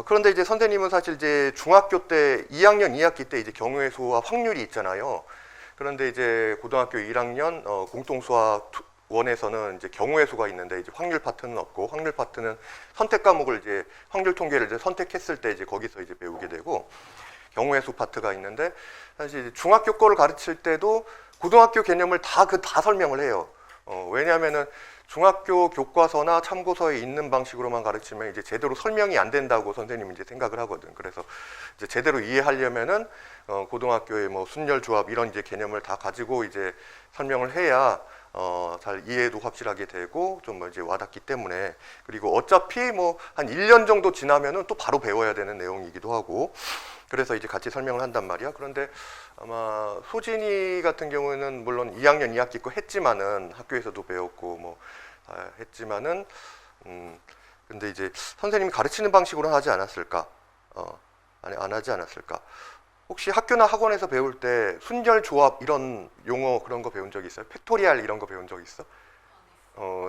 그런데 이제 선생님은 사실 이제 중학교 때 2학년 2학기 때 이제 경우의 수와 확률이 있잖아요. 그런데 이제 고등학교 1학년 공통수학 원에서는 이제 경우의 수가 있는데 이제 확률 파트는 없고, 확률 파트는 선택 과목을 이제 확률 통계를 이제 선택했을 때 이제 거기서 이제 배우게 되고, 경우의 수 파트가 있는데, 사실 이제 중학교 거를 가르칠 때도 고등학교 개념을 다 설명을 해요. 왜냐하면은 중학교 교과서나 참고서에 있는 방식으로만 가르치면 이제 제대로 설명이 안 된다고 선생님이 이제 생각을 하거든. 그래서 이제 제대로 이해하려면은 고등학교의 뭐 순열 조합 이런 이제 개념을 다 가지고 이제 설명을 해야 잘 이해도 확실하게 되고 좀 뭐 이제 와닿기 때문에, 그리고 어차피 뭐 한 1년 정도 지나면은 또 바로 배워야 되는 내용이기도 하고, 그래서 이제 같이 설명을 한단 말이야. 그런데 아마 소진이 같은 경우에는 물론 2학년 2학기 거 했지만은 학교에서도 배웠고 뭐 했지만은 근데 이제 선생님이 가르치는 방식으로 하지 않았을까? 아니 안 하지 않았을까? 혹시 학교나 학원에서 배울 때 순열 조합 이런 용어 그런 거 배운 적 있어요? 팩토리알 이런 거 배운 적 있어?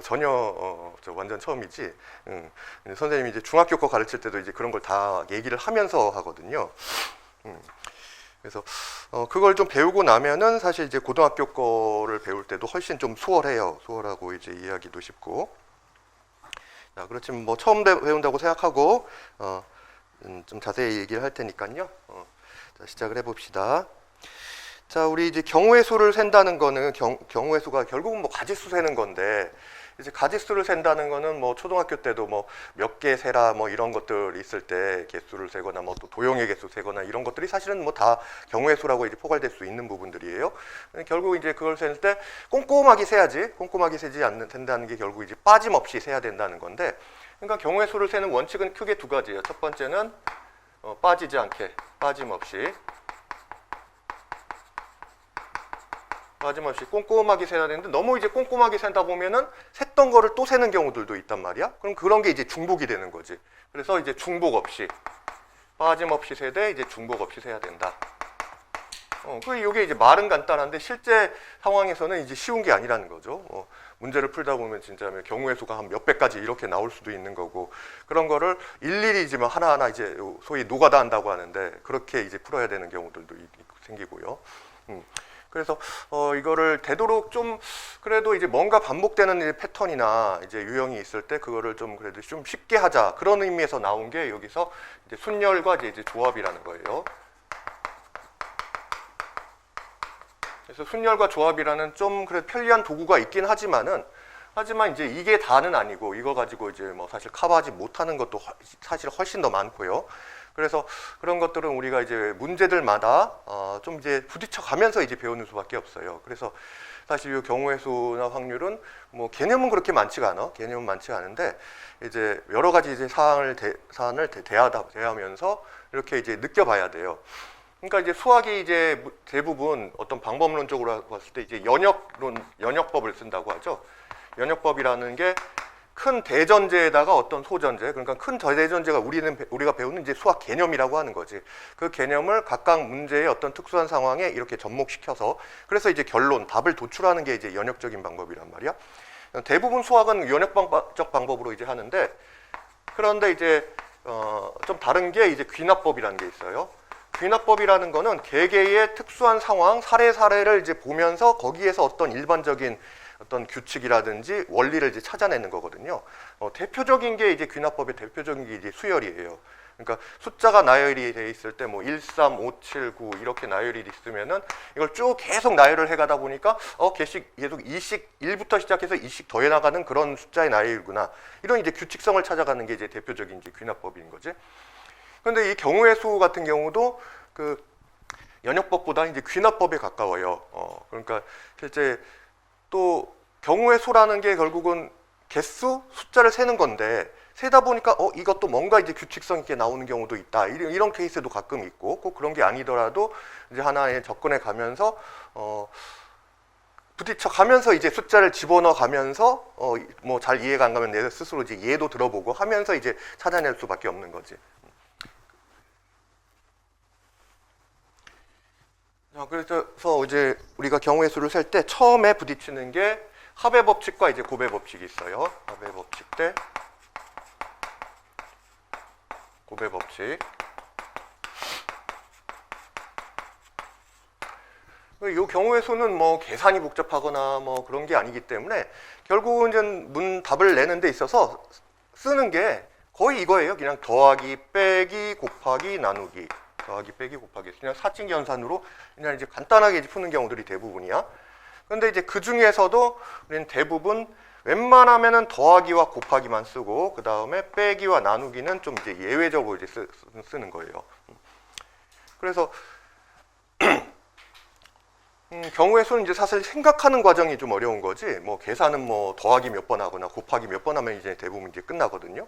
전혀 저 완전 처음이지. 선생님이 이제 중학교 거 가르칠 때도 이제 그런 걸 다 얘기를 하면서 하거든요. 그래서 그걸 좀 배우고 나면은 사실 이제 고등학교 거를 배울 때도 훨씬 좀 수월해요. 수월하고 이제 이해하기도 쉽고. 자, 그렇지만 뭐 처음 배운다고 생각하고 좀 자세히 얘기를 할 테니까요. 자, 시작을 해봅시다. 자, 우리 이제 경우의 수를 센다는 거는 경우의 수가 결국은 뭐 가지수 세는 건데, 이제 가지수를 센다는 거는 뭐 초등학교 때도 뭐 몇 개 세라 뭐 이런 것들 있을 때 개수를 세거나 뭐 또 도형의 개수 세거나 이런 것들이 사실은 뭐 다 경우의 수라고 이제 포괄될 수 있는 부분들이에요. 결국 이제 그걸 셀 때 꼼꼼하게 세야지, 꼼꼼하게 세지 않는 된다는 게 결국 이제 빠짐없이 세야 된다는 건데, 그러니까 경우의 수를 세는 원칙은 크게 두 가지예요. 첫 번째는 빠지지 않게, 빠짐없이 꼼꼼하게 세야 되는데, 너무 이제 꼼꼼하게 센다 보면은 셌던 거를 또 세는 경우들도 있단 말이야. 그럼 그런 게 이제 중복이 되는 거지. 그래서 이제 중복 없이, 빠짐없이 세되 이제 중복 없이 세야 된다. 이게 이제 말은 간단한데 실제 상황에서는 이제 쉬운 게 아니라는 거죠. 문제를 풀다 보면 진짜 경우의 수가 한 몇 배까지 이렇게 나올 수도 있는 거고, 그런 거를 일일이 이제 하나하나 이제 소위 노가다 한다고 하는데, 그렇게 이제 풀어야 되는 경우들도 생기고요. 그래서 이거를 되도록 좀 그래도 이제 뭔가 반복되는 이제 패턴이나 이제 유형이 있을 때 그거를 좀 그래도 좀 쉽게 하자, 그런 의미에서 나온 게 여기서 이제 순열과 이제 조합이라는 거예요. 그래서 순열과 조합이라는 좀 그래 편리한 도구가 있긴 하지만 이제 이게 다는 아니고, 이거 가지고 이제 뭐 사실 커버하지 못하는 것도 사실 훨씬 더 많고요. 그래서 그런 것들은 우리가 이제 문제들마다 좀 이제 부딪혀 가면서 이제 배우는 수밖에 없어요. 그래서 사실 이 경우의 수나 확률은 뭐 개념은 그렇게 많지가 않아. 개념은 많지가 않은데 이제 여러 가지 이제 사안을 대하면서 이렇게 이제 느껴봐야 돼요. 그러니까 이제 수학이 이제 대부분 어떤 방법론적으로 봤을 때 이제 연역법을 쓴다고 하죠. 연역법이라는 게 큰 대전제에다가 어떤 소전제, 그러니까 큰 대전제가 우리가 배우는 이제 수학 개념이라고 하는 거지. 그 개념을 각각 문제의 어떤 특수한 상황에 이렇게 접목시켜서, 그래서 이제 결론, 답을 도출하는 게 이제 연역적인 방법이란 말이야. 대부분 수학은 연역적 방법으로 이제 하는데, 그런데 이제 좀 다른 게 이제 귀납법이라는 게 있어요. 귀납법이라는 거는 개개의 특수한 상황, 사례를 이제 보면서 거기에서 어떤 일반적인 어떤 규칙이라든지 원리를 이제 찾아내는 거거든요. 대표적인 게 이제 귀납법의 대표적인 게 이제 수열이에요. 그러니까 숫자가 나열이 돼 있을 때 뭐 1, 3, 5, 7, 9 이렇게 나열이 있으면은 이걸 쭉 계속 나열을 해가다 보니까 계속 2씩 1부터 시작해서 2씩 더해 나가는 그런 숫자의 나열이구나. 이런 이제 규칙성을 찾아가는 게 이제 대표적인 이제 귀납법인 거지. 그런데 이 경우의 수 같은 경우도 그 연역법보다 이제 귀납법에 가까워요. 그러니까 실제 또 경우의 수라는 게 결국은 개수, 숫자를 세는 건데, 세다 보니까 이것도 뭔가 이제 규칙성 있게 나오는 경우도 있다. 이런 케이스도 가끔 있고, 꼭 그런 게 아니더라도 이제 하나의 접근해 가면서 부딪혀 가면서 이제 숫자를 집어넣어 가면서 뭐 잘 이해가 안 가면 내 스스로 이제 이해도 들어보고 하면서 이제 찾아낼 수밖에 없는 거지. 그래서 이제 우리가 경우의 수를 셀 때 처음에 부딪히는 게 합의 법칙과 이제 곱의 법칙이 있어요. 합의 법칙 대 곱의 법칙. 이 경우의 수는 뭐 계산이 복잡하거나 뭐 그런 게 아니기 때문에 결국은 이제 답을 내는 데 있어서 쓰는 게 거의 이거예요. 그냥 더하기, 빼기, 곱하기, 나누기. 더하기, 빼기, 곱하기. 그냥 사칙 연산으로 그냥 이제 간단하게 푸는 경우들이 대부분이야. 근데 이제 그 중에서도 우리는 대부분 웬만하면은 더하기와 곱하기만 쓰고 그 다음에 빼기와 나누기는 좀 이제 예외적으로 이제 쓰는 거예요. 그래서 경우의 수는 이제 사실 생각하는 과정이 좀 어려운 거지. 뭐 계산은 뭐 더하기 몇 번 하거나 곱하기 몇 번 하면 이제 대부분 이제 끝나거든요.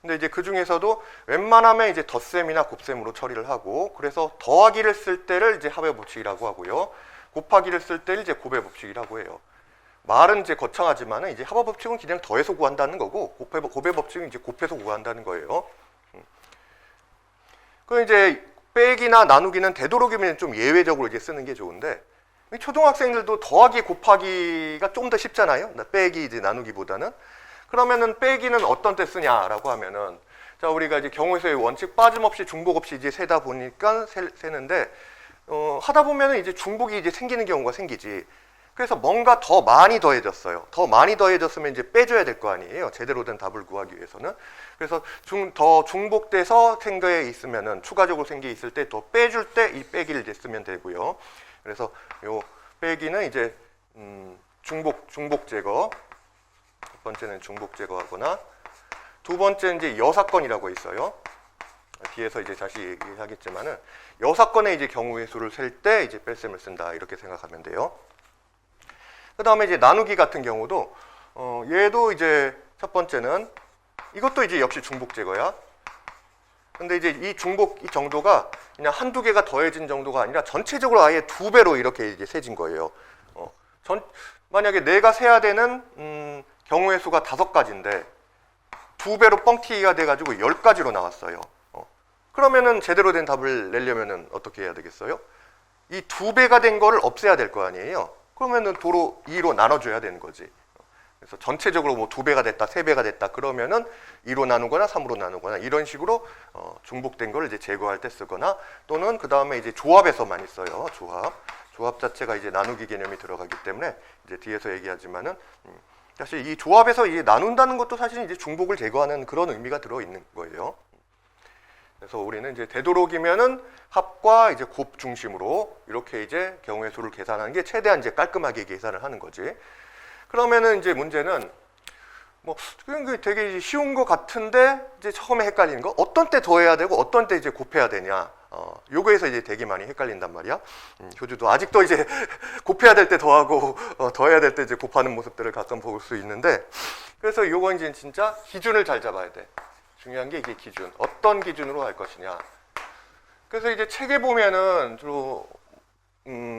근데 이제 그 중에서도 웬만하면 이제 덧셈이나 곱셈으로 처리를 하고, 그래서 더하기를 쓸 때를 이제 합의 법칙이라고 하고요. 곱하기를 쓸 때를 이제 곱의 법칙이라고 해요. 말은 이제 거창하지만은 이제 합의 법칙은 그냥 더해서 구한다는 거고, 곱의 법칙은 이제 곱해서 구한다는 거예요. 그 이제 빼기나 나누기는 되도록이면 좀 예외적으로 이제 쓰는 게 좋은데, 초등학생들도 더하기 곱하기가 좀 더 쉽잖아요. 빼기 이제 나누기보다는. 그러면은 빼기는 어떤 때 쓰냐라고 하면은, 자, 우리가 이제 경우에서의 원칙 빠짐없이 중복 없이 이제 세다 보니까 세는데, 하다 보면은 이제 중복이 이제 생기는 경우가 생기지. 그래서 뭔가 더 많이 더해졌어요. 더 많이 더해졌으면 이제 빼줘야 될 거 아니에요. 제대로 된 답을 구하기 위해서는. 그래서 더 중복돼서 생겨에 있으면은, 추가적으로 생겨 있을 때 더 빼줄 때 이 빼기를 이제 쓰면 되고요. 그래서 요 빼기는 이제 중복 제거. 첫 번째는 중복 제거하거나, 두 번째는 이제 여사건이라고 있어요. 뒤에서 이제 다시 얘기하겠지만은, 여사건의 이제 경우의 수를 셀 때 이제 뺄셈을 쓴다, 이렇게 생각하면 돼요. 그 다음에 이제 나누기 같은 경우도 얘도 이제 첫 번째는 이것도 이제 역시 중복 제거야. 근데 이제 이 중복 이 정도가 그냥 한두 개가 더해진 정도가 아니라 전체적으로 아예 2배로 이렇게 이제 세진 거예요. 만약에 내가 세야 되는 경우의 수가 5가지인데 2배로 뻥튀기가 돼가지고 10가지로 나왔어요. 그러면은 제대로 된 답을 내려면은 어떻게 해야 되겠어요? 이 2배가 된 거를 없애야 될 거 아니에요. 그러면은 도로 2로 나눠줘야 되는 거지. 그래서 전체적으로 뭐 2배가 됐다, 3배가 됐다 그러면은 2로 나누거나 3으로 나누거나 이런 식으로 중복된 걸 이제 제거할 때 쓰거나, 또는 그 다음에 이제 조합에서 많이 써요. 조합 자체가 이제 나누기 개념이 들어가기 때문에 이제 뒤에서 얘기하지만은 사실 이 조합에서 이제 나눈다는 것도 사실 이제 중복을 제거하는 그런 의미가 들어 있는 거예요. 그래서 우리는 이제 되도록이면은 합과 이제 곱 중심으로 이렇게 이제 경우의 수를 계산하는 게 최대한 이제 깔끔하게 계산을 하는 거지. 그러면은 이제 문제는 뭐 되게 쉬운 것 같은데 이제 처음에 헷갈리는 거, 어떤 때 더해야 되고 어떤 때 이제 곱해야 되냐. 요거에서 이제 되게 많이 헷갈린단 말이야. 효주도 아직도 이제 곱해야 될 때 더하고 더해야 될 때 이제 곱하는 모습들을 가끔 볼 수 있는데, 그래서 요건 이제 진짜 기준을 잘 잡아야 돼. 중요한 게 이게 기준. 어떤 기준으로 할 것이냐. 그래서 이제 책에 보면은 주로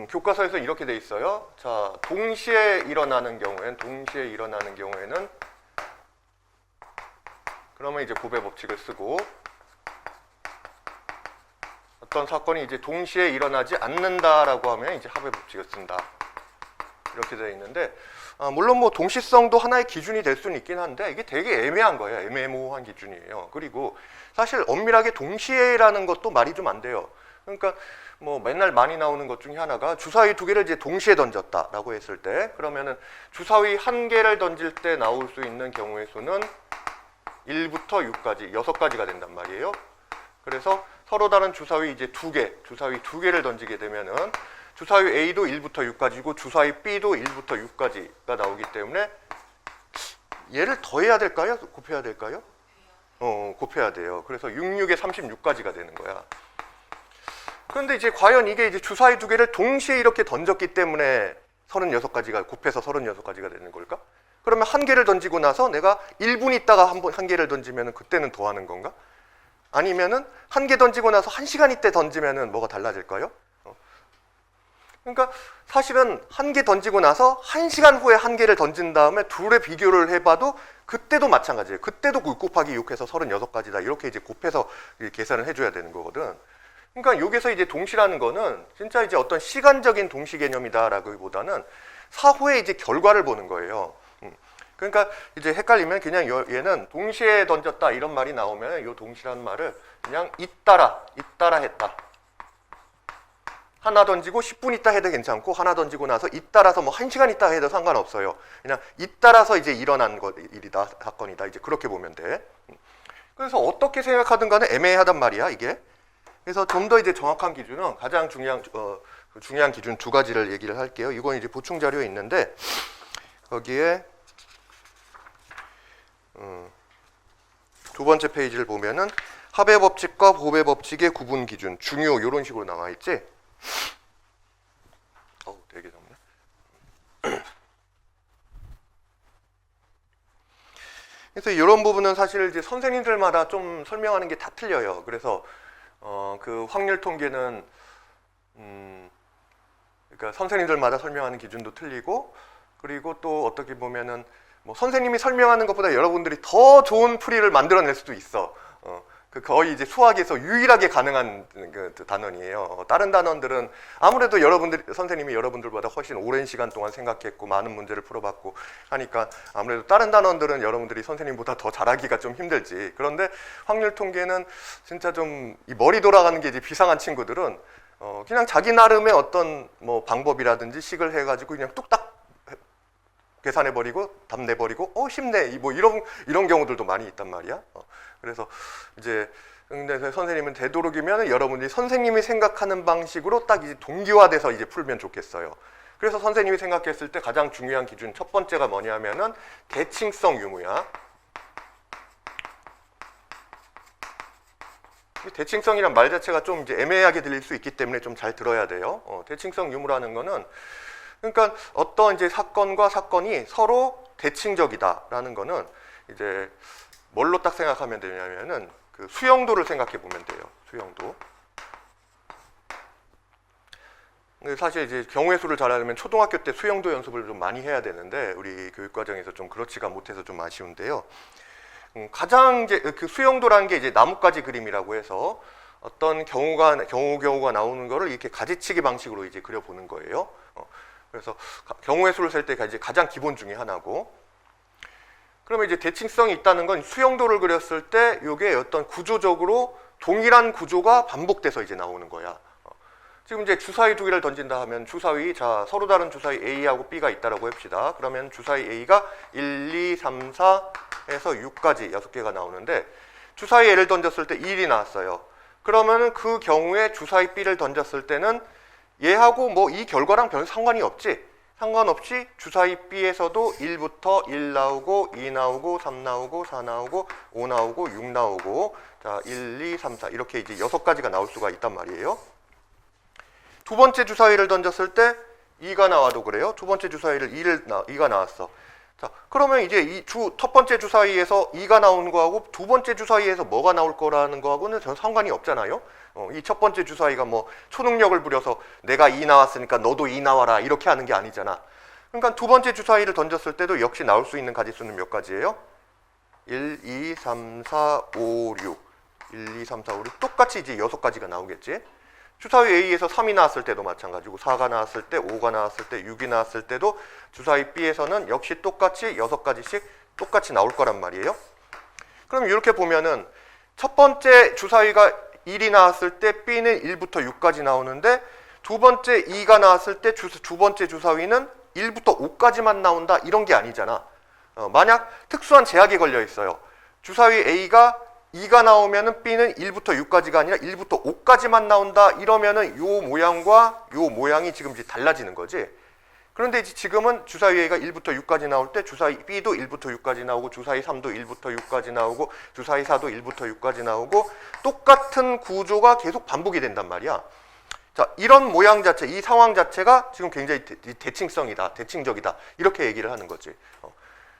교과서에서 이렇게 돼 있어요. 자, 동시에 일어나는 경우에는 그러면 이제 곱의 법칙을 쓰고, 어떤 사건이 이제 동시에 일어나지 않는다라고 하면 이제 합의 법칙을 쓴다. 이렇게 되어 있는데, 물론 뭐 동시성도 하나의 기준이 될 수는 있긴 한데 이게 되게 애매한 거예요. 애매모호한 기준이에요. 그리고 사실 엄밀하게 동시에라는 것도 말이 좀 안 돼요. 그러니까 뭐 맨날 많이 나오는 것 중에 하나가 주사위 2개를 이제 동시에 던졌다라고 했을 때, 그러면은 주사위 1개를 던질 때 나올 수 있는 경우의 수는 1부터 6까지 6가지가 된단 말이에요. 그래서 서로 다른 주사위 이제 2개, 주사위 2개를 던지게 되면은 주사위 A도 1부터 6까지고 주사위 B도 1부터 6까지가 나오기 때문에 얘를 더해야 될까요? 곱해야 될까요? 곱해야 돼요. 그래서 6, 6에 36까지가 되는 거야. 그런데 이제 과연 이게 이제 주사위 2개를 동시에 이렇게 던졌기 때문에 36가지가 곱해서 36가지가 되는 걸까? 그러면 1개를 던지고 나서 내가 1분 있다가 한 개를 던지면은 그때는 더하는 건가? 아니면은 1개 던지고 나서 1시간 있때 던지면은 뭐가 달라질까요? 그러니까 사실은 1개 던지고 나서 1시간 후에 1개를 던진 다음에 둘의 비교를 해봐도 그때도 마찬가지예요. 그때도 6 곱하기 6해서 36가지다. 이렇게 이제 곱해서 계산을 해줘야 되는 거거든. 그러니까 여기서 이제 동시라는 거는 진짜 이제 어떤 시간적인 동시 개념이다라기보다는 사후에 이제 결과를 보는 거예요. 그러니까 이제 헷갈리면 그냥 얘는 동시에 던졌다 이런 말이 나오면 이 동시라는 말을 그냥 잇따라 했다. 하나 던지고 10분 있다 해도 괜찮고 하나 던지고 나서 잇따라서 뭐 1시간 있다 해도 상관없어요. 그냥 잇따라서 이제 일어난 일이다, 사건이다. 이제 그렇게 보면 돼. 그래서 어떻게 생각하든 간에 애매하단 말이야, 이게. 그래서 좀 더 이제 정확한 기준은 가장 중요한 기준 두 가지를 얘기를 할게요. 이건 이제 보충 자료에 있는데 거기에 두 번째 페이지를 보면은 합의 법칙과 보배 법칙의 구분 기준 중요 이런 식으로 나와 있지. 되게 적네. 그래서 이런 부분은 사실 이제 선생님들마다 좀 설명하는 게 다 틀려요. 그래서 그 확률 통계는 그러니까 선생님들마다 설명하는 기준도 틀리고, 그리고 또 어떻게 보면은 뭐 선생님이 설명하는 것보다 여러분들이 더 좋은 풀이를 만들어낼 수도 있어. 그 거의 이제 수학에서 유일하게 가능한 그 단원이에요. 다른 단원들은 아무래도 선생님이 여러분들보다 훨씬 오랜 시간 동안 생각했고 많은 문제를 풀어봤고 하니까 아무래도 다른 단원들은 여러분들이 선생님보다 더 잘하기가 좀 힘들지. 그런데 확률 통계는 진짜 좀 이 머리 돌아가는 게 이제 비상한 친구들은 그냥 자기 나름의 어떤 뭐 방법이라든지 식을 해가지고 그냥 뚝딱 계산해버리고 답 내버리고 쉽네 뭐 이런 경우들도 많이 있단 말이야. 그래서 이제 근데 선생님은 되도록이면 여러분들이 선생님이 생각하는 방식으로 딱 이제 동기화돼서 이제 풀면 좋겠어요. 그래서 선생님이 생각했을 때 가장 중요한 기준 첫 번째가 뭐냐면은 대칭성 유무야. 대칭성이란 말 자체가 좀 이제 애매하게 들릴 수 있기 때문에 좀 잘 들어야 돼요. 대칭성 유무라는 거는 그러니까 어떤 이제 사건과 사건이 서로 대칭적이다라는 거는 이제 뭘로 딱 생각하면 되냐면은 그 수용도를 생각해 보면 돼요. 수용도. 사실 이제 경우의 수를 잘하려면 초등학교 때 수용도 연습을 좀 많이 해야 되는데 우리 교육 과정에서 좀 그렇지가 못해서 좀 아쉬운데요. 가장 이제 그 수용도라는 게 이제 나뭇가지 그림이라고 해서 어떤 경우가 나오는 거를 이렇게 가지치기 방식으로 이제 그려보는 거예요. 그래서 경우의 수를 셀 때가 이제 가장 기본 중에 하나고, 그러면 이제 대칭성이 있다는 건 수용도를 그렸을 때 이게 어떤 구조적으로 동일한 구조가 반복돼서 이제 나오는 거야. 지금 이제 주사위 두 개를 던진다 하면 주사위, 자 서로 다른 주사위 A하고 B가 있다라고 합시다. 그러면 주사위 A가 1, 2, 3, 4에서 6까지 6개가 나오는데 주사위 A를 던졌을 때 1이 나왔어요. 그러면은 그 경우에 주사위 B를 던졌을 때는 얘하고 뭐 이 결과랑 별 상관이 없지. 상관없이 주사위 B에서도 1부터 1 나오고 2 나오고 3 나오고 4 나오고 5 나오고 6 나오고 자 1, 2, 3, 4 이렇게 이제 6가지가 나올 수가 있단 말이에요. 두 번째 주사위를 던졌을 때 2가 나와도 그래요. 두 번째 주사위를 2가 나왔어. 자, 그러면 이제 첫 번째 주사위에서 2가 나오는 거하고 두 번째 주사위에서 뭐가 나올 거라는 거하고는 전 상관이 없잖아요. 이 첫 번째 주사위가 뭐 초능력을 부려서 내가 2 나왔으니까 너도 2 나와라 이렇게 하는 게 아니잖아. 그러니까 두 번째 주사위를 던졌을 때도 역시 나올 수 있는 가지수는 몇 가지예요? 1, 2, 3, 4, 5, 6 1, 2, 3, 4, 5, 6 똑같이 이제 6가지가 나오겠지. 주사위 A에서 3이 나왔을 때도 마찬가지고 4가 나왔을 때 5가 나왔을 때 6이 나왔을 때도 주사위 B에서는 역시 똑같이 6가지씩 똑같이 나올 거란 말이에요. 그럼 이렇게 보면은 첫 번째 주사위가 1이 나왔을 때 B는 1부터 6까지 나오는데 두 번째 2가 나왔을 때 두 번째 주사위는 1부터 5까지만 나온다 이런 게 아니잖아. 만약 특수한 제약이 걸려 있어요. 주사위 A가 2가 나오면은 B는 1부터 6까지가 아니라 1부터 5까지만 나온다 이러면은 요 모양과 요 모양이 지금 이제 달라지는 거지. 그런데 이제 지금은 주사위 A가 1부터 6까지 나올 때 주사위 B도 1부터 6까지 나오고 주사위 3도 1부터 6까지 나오고 주사위 4도 1부터 6까지 나오고 똑같은 구조가 계속 반복이 된단 말이야. 자, 이런 모양 자체, 이 상황 자체가 지금 굉장히 대칭성이다, 대칭적이다 이렇게 얘기를 하는 거지.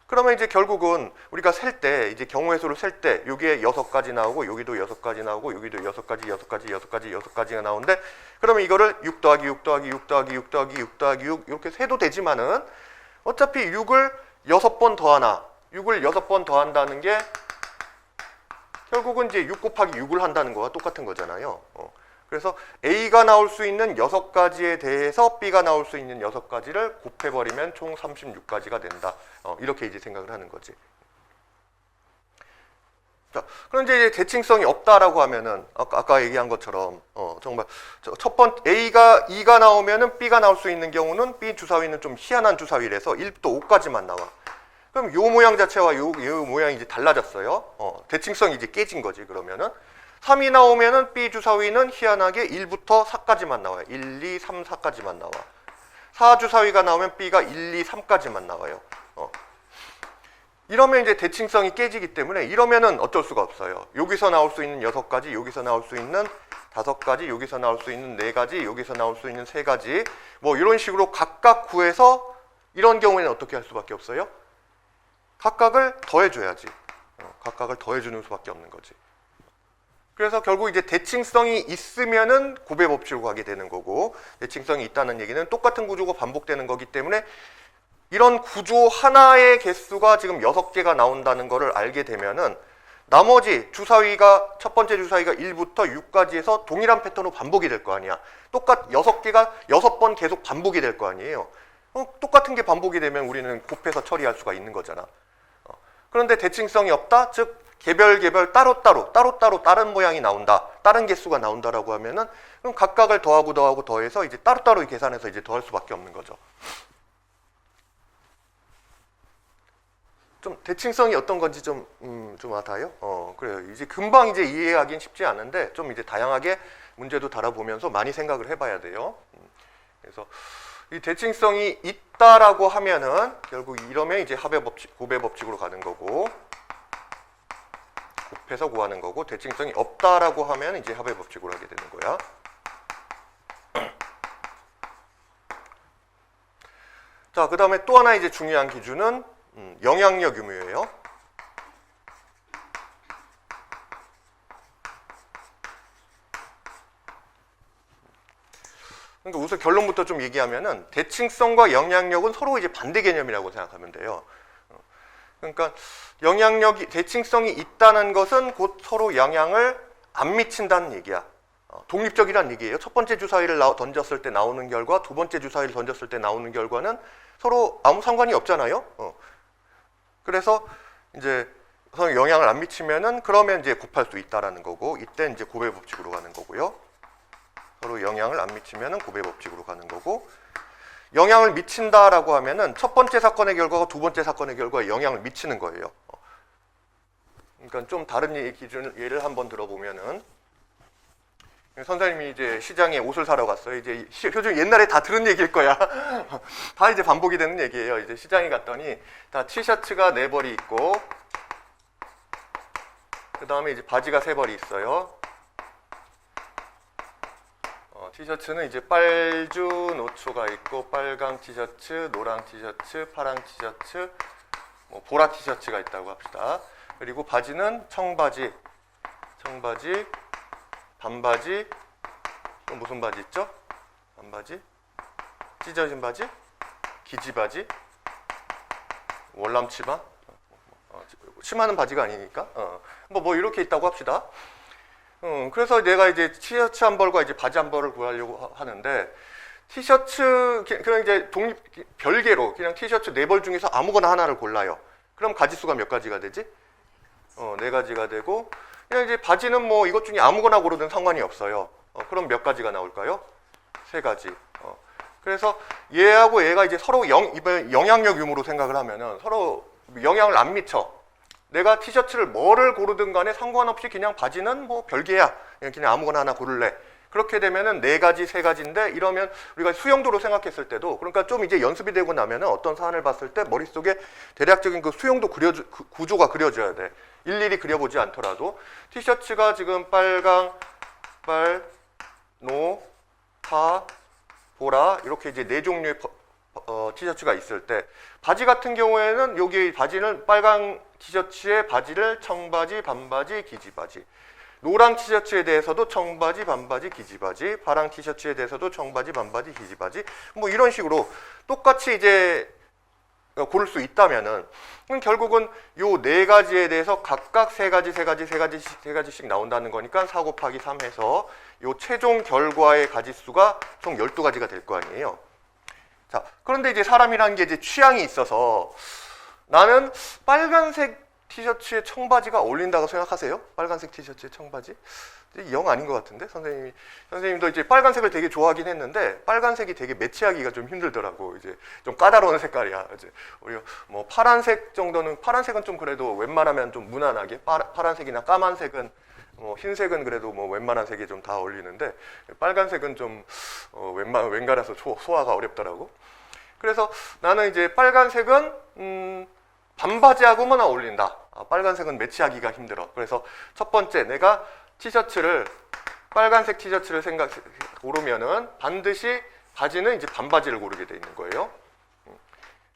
그러면 이제 결국은 우리가 셀 때 이제 경우의 수를 셀 때 여기에 6가지 나오고 여기도 6가지 나오고 여기도 6가지가 나오는데 그러면 이거를 6 더하기 6 더하기 6 더하기 6 더하기 6 더하기 6 이렇게 세도 되지만은 어차피 6을 6번 더하나 6을 6번 더한다는 게 결국은 이제 6 곱하기 6을 한다는 거와 똑같은 거잖아요. 그래서 A가 나올 수 있는 6가지에 대해서 B가 나올 수 있는 6가지를 곱해버리면 총 36가지가 된다. 이렇게 이제 생각을 하는 거지. 자, 그럼 이제 대칭성이 없다라고 하면은 아까 얘기한 것처럼 정말 첫 번째 A가 2가 나오면은 B가 나올 수 있는 경우는 B 주사위는 좀 희한한 주사위라서 1부터 5까지만 나와. 그럼 요 모양 자체와 요 모양이 이제 달라졌어요. 대칭성이 이제 깨진 거지. 그러면은 3이 나오면은 B 주사위는 희한하게 1부터 4까지만 나와요. 1, 2, 3, 4까지만 나와. 4 주사위가 나오면 B가 1, 2, 3까지만 나와요. 이러면 이제 대칭성이 깨지기 때문에 이러면은 어쩔 수가 없어요. 여기서 나올 수 있는 6가지, 여기서 나올 수 있는 5가지, 여기서 나올 수 있는 4가지, 여기서 나올 수 있는 3가지 뭐 이런 식으로 각각 구해서 이런 경우에는 어떻게 할 수밖에 없어요? 각각을 더해줘야지. 각각을 더해주는 수밖에 없는 거지. 그래서 결국 이제 대칭성이 있으면은 곱의 법칙으로 가게 되는 거고, 대칭성이 있다는 얘기는 똑같은 구조가 반복되는 거기 때문에 이런 구조 하나의 개수가 지금 6개가 나온다는 것을 알게 되면은 나머지 주사위가 첫 번째 주사위가 1부터 6까지에서 동일한 패턴으로 반복이 될 거 아니야. 6개가 6번 계속 반복이 될 거 아니에요. 똑같은 게 반복이 되면 우리는 곱해서 처리할 수가 있는 거잖아. 그런데 대칭성이 없다? 즉 개별 따로따로 다른 모양이 나온다. 다른 개수가 나온다라고 하면은 그럼 각각을 더해서 이제 따로따로 계산해서 이제 더할 수밖에 없는 거죠. 좀 대칭성이 어떤 건지 좀 와닿아요? 그래요. 이제 금방 이제 이해하기는 쉽지 않은데 좀 이제 다양하게 문제도 다뤄보면서 많이 생각을 해봐야 돼요. 그래서 이 대칭성이 있다라고 하면은 결국 이러면 이제 합의 법칙, 곱의 법칙으로 가는 거고, 곱해서 구하는 거고, 대칭성이 없다라고 하면 이제 합의 법칙으로 하게 되는 거야. 자, 그 다음에 또 하나 이제 중요한 기준은 영향력 유무예요. 그러니까 우선 결론부터 좀 얘기하면은 대칭성과 영향력은 서로 이제 반대 개념이라고 생각하면 돼요. 그러니까 대칭성이 있다는 것은 곧 서로 영향을 안 미친다는 얘기야. 독립적이라는 얘기예요. 첫 번째 주사위를 던졌을 때 나오는 결과, 두 번째 주사위를 던졌을 때 나오는 결과는 서로 아무 상관이 없잖아요. 그래서 이제 서로 영향을 안 미치면은 그러면 이제 곱할 수 있다라는 거고, 이때 이제 곱의 법칙으로 가는 거고요. 서로 영향을 안 미치면은 곱의 법칙으로 가는 거고, 영향을 미친다라고 하면은 첫 번째 사건의 결과가 두 번째 사건의 결과에 영향을 미치는 거예요. 그러니까 좀 다른 예를 한번 들어보면은, 선생님이 이제 시장에 옷을 사러 갔어요. 이제 요즘 옛날에 다 들은 얘기일 거야. 다 이제 반복이 되는 얘기예요. 이제 시장에 갔더니 다 티셔츠가 4벌이 있고, 그 다음에 이제 바지가 3벌이 있어요. 티셔츠는 이제 빨주 노초가 있고, 빨강 티셔츠, 노랑 티셔츠, 파랑 티셔츠, 뭐 보라 티셔츠가 있다고 합시다. 그리고 바지는 청바지, 반바지, 또 무슨 바지 있죠? 반바지, 찢어진 바지, 기지바지, 월남치마, 치마는 바지가 아니니까, 뭐 이렇게 있다고 합시다. 그래서 내가 이제 티셔츠 한 벌과 이제 바지 한 벌을 구하려고 하는데, 티셔츠 그냥 이제 별개로 그냥 티셔츠 4벌 중에서 아무거나 하나를 골라요. 그럼 가지수가 몇 가지가 되지? 4가지가 되고, 그냥 이제 바지는 뭐 이것 중에 아무거나 고르든 상관이 없어요. 그럼 몇 가지가 나올까요? 3가지. 그래서 얘하고 얘가 이제 서로 영향력 유무로 생각을 하면은 서로 영향을 안 미쳐. 내가 티셔츠를 뭐를 고르든 간에 상관없이 그냥 바지는 뭐 별개야. 그냥 아무거나 하나 고를래. 그렇게 되면은 4가지, 3가지인데, 이러면 우리가 수용도로 생각했을 때도, 그러니까 좀 이제 연습이 되고 나면은 어떤 사안을 봤을 때 머릿속에 대략적인 그 수용도 구조가 그려져야 돼. 일일이 그려보지 않더라도. 티셔츠가 지금 빨강, 노, 파, 보라, 이렇게 이제 4종류의 티셔츠가 있을 때, 바지 같은 경우에는 여기 바지는 빨강 티셔츠에 바지를 청바지, 반바지, 기지바지, 노랑 티셔츠에 대해서도 청바지, 반바지, 기지바지, 파랑 티셔츠에 대해서도 청바지, 반바지, 기지바지, 뭐 이런 식으로 똑같이 이제 고를 수 있다면은 그럼 결국은 요 네 가지에 대해서 각각 세 가지씩 나온다는 거니까 4 곱하기 3 해서 요 최종 결과의 가지수가 총 12가지가 될 거 아니에요. 자, 그런데 이제 사람이라는 게 이제 취향이 있어서 나는 빨간색 티셔츠에 청바지가 어울린다고 생각하세요? 빨간색 티셔츠에 청바지? 영 아닌 것 같은데? 선생님도 이제 빨간색을 되게 좋아하긴 했는데 빨간색이 되게 매치하기가 좀 힘들더라고. 이제 좀 까다로운 색깔이야. 이제 우리 뭐 파란색 정도는, 파란색은 좀 그래도 웬만하면 좀 무난하게, 파란색이나 까만색은 뭐 흰색은 그래도 뭐 웬만한 색이 좀 다 어울리는데 빨간색은 좀 웬간해서 소화가 어렵더라고. 그래서 나는 이제 빨간색은 반바지하고만 어울린다. 빨간색은 매치하기가 힘들어. 그래서 첫 번째 내가 티셔츠를 빨간색 티셔츠를 고르면은 반드시 바지는 이제 반바지를 고르게 돼 있는 거예요.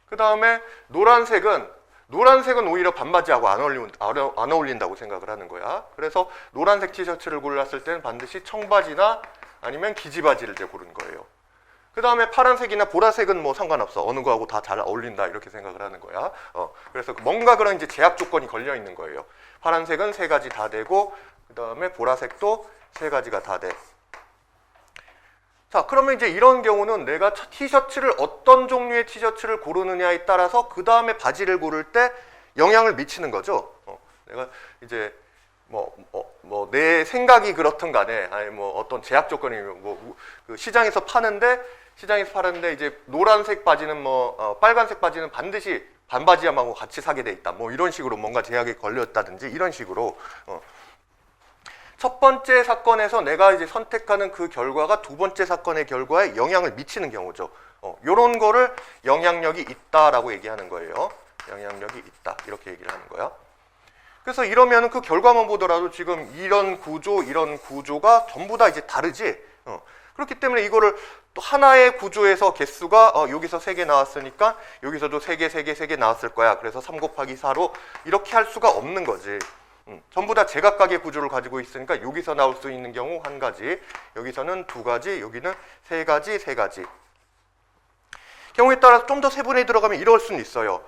그 다음에 노란색은 오히려 반바지하고 안 어울린다고 생각을 하는 거야. 그래서 노란색 티셔츠를 골랐을 때는 반드시 청바지나 아니면 기지바지를 이제 고르는 거예요. 그 다음에 파란색이나 보라색은 뭐 상관없어. 어느 거하고 다 잘 어울린다 이렇게 생각을 하는 거야. 그래서 뭔가 그런 이제 제약 조건이 걸려 있는 거예요. 파란색은 3가지 다 되고, 그 다음에 보라색도 3가지가 다 돼. 자, 그러면 이제 이런 경우는 내가 티셔츠를 어떤 종류의 티셔츠를 고르느냐에 따라서 그 다음에 바지를 고를 때 영향을 미치는 거죠. 내가 이제 내 생각이 그렇든 간에, 아니 뭐 어떤 제약 조건이 그 시장에서 파는데 이제 노란색 바지는 빨간색 바지는 반드시 반바지하고 같이 사게 돼 있다. 뭐 이런 식으로 뭔가 제약이 걸렸다든지 이런 식으로 첫 번째 사건에서 내가 이제 선택하는 그 결과가 두 번째 사건의 결과에 영향을 미치는 경우죠. 요런 거를 영향력이 있다라고 얘기하는 거예요. 영향력이 있다. 이렇게 얘기를 하는 거야. 그래서 이러면은 그 결과만 보더라도 지금 이런 구조가 전부 다 이제 다르지. 그렇기 때문에 이거를 또 하나의 구조에서 개수가 여기서 3개 나왔으니까 여기서도 3개 나왔을 거야. 그래서 3 곱하기 4로 이렇게 할 수가 없는 거지. 전부 다 제각각의 구조를 가지고 있으니까 여기서 나올 수 있는 경우 1가지, 여기서는 2가지, 여기는 3가지. 경우에 따라서 좀 더 세분화에 들어가면 이럴 수는 있어요.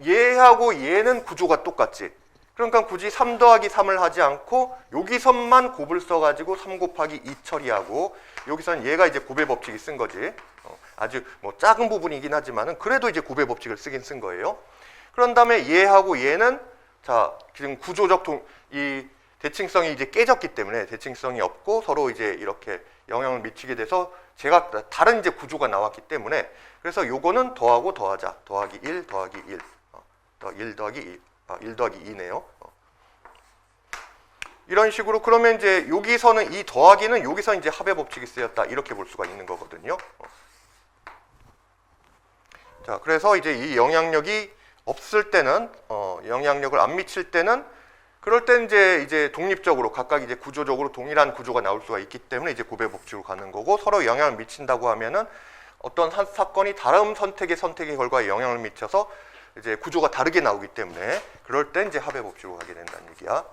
얘하고 얘는 구조가 똑같지. 그러니까 굳이 3 더하기 3을 하지 않고 여기서만 곱을 써가지고 3 곱하기 2 처리하고, 여기서는 얘가 이제 곱의 법칙이 쓴 거지. 아주 뭐 작은 부분이긴 하지만은 그래도 이제 곱의 법칙을 쓴 거예요. 그런 다음에 얘하고 얘는 자, 지금 이 대칭성이 이제 깨졌기 때문에 대칭성이 없고 서로 이제 이렇게 영향을 미치게 돼서 제가 다른 이제 구조가 나왔기 때문에, 그래서 요거는 더하고 더하자. 더하기 1 더하기 1. 1 더하기 1 더하기 2네요. 이런 식으로 그러면 이제 여기서는 이 더하기는 여기서 이제 합의 법칙이 쓰였다. 이렇게 볼 수가 있는 거거든요. 자, 그래서 이제 이 영향력이 없을 때는 영향력을 안 미칠 때는, 그럴 땐 이제 독립적으로 각각 이제 구조적으로 동일한 구조가 나올 수가 있기 때문에 이제 곱의 법칙으로 가는 거고, 서로 영향을 미친다고 하면은 어떤 한 사건이 다른 선택의 결과에 영향을 미쳐서 이제 구조가 다르게 나오기 때문에 그럴 땐 이제 합의 법칙으로 가게 된다는 얘기야.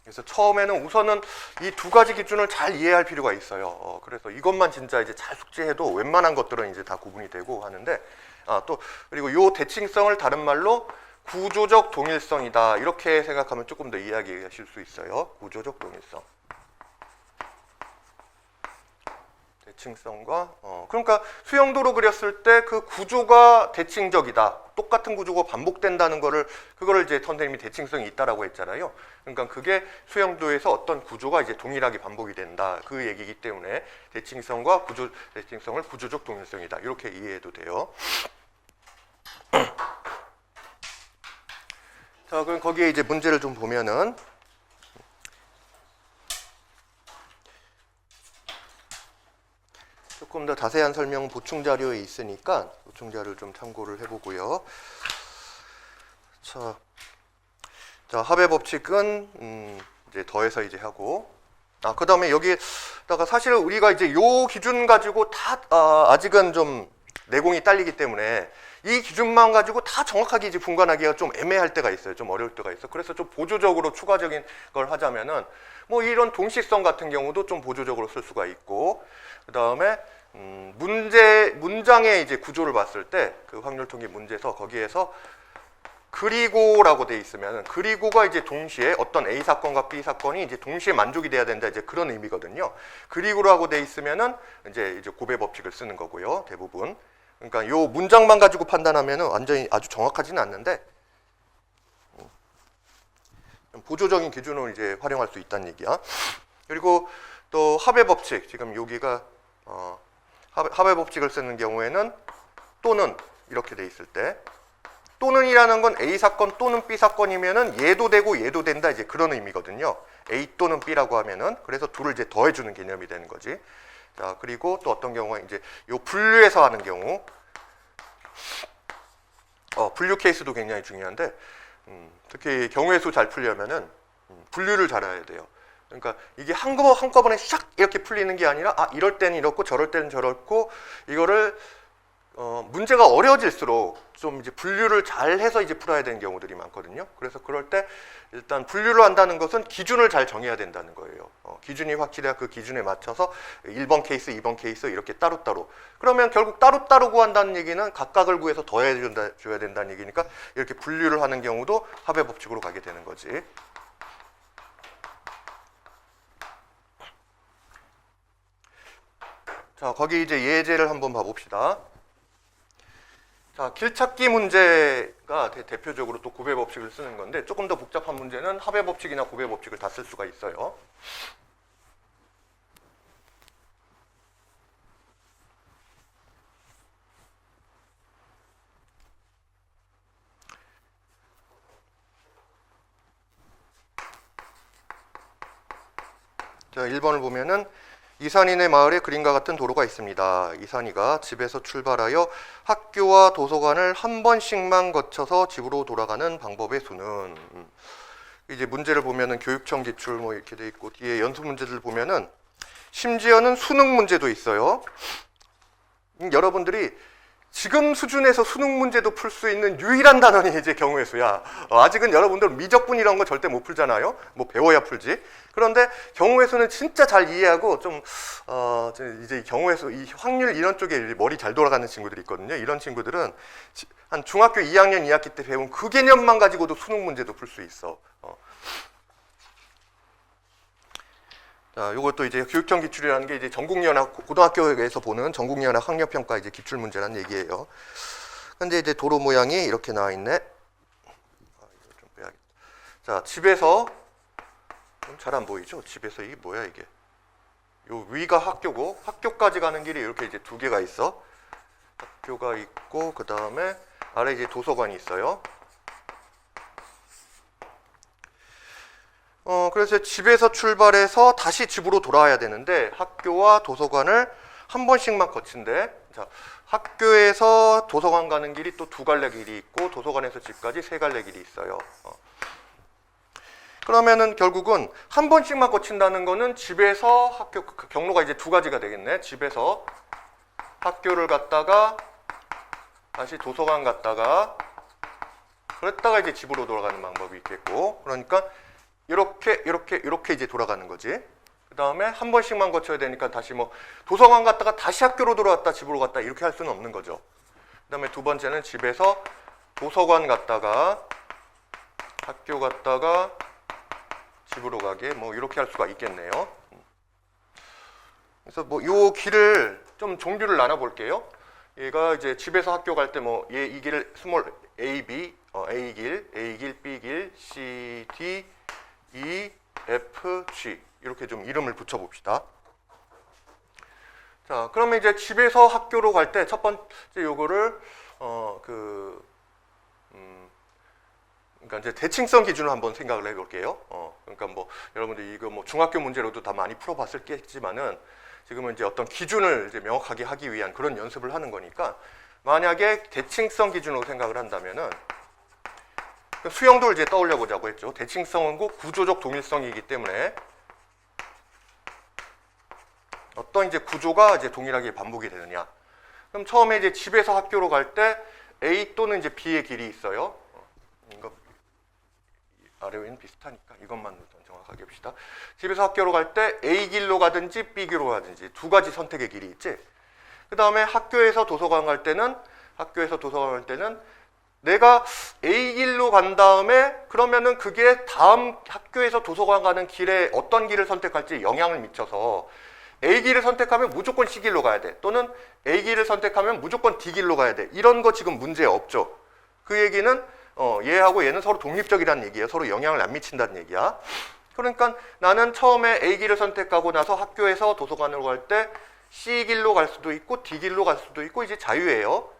그래서 처음에는 우선은 이 2가지 기준을 잘 이해할 필요가 있어요. 그래서 이것만 진짜 이제 잘 숙지해도 웬만한 것들은 이제 다 구분이 되고 하는데, 또 그리고 요 대칭성을 다른 말로 구조적 동일성이다. 이렇게 생각하면 조금 더 이해하실 수 있어요. 구조적 동일성. 대칭성과 그러니까 수영도로 그렸을 때 그 구조가 대칭적이다. 똑같은 구조가 반복된다는 그거를 이제 선생님이 대칭성이 있다라고 했잖아요. 그러니까 그게 수영도에서 어떤 구조가 이제 동일하게 반복이 된다. 그 얘기이기 때문에 대칭성을 구조적 동일성이다. 이렇게 이해해도 돼요. 자, 그럼 거기에 이제 문제를 좀 보면은 조금 더 자세한 설명은 보충 자료에 있으니까 보충 자료를 좀 참고를 해보고요. 자, 합의 법칙은 이제 더해서 이제 하고, 그 다음에 여기다가 사실 우리가 이제 요 기준 가지고 다 아직은 좀 내공이 딸리기 때문에 이 기준만 가지고 다 정확하게 이제 분간하기가 좀 애매할 때가 있어요. 좀 어려울 때가 있어. 그래서 좀 보조적으로 추가적인 걸 하자면은 뭐 이런 동식성 같은 경우도 좀 보조적으로 쓸 수가 있고, 그 다음에 문장의 이제 구조를 봤을 때 그 확률통계 문제에서 거기에서 그리고라고 돼 있으면 그리고가 이제 동시에 어떤 A 사건과 B 사건이 이제 동시에 만족이 돼야 된다 이제 그런 의미거든요. 그리고라고 돼 있으면은 이제 고배 법칙을 쓰는 거고요. 대부분. 그러니까 요 문장만 가지고 판단하면은 완전히 아주 정확하지는 않는데 보조적인 기준을 이제 활용할 수 있다는 얘기야. 그리고 또 합의 법칙 지금 여기가 합의 법칙을 쓰는 경우에는 또는 이렇게 돼 있을 때 또는이라는 건 A 사건 또는 B 사건이면은 얘도 되고 얘도 된다 이제 그런 의미거든요. A 또는 B라고 하면은 그래서 둘을 이제 더해주는 개념이 되는 거지. 자 그리고 또 어떤 경우가 이제 요 분류해서 하는 경우 분류 케이스도 굉장히 중요한데 특히 경우의 수 잘 풀려면은 분류를 잘해야 돼요. 그러니까 이게 한꺼번에 샥 이렇게 풀리는 게 아니라 이럴 때는 이렇고 저럴 때는 저렇고 이거를 문제가 어려워질수록 좀 이제 분류를 잘 해서 이제 풀어야 되는 경우들이 많거든요. 그래서 그럴 때 일단 분류를 한다는 것은 기준을 잘 정해야 된다는 거예요. 기준이 확실해야 그 기준에 맞춰서 1번 케이스, 2번 케이스 이렇게 따로따로. 그러면 결국 따로따로 구한다는 얘기는 각각을 구해서 더해줘야 된다는 얘기니까 이렇게 분류를 하는 경우도 합의 법칙으로 가게 되는 거지. 자, 거기 이제 예제를 한번 봐봅시다. 자, 길찾기 문제가 대표적으로 또 곱의 법칙을 쓰는 건데 조금 더 복잡한 문제는 합의 법칙이나 곱의 법칙을 다 쓸 수가 있어요. 자, 1번을 보면은 이산이네 마을에 그림과 같은 도로가 있습니다. 이산이가 집에서 출발하여 학교와 도서관을 한 번씩만 거쳐서 집으로 돌아가는 방법의 수는 이제 문제를 보면은 교육청 기출 뭐 이렇게 돼 있고 뒤에 연수 문제들 보면은 심지어는 수능 문제도 있어요. 여러분들이 지금 수준에서 수능 문제도 풀 수 있는 유일한 단원이 이제 경우의 수야. 아직은 여러분들 미적분 이런 거 절대 못 풀잖아요. 뭐 배워야 풀지. 그런데 경우의 수는 진짜 잘 이해하고 좀 이제 경우의 수, 이 확률 이런 쪽에 머리 잘 돌아가는 친구들이 있거든요. 이런 친구들은 한 중학교 2학년 2학기 때 배운 그 개념만 가지고도 수능 문제도 풀 수 있어. 자, 요것도 이제 교육청 기출이라는 게 이제 전국연합 고등학교에서 보는 전국연합 학력평가 이제 기출 문제라는 얘기예요. 근데 이제 도로 모양이 이렇게 나와 있네. 이거 좀 빼야겠다. 자, 집에서 잘 안 보이죠? 집에서 이게 뭐야 이게? 요 위가 학교고 학교까지 가는 길이 이렇게 이제 두 개가 있어. 학교가 있고 그 다음에 아래 이제 도서관이 있어요. 그래서 집에서 출발해서 다시 집으로 돌아와야 되는데 학교와 도서관을 한 번씩만 거친대. 자, 학교에서 도서관 가는 길이 또 두 갈래 길이 있고 도서관에서 집까지 세 갈래 길이 있어요. 그러면은 결국은 한 번씩만 거친다는 거는 집에서 학교 경로가 이제 두 가지가 되겠네. 집에서 학교를 갔다가 다시 도서관 갔다가 그랬다가 이제 집으로 돌아가는 방법이 있겠고 그러니까 이렇게 이제 돌아가는 거지. 그 다음에 한 번씩만 거쳐야 되니까 다시 뭐 도서관 갔다가 다시 학교로 돌아왔다 집으로 갔다 이렇게 할 수는 없는 거죠. 그 다음에 두 번째는 집에서 도서관 갔다가 학교 갔다가 집으로 가게 뭐 이렇게 할 수가 있겠네요. 그래서 뭐 요 길을 좀 종류를 나눠 볼게요. 얘가 이제 집에서 학교 갈 때 뭐 얘 이 길을 스몰 A, B, A 길, B 길, C, D, E, F, G 이렇게 좀 이름을 붙여봅시다. 자, 그러면 이제 집에서 학교로 갈 때 첫 번째 요거를 그러니까 이제 대칭성 기준을 한번 생각을 해볼게요. 그러니까 뭐 여러분들 이거 뭐 중학교 문제로도 다 많이 풀어봤을겠지만은 지금은 이제 어떤 기준을 이제 명확하게 하기 위한 그런 연습을 하는 거니까 만약에 대칭성 기준으로 생각을 한다면은 수형도를 이제 떠올려 보자고 했죠. 대칭성은 꼭 구조적 동일성이기 때문에 어떤 이제 구조가 이제 동일하게 반복이 되느냐. 그럼 처음에 이제 집에서 학교로 갈 때 A 또는 이제 B의 길이 있어요. 이거 아래 위는 비슷하니까 이것만 정확하게 봅시다. 집에서 학교로 갈 때 A 길로 가든지 B 길로 가든지 두 가지 선택의 길이 있지. 그 다음에 학교에서 도서관 갈 때는 내가 A 길로 간 다음에 그러면은 그게 다음 학교에서 도서관 가는 길에 어떤 길을 선택할지 영향을 미쳐서 A 길을 선택하면 무조건 C 길로 가야 돼. 또는 A 길을 선택하면 무조건 D 길로 가야 돼. 이런 거 지금 문제 없죠. 그 얘기는 얘하고 얘는 서로 독립적이라는 얘기예요. 서로 영향을 안 미친다는 얘기야. 그러니까 나는 처음에 A 길을 선택하고 나서 학교에서 도서관으로 갈 때 C 길로 갈 수도 있고 D 길로 갈 수도 있고 이제 자유예요.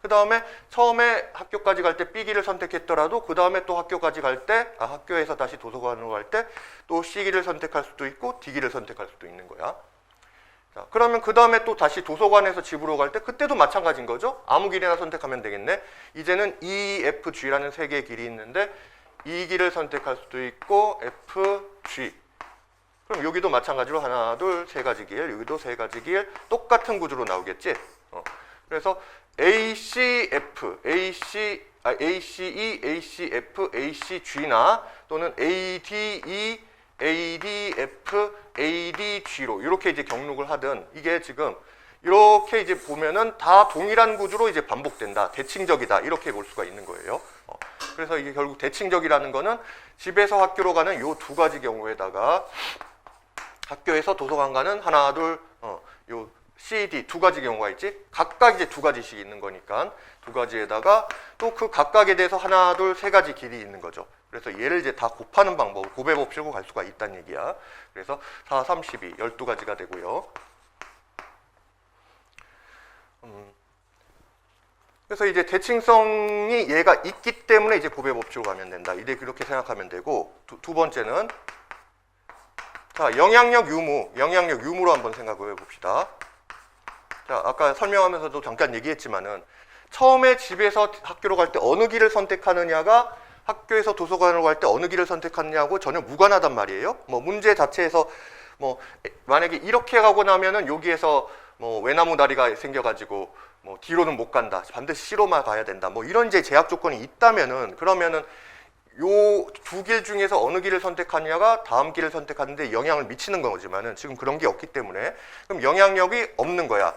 그 다음에 처음에 학교까지 갈 때 B 길을 선택했더라도 그 다음에 또 학교까지 갈 때 학교에서 다시 도서관으로 갈 때 또 C 길을 선택할 수도 있고 D 길을 선택할 수도 있는 거야. 자, 그러면 그 다음에 또 다시 도서관에서 집으로 갈 때 그때도 마찬가지인 거죠. 아무 길이나 선택하면 되겠네. 이제는 E, F, G라는 세 개의 길이 있는데 이 길을 선택할 수도 있고 F, G. 그럼 여기도 마찬가지로 하나, 둘, 세 가지 길, 여기도 세 가지 길, 똑같은 구조로 나오겠지. 그래서 ACF, ACE, ACF, ACG나 또는 ADE, ADF, ADG로 이렇게 이제 경록을 하든 이게 지금 이렇게 이제 보면은 다 동일한 구조로 이제 반복된다. 대칭적이다. 이렇게 볼 수가 있는 거예요. 그래서 이게 결국 대칭적이라는 거는 집에서 학교로 가는 요 두 가지 경우에다가 학교에서 도서관 가는 하나, 둘, 요 C, D 두 가지 경우가 있지. 각각 이제 두 가지씩 있는 거니까 두 가지에다가 또 그 각각에 대해서 하나, 둘, 세 가지 길이 있는 거죠. 그래서 얘를 이제 다 곱하는 방법, 곱의 법칙으로 갈 수가 있다는 얘기야. 그래서 4, 32, 12가지가 되고요. 그래서 이제 대칭성이 얘가 있기 때문에 이제 곱의 법칙으로 가면 된다. 이제 그렇게 생각하면 되고 두 번째는 자, 영향력 유무로 한번 생각을 해봅시다. 자, 아까 설명하면서도 잠깐 얘기했지만은 처음에 집에서 학교로 갈 때 어느 길을 선택하느냐가 학교에서 도서관으로 갈 때 어느 길을 선택하느냐고 전혀 무관하단 말이에요. 뭐 문제 자체에서 뭐 만약에 이렇게 가고 나면은 여기에서 뭐 외나무 다리가 생겨가지고 뭐 뒤로는 못 간다. 반드시 C로만 가야 된다. 뭐 이런 이제 제약 조건이 있다면은 그러면은 요 두 길 중에서 어느 길을 선택하느냐가 다음 길을 선택하는데 영향을 미치는 거지만은 지금 그런 게 없기 때문에 그럼 영향력이 없는 거야.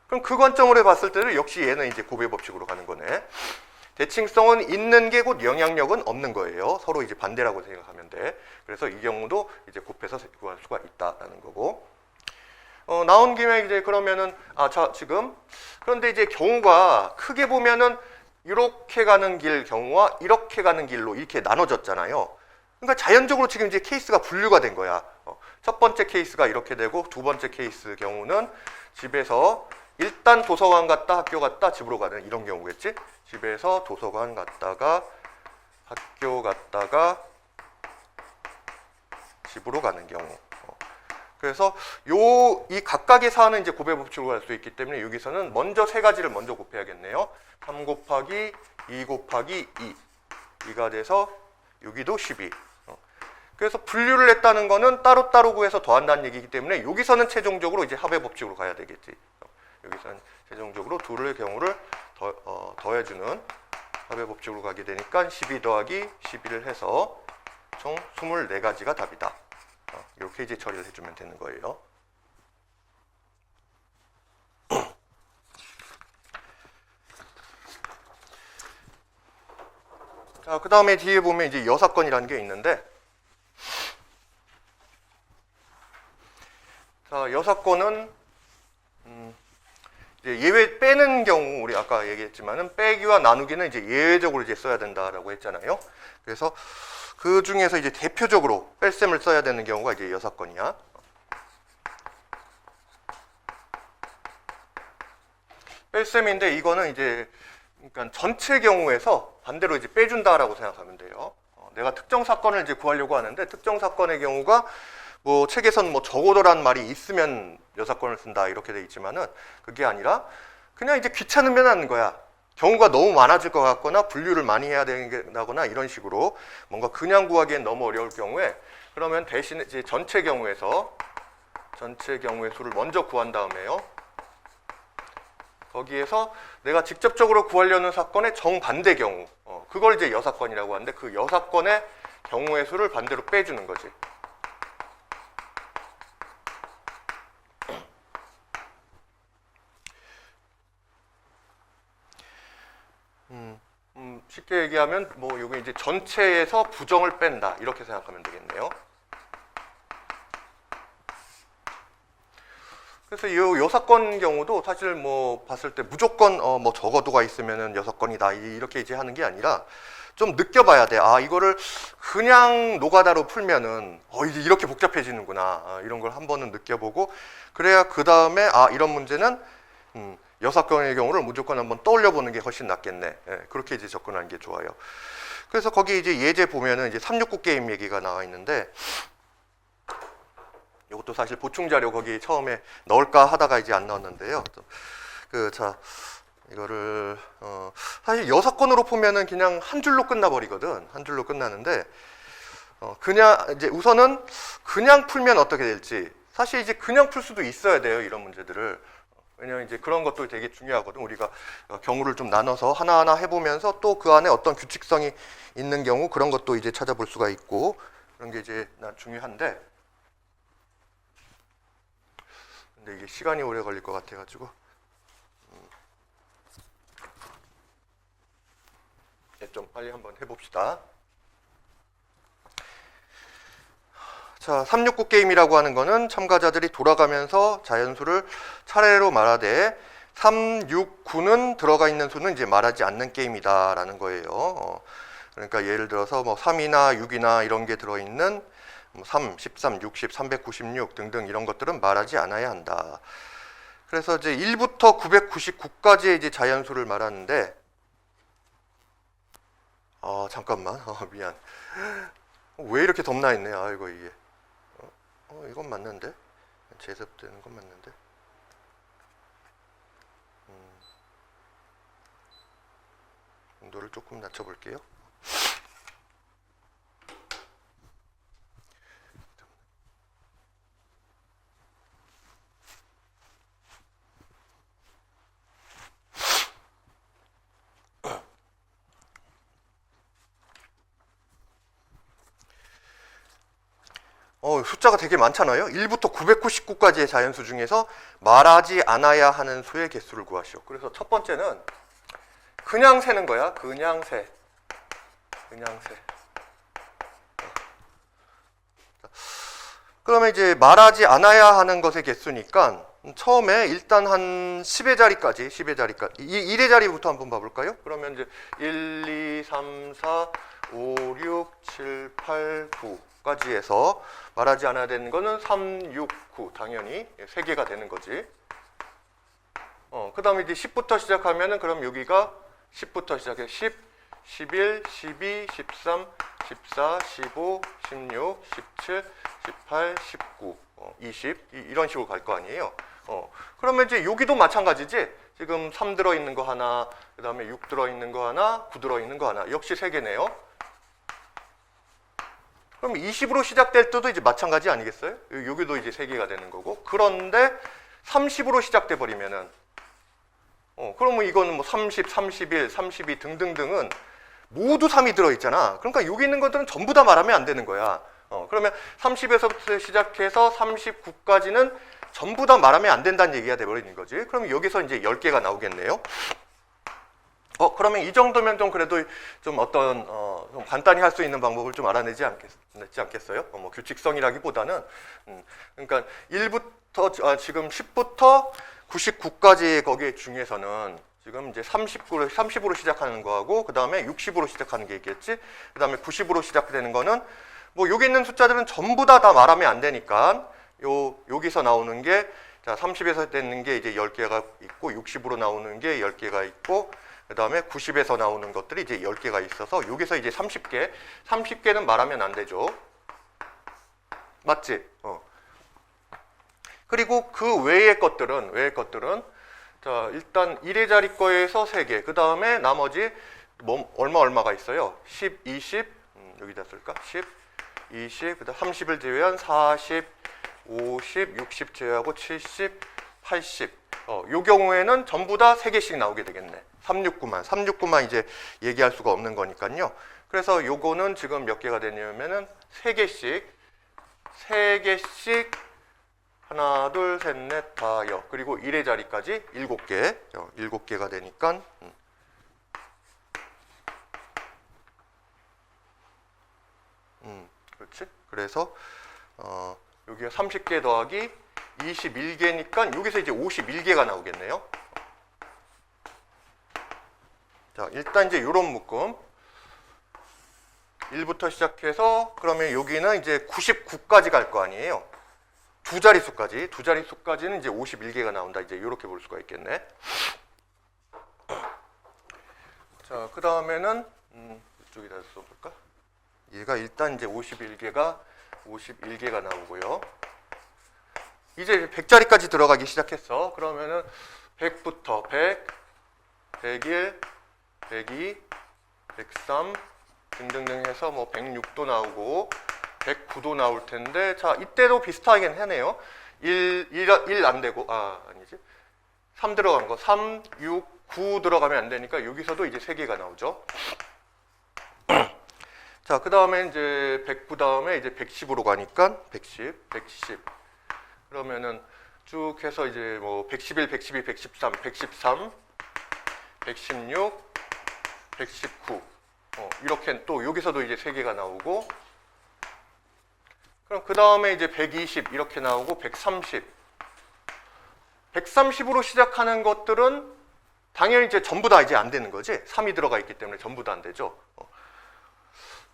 그럼 그 관점으로 봤을 때는 역시 얘는 이제 곱의 법칙으로 가는 거네. 대칭성은 있는 게 곧 영향력은 없는 거예요. 서로 이제 반대라고 생각하면 돼. 그래서 이 경우도 이제 곱해서 구할 수가 있다라는 거고. 나온 김에 이제 그러면은 자 지금 그런데 이제 경우가 크게 보면은 이렇게 가는 길 경우와 이렇게 가는 길로 이렇게 나눠졌잖아요. 그러니까 자연적으로 지금 이제 케이스가 분류가 된 거야. 첫 번째 케이스가 이렇게 되고 두 번째 케이스 경우는 집에서 일단 도서관 갔다 학교 갔다 집으로 가는 이런 경우겠지. 집에서 도서관 갔다가 학교 갔다가 집으로 가는 경우. 그래서 이 각각의 사안은 이제 곱의 법칙으로 갈 수 있기 때문에 여기서는 먼저 세 가지를 먼저 곱해야겠네요. 3 곱하기 2 곱하기 2가 돼서 여기도 12. 그래서 분류를 했다는 거는 따로따로 구해서 더한다는 얘기이기 때문에 여기서는 최종적으로 이제 합의 법칙으로 가야 되겠지. 여기서는 최종적으로 둘의 경우를 더해주는 합의 법칙으로 가게 되니까 12 더하기 12를 해서 총 24가지가 답이다. 이렇게 이제 처리를 해주면 되는 거예요. 자, 그 다음에 뒤에 보면 이제 여사건이라는 게 있는데, 자, 여사건은 이제 예외 빼는 경우 우리 아까 얘기했지만은 빼기와 나누기는 이제 예외적으로 이제 써야 된다라고 했잖아요. 그래서 그 중에서 이제 대표적으로 뺄셈을 써야 되는 경우가 이제 여사건이야. 뺄셈인데 이거는 이제 그러니까 전체 경우에서 반대로 이제 빼준다라고 생각하면 돼요. 내가 특정 사건을 이제 구하려고 하는데 특정 사건의 경우가 뭐 책에선 뭐 적어도란 말이 있으면 여사건을 쓴다 이렇게 돼 있지만은 그게 아니라 그냥 이제 귀찮으면 하는 거야. 경우가 너무 많아질 것 같거나 분류를 많이 해야 된다거나 이런 식으로 뭔가 그냥 구하기엔 너무 어려울 경우에 그러면 대신 이제 전체 경우의 수를 먼저 구한 다음에요. 거기에서 내가 직접적으로 구하려는 사건의 정반대 경우 그걸 이제 여사건이라고 하는데 그 여사건의 경우의 수를 반대로 빼주는 거지. 쉽게 얘기하면 뭐 요게 이제 전체에서 부정을 뺀다 이렇게 생각하면 되겠네요. 그래서 이 6건 경우도 사실 뭐 봤을 때 무조건 뭐 적어도가 있으면은 6건이다 이렇게 이제 하는 게 아니라 좀 느껴봐야 돼. 아, 이거를 그냥 노가다로 풀면은 이제 이렇게 복잡해지는구나. 이런 걸 한 번은 느껴보고 그래야 그 다음에 이런 문제는 6건의 경우를 무조건 한번 떠올려 보는 게 훨씬 낫겠네. 예, 그렇게 이제 접근하는 게 좋아요. 그래서 거기 이제 예제 보면은 이제 369 게임 얘기가 나와 있는데 이것도 사실 보충 자료 거기 처음에 넣을까 하다가 이제 안 넣었는데요. 이거를 사실 6건으로 보면은 그냥 한 줄로 끝나버리거든. 한 줄로 끝나는데 그냥 이제 우선은 그냥 풀면 어떻게 될지 사실 이제 그냥 풀 수도 있어야 돼요. 이런 문제들을. 왜냐면 이제 그런 것도 되게 중요하거든. 우리가 경우를 좀 나눠서 하나하나 해보면서 또 그 안에 어떤 규칙성이 있는 경우 그런 것도 이제 찾아볼 수가 있고 그런 게 이제 중요한데 근데 이게 시간이 오래 걸릴 것 같아가지고 좀 빨리 한번 해봅시다. 자, 369 게임이라고 하는 거는 참가자들이 돌아가면서 자연수를 차례로 말하되 369는 들어가 있는 수는 이제 말하지 않는 게임이다라는 거예요. 그러니까 예를 들어서 뭐 3이나 6이나 이런 게 들어있는 3, 13, 60, 396 등등 이런 것들은 말하지 않아야 한다. 그래서 이제 1부터 999까지의 이제 자연수를 말하는데 잠깐만. 미안. 왜 이렇게 덥나 했네. 아이고 이게. 이건 맞는데? 제습되는 건 맞는데? 온도를 조금 낮춰볼게요. 숫자가 되게 많잖아요. 1부터 999까지의 자연수 중에서 말하지 않아야 하는 수의 개수를 구하시오. 그래서 첫 번째는 그냥 세는 거야. 그냥 세. 그러면 이제 말하지 않아야 하는 것의 개수니까 처음에 일단 한 10의 자리까지 1의 자리부터 한번 봐볼까요? 그러면 이제 1, 2, 3, 4, 5, 6, 7, 8, 9까지 해서 말하지 않아야 되는 거는 3, 6, 9 당연히 3개가 되는 거지. 그 다음에 이제 10부터 시작하면은 그럼 여기가 10부터 시작해 10, 11, 12, 13, 14, 15, 16, 17, 18, 19, 20 이런 식으로 갈 거 아니에요. 그러면 이제 여기도 마찬가지지. 지금 3 들어있는 거 하나, 그 다음에 6 들어있는 거 하나, 9 들어있는 거 하나. 역시 3개네요. 그럼 20으로 시작될 때도 이제 마찬가지 아니겠어요? 여기도 이제 3개가 되는 거고. 그런데 30으로 시작돼 버리면은 그러면 이거는 뭐 30, 31, 32 등등등은 모두 3이 들어있잖아. 그러니까 여기 있는 것들은 전부 다 말하면 안 되는 거야. 그러면 30에서부터 시작해서 39까지는 전부 다 말하면 안 된다는 얘기가 돼버리는 거지. 그럼 여기서 이제 10개가 나오겠네요. 그러면 이 정도면 좀 그래도 좀 어떤 좀 간단히 할 수 있는 방법을 좀 알아내지 않겠어요? 뭐 규칙성이라기보다는 그러니까 1부터 지금 10부터 99까지 거기 중에서는 지금 이제 30으로 시작하는 거하고 그 다음에 60으로 시작하는 게 있겠지. 그 다음에 90으로 시작되는 거는 뭐 여기 있는 숫자들은 전부 다 말하면 안 되니까 여기서 나오는 게 자 30에서 되는 게 이제 10개가 있고 60으로 나오는 게 10개가 있고 그 다음에 90에서 나오는 것들이 이제 10개가 있어서 여기서 이제 30개는 말하면 안 되죠. 맞지? 그리고 그 외의 것들은 자 일단 1의 자리 거에서 3개 그 다음에 나머지 뭐 얼마가 있어요? 10, 20 여기다 쓸까? 10, 20 그 다음 30을 제외한 40, 50, 60 제외하고 70, 80 요 경우에는 전부 다 3개씩 나오게 되겠네. 369만 이제 얘기할 수가 없는 거니까요. 그래서 요거는 지금 몇 개가 되냐면은 3개씩 하나, 둘, 셋, 넷, 다, 여 그리고 1의 자리까지 7개 7개가 되니까 그렇지? 그래서 여기가 30개 더하기 21개니까 여기서 이제 51개가 나오겠네요. 자, 일단 이제 요런 묶음 1부터 시작해서 그러면 여기는 이제 99까지 갈 거 아니에요. 두 자릿수까지는 이제 51개가 나온다. 이제 이렇게 볼 수가 있겠네. 자, 그 다음에는 이쪽에다 써볼까? 얘가 일단 이제 51개가 나오고요. 이제 100자리까지 들어가기 시작했어. 그러면은 100부터 100, 101, 102, 103 등등등 해서 뭐 106도 나오고 109도 나올 텐데, 자, 이때도 비슷하긴 하네요. 1 안 되고, 아니지. 3 들어간 거, 3, 6, 9 들어가면 안 되니까 여기서도 이제 3개가 나오죠. 자, 그 다음에 이제 109 다음에 이제 110으로 가니까 110. 그러면은 쭉 해서 이제 뭐 111, 112, 113, 116, 119. 이렇게 또 여기서도 이제 3개가 나오고, 그럼 그 다음에 이제 120 이렇게 나오고 130으로 시작하는 것들은 당연히 이제 전부 다 이제 안 되는 거지. 3이 들어가 있기 때문에 전부 다 안 되죠.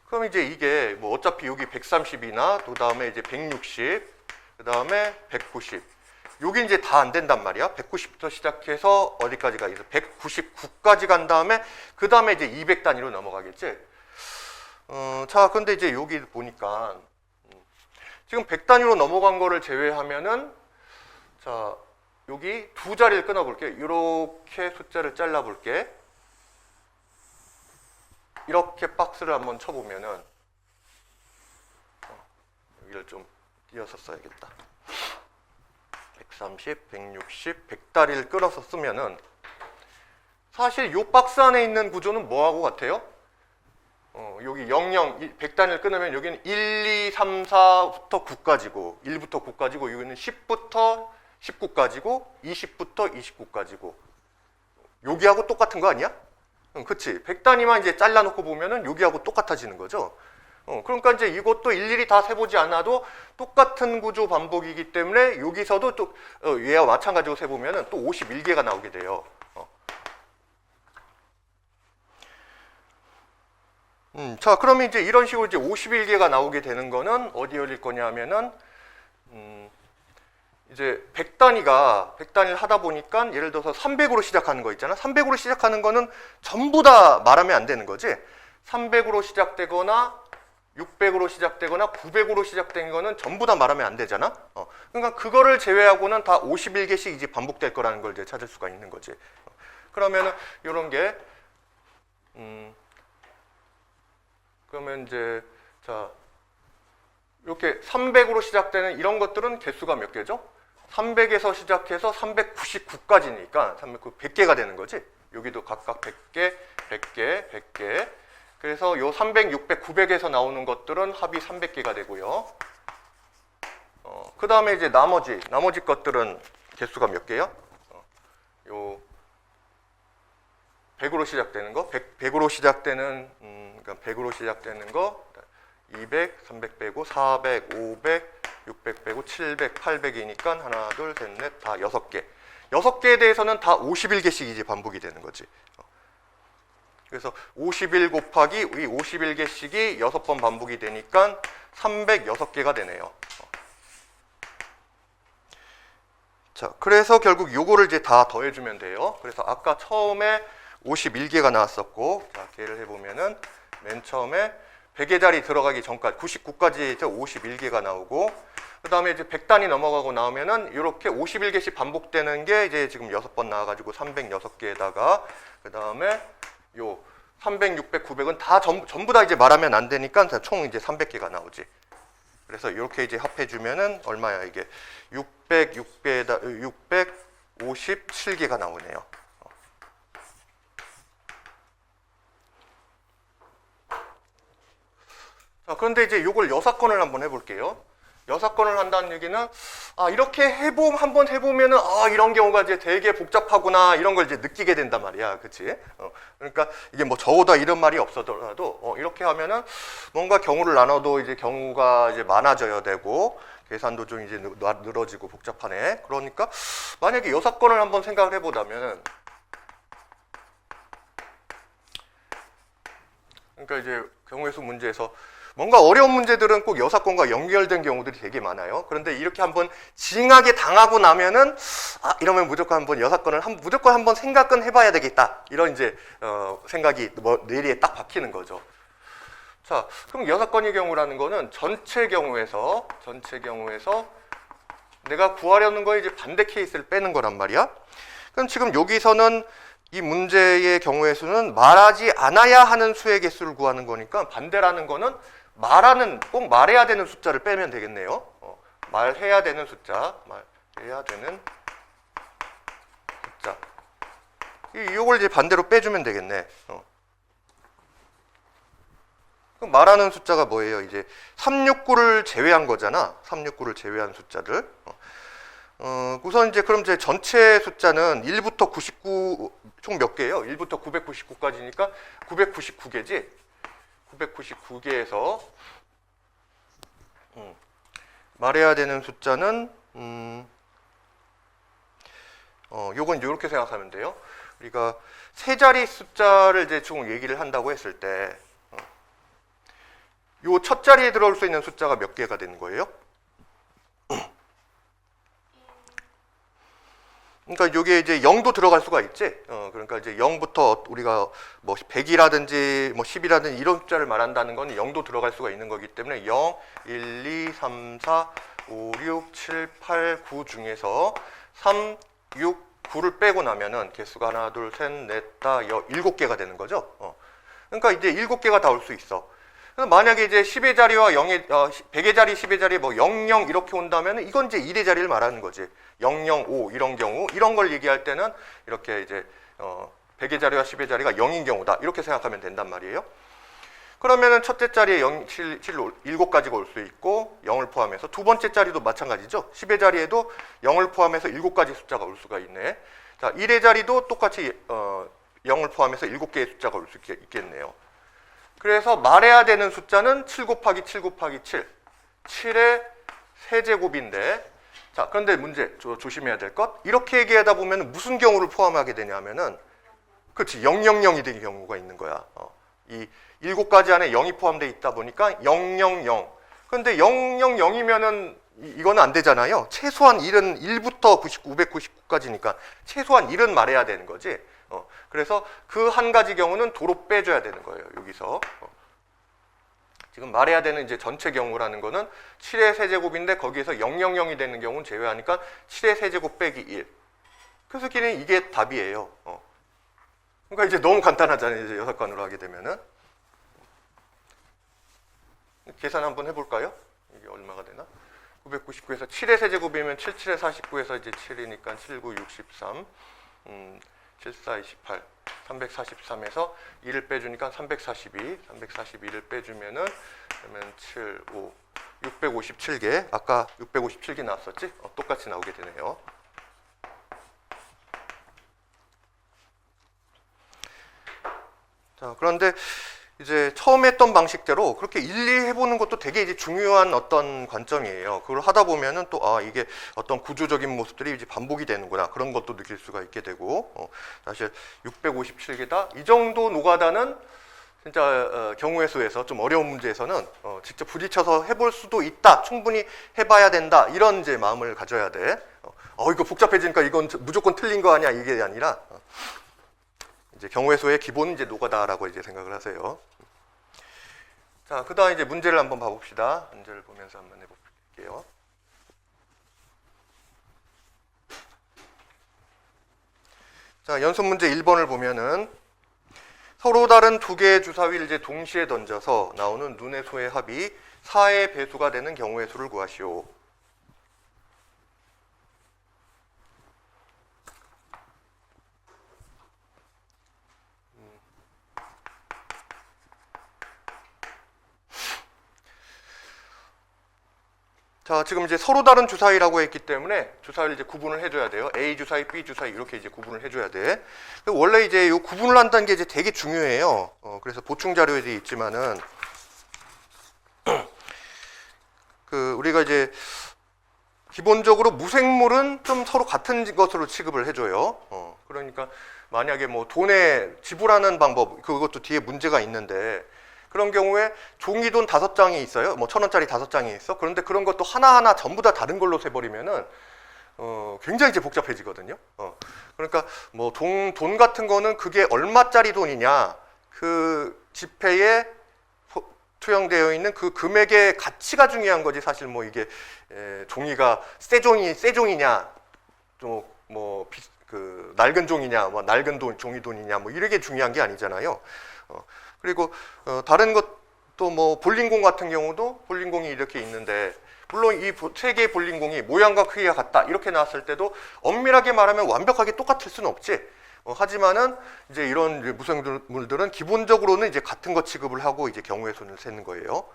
그럼 이제 이게 뭐 어차피 여기 130이나 그 다음에 이제 160, 그 다음에 190. 여기 이제 다 안 된단 말이야. 190부터 시작해서 어디까지 가? 199까지 간 다음에 그 다음에 이제 200단위로 넘어가겠지. 자, 근데 이제 여기 보니까 지금 100단위로 넘어간 거를 제외하면은, 자, 여기 두 자리를 끊어볼게. 이렇게 숫자를 잘라볼게. 이렇게 박스를 한번 쳐보면은, 여기를 좀 띄어서 써야겠다. 130, 160, 100다리를 끌어서 쓰면은 사실 이 박스 안에 있는 구조는 뭐하고 같아요? 여기 00, 100단위를 끊으면 여기는 1, 2, 3, 4부터 9까지고 1부터 9까지고 여기는 10부터 19까지고 20부터 29까지고 여기하고 똑같은 거 아니야? 그치? 100단위만 이제 잘라놓고 보면은 여기하고 똑같아지는 거죠. 그러니까 이제 이것도 일일이 다 세보지 않아도 똑같은 구조 반복이기 때문에 여기서도 또 얘와 마찬가지로 세보면은 또 51개가 나오게 돼요. 자, 그러면 이제 이런 식으로 이제 51개가 나오게 되는 거는 어디에 올릴 거냐 하면은, 이제 100단위를 하다 보니까 예를 들어서 300으로 시작하는 거 있잖아. 300으로 시작하는 거는 전부 다 말하면 안 되는 거지. 300으로 시작되거나 600으로 시작되거나 900으로 시작된 거는 전부 다 말하면 안 되잖아. 그러니까 그거를 제외하고는 다 51개씩 이제 반복될 거라는 걸 이제 찾을 수가 있는 거지. 그러면은 이런 게 그러면 이제 자 이렇게 300으로 시작되는 이런 것들은 개수가 몇 개죠? 300에서 시작해서 399까지니까 100개가 되는 거지. 여기도 각각 100개, 100개, 100개. 그래서 요 300, 600, 900에서 나오는 것들은 합이 300개가 되고요. 그 다음에 이제 나머지 것들은 개수가 몇 개요? 요 100으로 시작되는 거, 100으로 시작되는 그러니까 100으로 시작되는 거, 200, 300 빼고 400, 500, 600 빼고 700, 800이니까 하나, 둘, 셋, 넷, 다 6개. 6개에 대해서는 다 51개씩 이제 반복이 되는 거지. 그래서 51 곱하기 이 51개씩이 6번 반복이 되니까 306개가 되네요. 자, 그래서 결국 요거를 이제 다 더해주면 돼요. 그래서 아까 처음에 51개가 나왔었고, 자, 걔를 해보면은 맨 처음에 100의 자리 들어가기 전까지 99까지 51개가 나오고, 그 다음에 이제 100단위 넘어가고 나오면은 이렇게 51개씩 반복되는 게 이제 지금 6번 나와가지고 306개에다가 그 다음에 요 300, 600, 900은 다 전부 다 이제 말하면 안 되니까 총 이제 300개가 나오지. 그래서 이렇게 이제 합해주면은 얼마야 이게 657개가 나오네요. 자, 그런데 이제 요걸 여사건을 한번 해볼게요. 여사건을 한다는 얘기는 이렇게 한번 해보면은 이런 경우가 이제 되게 복잡하구나 이런 걸 이제 느끼게 된단 말이야, 그렇지? 그러니까 이게 뭐 적어도 이런 말이 없어더라도 이렇게 하면은 뭔가 경우를 나눠도 이제 경우가 이제 많아져야 되고 계산도 좀 이제 늘어지고 복잡하네. 그러니까 만약에 여사건을 한번 생각을 해보자면은 그러니까 이제 경우의 수 문제에서 뭔가 어려운 문제들은 꼭 여사건과 연결된 경우들이 되게 많아요. 그런데 이렇게 한번 징하게 당하고 나면은 이러면 무조건 한번 여사건을 무조건 한번 생각은 해봐야 되겠다. 이런 이제 생각이 뇌리에 딱 박히는 거죠. 자, 그럼 여사건의 경우라는 거는 전체 경우에서 내가 구하려는 거에 이제 반대 케이스를 빼는 거란 말이야. 그럼 지금 여기서는 이 문제의 경우의 수는 말하지 않아야 하는 수의 개수를 구하는 거니까 반대라는 거는 꼭 말해야 되는 숫자를 빼면 되겠네요. 말해야 되는 숫자. 이걸 이제 반대로 빼주면 되겠네. 그럼 말하는 숫자가 뭐예요? 이제 369를 제외한 거잖아. 369를 제외한 숫자들. 우선 이제 그럼 이제 전체 숫자는 1부터 99 총 몇 개예요? 1부터 999까지니까 999개지. 999개에서 말해야 되는 숫자는 요건 이렇게 생각하면 돼요. 우리가 세 자리 숫자를 이제 총 얘기를 한다고 했을 때 요 첫 자리에 들어올 수 있는 숫자가 몇 개가 되는 거예요? 그러니까 이게 이제 0도 들어갈 수가 있지. 그러니까 이제 0부터 우리가 뭐 100이라든지 뭐 10이라든지 이런 숫자를 말한다는 건 0도 들어갈 수가 있는 거기 때문에 0, 1, 2, 3, 4, 5, 6, 7, 8, 9 중에서 3, 6, 9를 빼고 나면은 개수가 하나, 둘, 셋, 넷, 다, 7개가 되는 거죠. 그러니까 이제 7개가 다 올 수 있어. 만약에 이제 10의 자리와 100의 자리, 10의 자리, 뭐 00 이렇게 온다면 이건 이제 1의 자리를 말하는 거지. 005 이런 경우, 이런 걸 얘기할 때는 이렇게 이제 100의 자리와 10의 자리가 0인 경우다. 이렇게 생각하면 된단 말이에요. 그러면은 첫째 자리에 7가지가 올 수 있고 0을 포함해서 두 번째 자리도 마찬가지죠. 10의 자리에도 0을 포함해서 7가지 숫자가 올 수가 있네. 자, 1의 자리도 똑같이 0을 포함해서 7개의 숫자가 올 수 있겠네요. 그래서 말해야 되는 숫자는 7 곱하기 7 곱하기 7. 7의 세제곱인데, 자, 그런데 문제, 조심해야 될 것. 이렇게 얘기하다 보면 무슨 경우를 포함하게 되냐면은, 그렇지, 000이 되는 경우가 있는 거야. 이 7가지 안에 0이 포함되어 있다 보니까 000. 그런데 000이면은 이거는 안 되잖아요. 최소한 1은 1부터 999까지니까 최소한 1은 말해야 되는 거지. 그래서 그 한 가지 경우는 도로 빼줘야 되는 거예요. 여기서 지금 말해야 되는 이제 전체 경우라는 거는 7의 세제곱인데 거기에서 000이 되는 경우는 제외하니까 7의 세제곱 빼기 1. 그래서 이게 답이에요. 그러니까 이제 너무 간단하잖아요. 이제 여섯간으로 하게 되면은 계산 한번 해볼까요? 이게 얼마가 되나? 999에서 7의 세제곱이면 7, 7에 49에서 이제 7이니까 7, 9, 63. 7, 4, 28, 343에서 2를 빼주니까 342, 342를 빼주면은 그러면 7, 5, 657개. 아까 657개 나왔었지? 똑같이 나오게 되네요. 자, 그런데 이제 처음 했던 방식대로 그렇게 일일이 해보는 것도 되게 이제 중요한 어떤 관점이에요. 그걸 하다 보면은 또 이게 어떤 구조적인 모습들이 이제 반복이 되는구나 그런 것도 느낄 수가 있게 되고 사실 657개다 이 정도 노가다는 진짜 경우의 수에서 좀 어려운 문제에서는 직접 부딪혀서 해볼 수도 있다. 충분히 해봐야 된다. 이런 이제 마음을 가져야 돼. 이거 복잡해지니까 이건 무조건 틀린 거 아니야 이게 아니라. 이제 경우의 수의 기본 이제 노가다라고 이제 생각을 하세요. 자, 그다음 이제 문제를 한번 봐봅시다. 문제를 보면서 한번 해볼게요. 자, 연습 문제 1번을 보면은 서로 다른 두 개의 주사위를 이제 동시에 던져서 나오는 눈의 수의 합이 4의 배수가 되는 경우의 수를 구하시오. 자, 지금 이제 서로 다른 주사위라고 했기 때문에 주사위를 이제 구분을 해줘야 돼요. A 주사위, B 주사위 이렇게 이제 구분을 해줘야 돼. 원래 이제 요 구분을 한다는 게 이제 되게 중요해요. 그래서 보충 자료에 있지만은 우리가 이제 기본적으로 무생물은 좀 서로 같은 것으로 취급을 해줘요. 그러니까 만약에 뭐 돈에 지불하는 방법 그것도 뒤에 문제가 있는데. 그런 경우에 종이돈 5장이 있어요. 뭐 1,000원짜리 5장이 있어. 그런데 그런 것도 하나하나 전부 다 다른 걸로 세버리면은 굉장히 이제 복잡해지거든요. 그러니까 뭐 돈 같은 거는 그게 얼마짜리 돈이냐, 그 지폐에 투영되어 있는 그 금액의 가치가 중요한 거지. 사실 뭐 이게 종이가 새 종이냐, 또 뭐 그 낡은 종이냐, 뭐 낡은 종이돈이냐, 뭐 이게 중요한 게 아니잖아요. 그리고 다른 것도 뭐 볼링공 같은 경우도 볼링공이 이렇게 있는데 물론 이 세 개의 볼링공이 모양과 크기가 같다 이렇게 나왔을 때도 엄밀하게 말하면 완벽하게 똑같을 수는 없지. 하지만은 이제 이런 무생물들은 기본적으로는 이제 같은 것 취급을 하고 이제 경우의 수를 세는 거예요.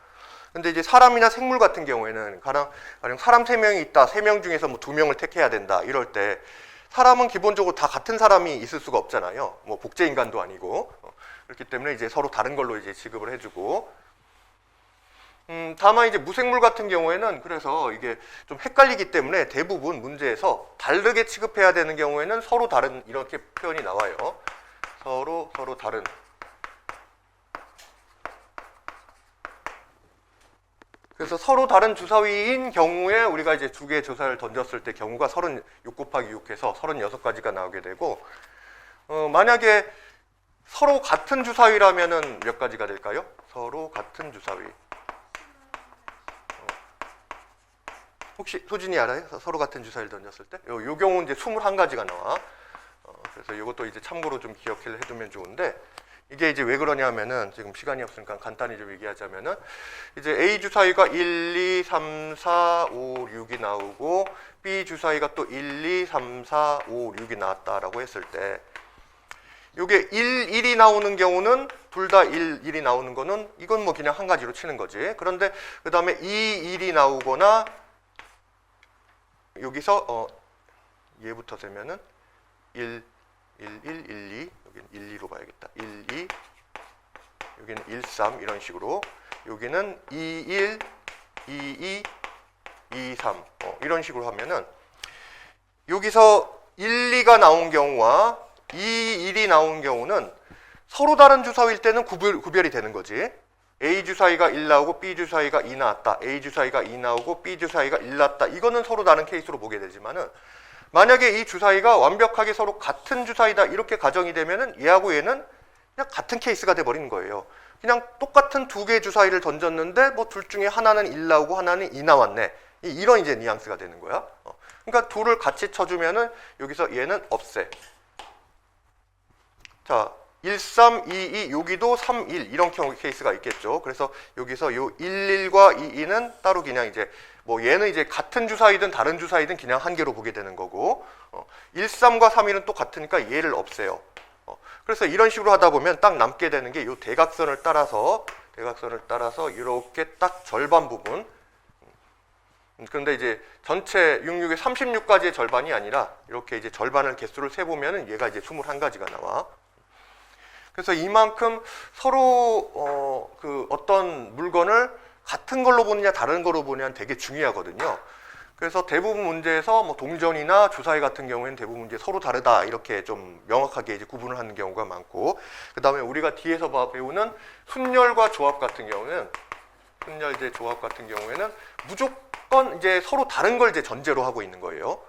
근데 이제 사람이나 생물 같은 경우에는 가령 사람 3명이 있다. 3명 중에서 뭐 2명을 택해야 된다. 이럴 때 사람은 기본적으로 다 같은 사람이 있을 수가 없잖아요. 뭐 복제 인간도 아니고. 그렇기 때문에 이제 서로 다른 걸로 이제 지급을 해주고, 다만 이제 무생물 같은 경우에는 그래서 이게 좀 헷갈리기 때문에 대부분 문제에서 다르게 취급해야 되는 경우에는 서로 다른 이렇게 표현이 나와요. 서로 다른. 그래서 서로 다른 주사위인 경우에 우리가 이제 2개의 주사위를 던졌을 때 경우가 36 곱하기 6해서 36가지가 나오게 되고, 만약에 서로 같은 주사위라면은 몇 가지가 될까요? 서로 같은 주사위. 혹시 소진이 알아요? 서로 같은 주사위를 던졌을 때? 요 경우는 이제 21가지가 나와. 그래서 이것도 이제 참고로 좀 기억을 해두면 좋은데, 이게 이제 왜 그러냐면은 지금 시간이 없으니까 간단히 좀 얘기하자면은 이제 A 주사위가 1, 2, 3, 4, 5, 6이 나오고 B 주사위가 또 1, 2, 3, 4, 5, 6이 나왔다라고 했을 때 요게 1이 나오는 경우는 둘 다 1이 나오는 거는 이건 뭐 그냥 한 가지로 치는 거지. 그런데 그 다음에 1이 나오거나 여기서 얘부터 세면은 1, 1, 2 여기는 1, 2로 봐야겠다. 1, 2 여기는 1, 3 이런 식으로 여기는 2, 1, 2, 2, 2, 3 이런 식으로 하면은 여기서 1, 2가 나온 경우와 2, 1이 나온 경우는 서로 다른 주사위일 때는 구별이 되는 거지. A 주사위가 1 나오고 B 주사위가 2 나왔다. A 주사위가 2 나오고 B 주사위가 1 나왔다. 이거는 서로 다른 케이스로 보게 되지만은 만약에 이 주사위가 완벽하게 서로 같은 주사위다 이렇게 가정이 되면은 얘하고 얘는 그냥 같은 케이스가 돼 버리는 거예요. 그냥 똑같은 2개의 주사위를 던졌는데 뭐 둘 중에 하나는 1 나오고 하나는 2 나왔네. 이런 이제 뉘앙스가 되는 거야. 그러니까 둘을 같이 쳐주면은 여기서 얘는 없애. 자, 1, 3, 2, 2 여기도 3, 1 이런 경우 케이스가 있겠죠. 그래서 여기서 요 1, 1과 2, 2는 따로 그냥 이제 뭐 얘는 이제 같은 주사위든 다른 주사위든 그냥 한 개로 보게 되는 거고 1, 3과 3, 1은 또 같으니까 얘를 없애요. 그래서 이런 식으로 하다 보면 딱 남게 되는 게 요 대각선을 따라서 이렇게 딱 절반 부분. 그런데 이제 전체 66의 36가지의 절반이 아니라 이렇게 이제 절반을 개수를 세보면은 얘가 이제 21가지가 나와. 그래서 이만큼 서로 그 어떤 물건을 같은 걸로 보느냐 다른 걸로 보느냐는 되게 중요하거든요. 그래서 대부분 문제에서 뭐 동전이나 주사위 같은 경우에는 대부분 이제 서로 다르다 이렇게 좀 명확하게 이제 구분을 하는 경우가 많고, 그 다음에 우리가 뒤에서 배우는 순열과 조합 같은 경우는 순열제 조합 같은 경우에는 무조건 이제 서로 다른 걸 이제 전제로 하고 있는 거예요.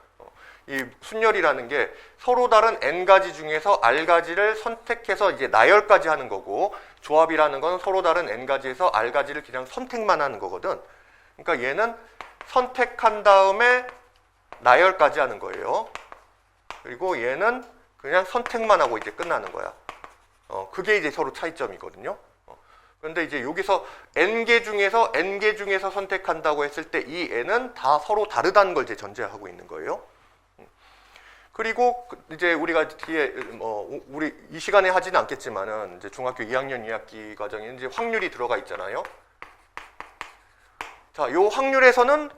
이 순열이라는 게 서로 다른 n가지 중에서 r가지를 선택해서 이제 나열까지 하는 거고, 조합이라는 건 서로 다른 n가지에서 r가지를 그냥 선택만 하는 거거든. 그러니까 얘는 선택한 다음에 나열까지 하는 거예요. 그리고 얘는 그냥 선택만 하고 이제 끝나는 거야. 그게 이제 서로 차이점이거든요. 그런데 이제 여기서 n개 중에서 선택한다고 했을 때 이 n은 다 서로 다르다는 걸 이제 전제하고 있는 거예요. 그리고 이제 우리가 뒤에 우리 이 시간에 하지는 않겠지만은 이제 중학교 2학년 2학기 과정에 이제 확률이 들어가 있잖아요. 자, 요 확률에서는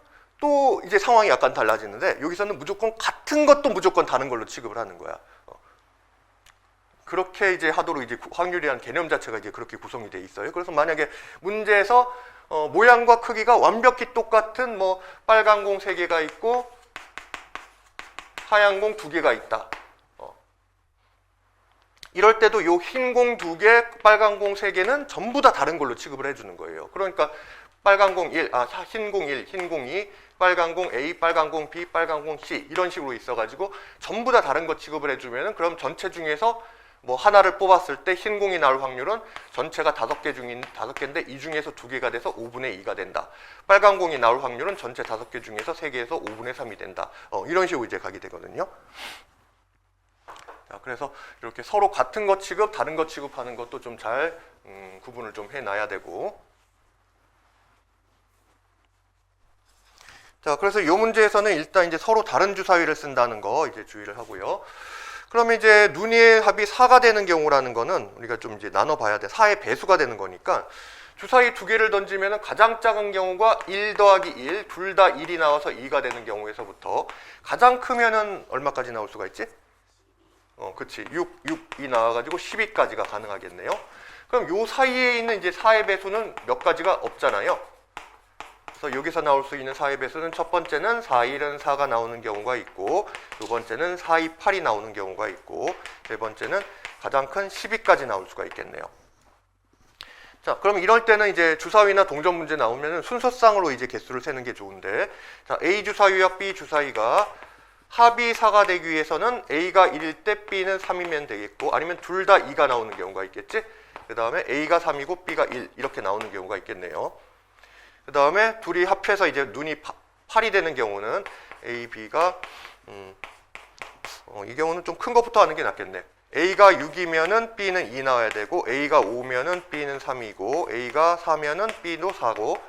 또 이제 상황이 약간 달라지는데 여기서는 무조건 같은 것도 무조건 다른 걸로 취급을 하는 거야. 그렇게 이제 하도록 이제 확률이라는 개념 자체가 이제 그렇게 구성이 돼 있어요. 그래서 만약에 문제에서 모양과 크기가 완벽히 똑같은 뭐 빨간 공 3개가 있고 하얀 공 2개가 있다. 이럴 때도 요 흰 공 2개, 빨간 공 3개는 전부 다 다른 걸로 취급을 해주는 거예요. 그러니까 빨간 공 1, 흰 공 1, 흰 공 2, 빨간 공 A, 빨간 공 B, 빨간 공 C 이런 식으로 있어가지고 전부 다 다른 거 취급을 해주면은 그럼 전체 중에서 뭐 하나를 뽑았을 때 흰 공이 나올 확률은 전체가 5개인데 이 중에서 2개가 돼서 5분의 2가 된다. 빨간 공이 나올 확률은 전체 5개 중에서 3개에서 5분의 3이 된다. 이런 식으로 이제 가게 되거든요. 자, 그래서 이렇게 서로 같은 것 취급, 다른 것 취급하는 것도 좀 잘 구분을 좀 해놔야 되고. 자, 그래서 이 문제에서는 일단 이제 서로 다른 주사위를 쓴다는 거 이제 주의를 하고요. 그러면 이제 눈의 합이 4가 되는 경우라는 거는 우리가 좀 이제 나눠봐야 돼. 4의 배수가 되는 거니까 주사위 2개를 던지면 가장 작은 경우가 1 더하기 1, 둘 다 1이 나와서 2가 되는 경우에서부터 가장 크면은 얼마까지 나올 수가 있지? 그치. 6이 나와가지고 12까지가 가능하겠네요. 그럼 요 사이에 있는 이제 4의 배수는 몇 가지가 없잖아요. 그래서 여기서 나올 수 있는 4의 배수는 첫 번째는 4, 1은 4가 나오는 경우가 있고, 두 번째는 4, 2, 8이 나오는 경우가 있고, 세 번째는 가장 큰 12까지 나올 수가 있겠네요. 자, 그럼 이럴 때는 이제 주사위나 동전 문제 나오면 순서상으로 이제 개수를 세는 게 좋은데, 자, A 주사위와 B 주사위가 합이 4가 되기 위해서는 A가 1일 때 B는 3이면 되겠고, 아니면 둘 다 2가 나오는 경우가 있겠지? 그 다음에 A가 3이고 B가 1 이렇게 나오는 경우가 있겠네요. 그 다음에 둘이 합해서 이제 눈이 8이 되는 경우는 A, B가 이 경우는 좀 큰 것부터 하는 게 낫겠네. A가 6이면은 B는 2 나와야 되고, A가 5면은 B는 3이고, A가 4면은 B도 4고,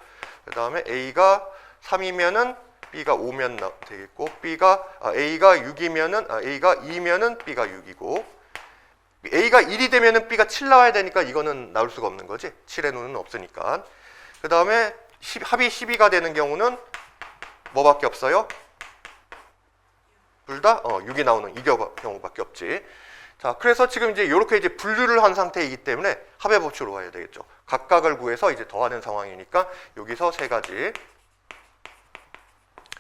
그 다음에 A가 3이면은 B가 5면 되겠고, A가 6이면은 A가 2면은 B가 6이고, A가 1이 되면은 B가 7 나와야 되니까 이거는 나올 수가 없는 거지. 7의 눈은 없으니까. 그 다음에 합이 12가 되는 경우는 뭐밖에 없어요? 둘 다 6이 나오는 이 경우밖에 없지. 자, 그래서 지금 이제 이렇게 이제 분류를 한 상태이기 때문에 합의 법칙으로 가야 되겠죠. 각각을 구해서 이제 더하는 상황이니까 여기서 3가지,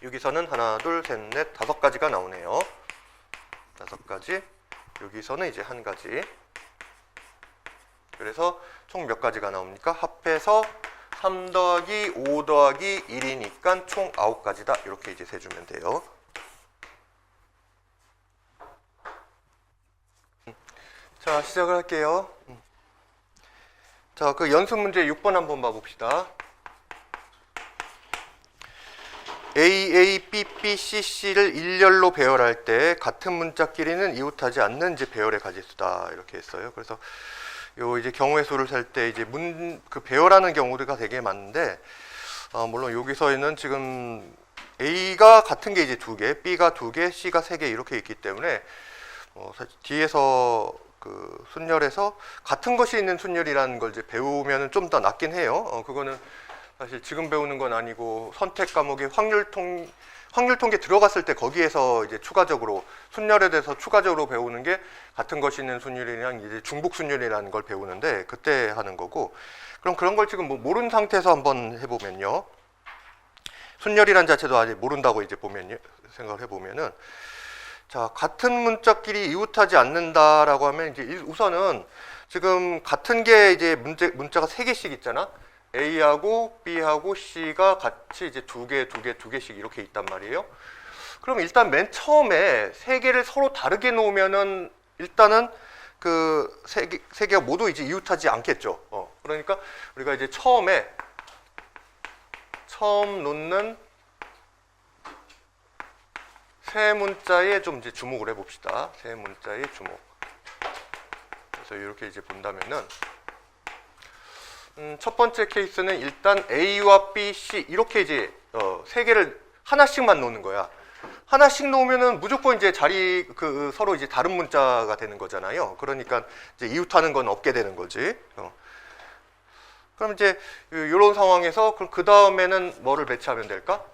여기서는 하나, 둘, 셋, 넷, 5가지가 나오네요. 5가지, 여기서는 이제 1가지. 그래서 총 몇 가지가 나옵니까? 합해서 3 더하기 5 더하기 1이니까 총 9가지다. 이렇게 이제 세주면 돼요. 자, 시작을 할게요. 자, 그 연습 문제 6번 한번 봐봅시다. A, B, B, C를 일렬로 배열할 때 같은 문자끼리는 이웃하지 않는 이제 배열의 가지수다. 이렇게 했어요. 그래서 요 이제 경우의 수를 셀 때 이제 그 배열하는 경우가 되게 많은데, 물론 여기서는 지금 A가 같은 게 이제 2개, B가 2개, C가 3개 이렇게 있기 때문에 사실 뒤에서 그 순열에서 같은 것이 있는 순열이라는 걸 이제 배우면은 좀 더 낫긴 해요. 그거는 사실 지금 배우는 건 아니고 선택 과목에 확률 통계 들어갔을 때 거기에서 이제 추가적으로 순열에 대해서 추가적으로 배우는 게 같은 것이 있는 순열이랑 이제 중복 순열이라는 걸 배우는데 그때 하는 거고, 그럼 그런 걸 지금 뭐 모르는 상태에서 한번 해보면요. 순열이란 자체도 아직 모른다고 이제 생각을 해보면은, 자, 같은 문자끼리 이웃하지 않는다라고 하면 이제 우선은 지금 같은 게 이제 문자가 3개씩 있잖아. A하고 B하고 C가 같이 이제 2개씩 이렇게 있단 말이에요. 그럼 일단 맨 처음에 3개를 서로 다르게 놓으면은 일단은 그 3개가 모두 이제 이웃하지 않겠죠. 그러니까 우리가 이제 처음 놓는 세 문자에 좀 이제 주목을 해봅시다. 세 문자에 주목. 그래서 이렇게 이제 본다면은 첫 번째 케이스는 일단 A와 B, C 이렇게 이제 3개를 하나씩만 놓는 거야. 하나씩 놓으면은 무조건 이제 서로 이제 다른 문자가 되는 거잖아요. 그러니까 이제 이웃하는 건 없게 되는 거지. 그럼 이제 이런 상황에서 그 다음에는 뭐를 배치하면 될까?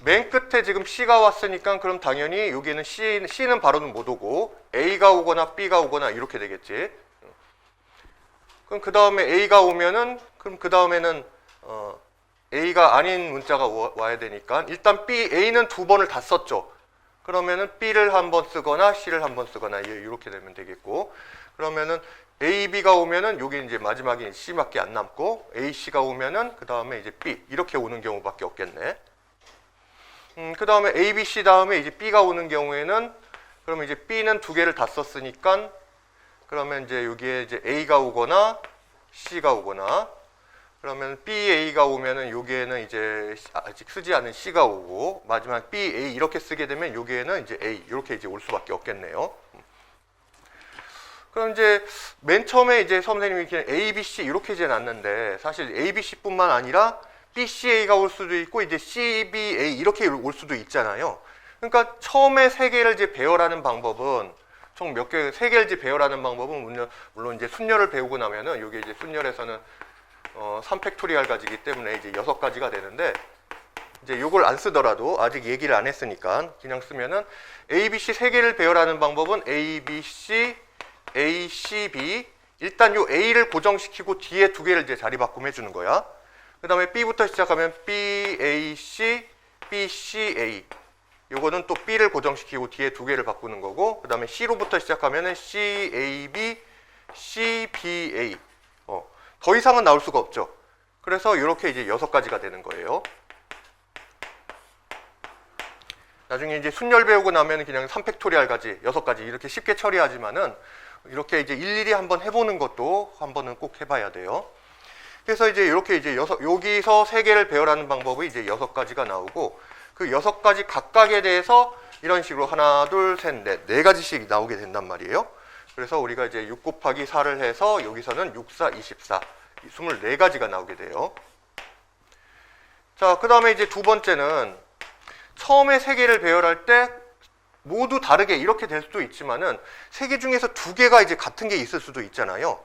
맨 끝에 지금 C가 왔으니까 그럼 당연히 여기는 C는 바로는 못 오고 A가 오거나 B가 오거나 이렇게 되겠지. 그럼 그 다음에 A가 오면은 그럼 그 다음에는 A가 아닌 문자가 와야 되니까 일단 A는 두 번을 다 썼죠. 그러면은 B를 한 번 쓰거나 C를 한 번 쓰거나 이렇게 되면 되겠고, 그러면은 A, B가 오면은 여기 이제 마지막에 C밖에 안 남고 A, C가 오면은 그 다음에 이제 B 이렇게 오는 경우밖에 없겠네. 그 다음에 A, B, C 다음에 이제 B가 오는 경우에는 그러면 이제 B는 두 개를 다 썼으니까 그러면 이제 여기에 이제 A가 오거나 C가 오거나, 그러면 B, A가 오면은 여기에는 이제 아직 쓰지 않은 C가 오고 마지막 B, A 이렇게 쓰게 되면 여기에는 이제 A 이렇게 이제 올 수밖에 없겠네요. 그럼 이제 맨 처음에 이제 선생님이 그냥 A, B, C 이렇게 재놨는데 사실 A, B, C뿐만 아니라 B, C, A가 올 수도 있고 이제 C, B, A 이렇게 올 수도 있잖아요. 그러니까 처음에 세 개를 이제 배열하는 방법은 총 몇 개, 세 개를 이제 배열하는 방법은 물론 이제 순열을 배우고 나면은 여기 이제 순열에서는 3팩토리알 가지기 때문에 이제 6가지가 되는데 이제 요걸 안 쓰더라도 아직 얘기를 안 했으니까 그냥 쓰면은 A, B, C 세 개를 배열하는 방법은 A, B, C, A, C, B. 일단 요 A를 고정시키고 뒤에 두 개를 이제 자리 바꿈 해주는 거야. 그 다음에 B부터 시작하면 B, A, C, B, C, A. 요거는 또 B를 고정시키고 뒤에 두 개를 바꾸는 거고, 그 다음에 C로부터 시작하면은 C, A, B, C, B, A. 더 이상은 나올 수가 없죠. 그래서 이렇게 이제 6가지가 되는 거예요. 나중에 이제 순열 배우고 나면 그냥 3팩토리알까지 6가지 이렇게 쉽게 처리하지만은 이렇게 이제 일일이 한번 해보는 것도 한번은 꼭 해봐야 돼요. 그래서 이제 이렇게 이제 여기서 3개를 배열하는 방법이 이제 6가지가 나오고, 그 6가지 각각에 대해서 이런 식으로 하나, 둘, 셋, 넷, 4가지씩 나오게 된단 말이에요. 그래서 우리가 이제 6 곱하기 4를 해서 여기서는 6, 4, 24, 24가지가 나오게 돼요. 자, 그 다음에 이제 두 번째는 처음에 3개를 배열할 때 모두 다르게 이렇게 될 수도 있지만은 3개 중에서 2개가 이제 같은 게 있을 수도 있잖아요.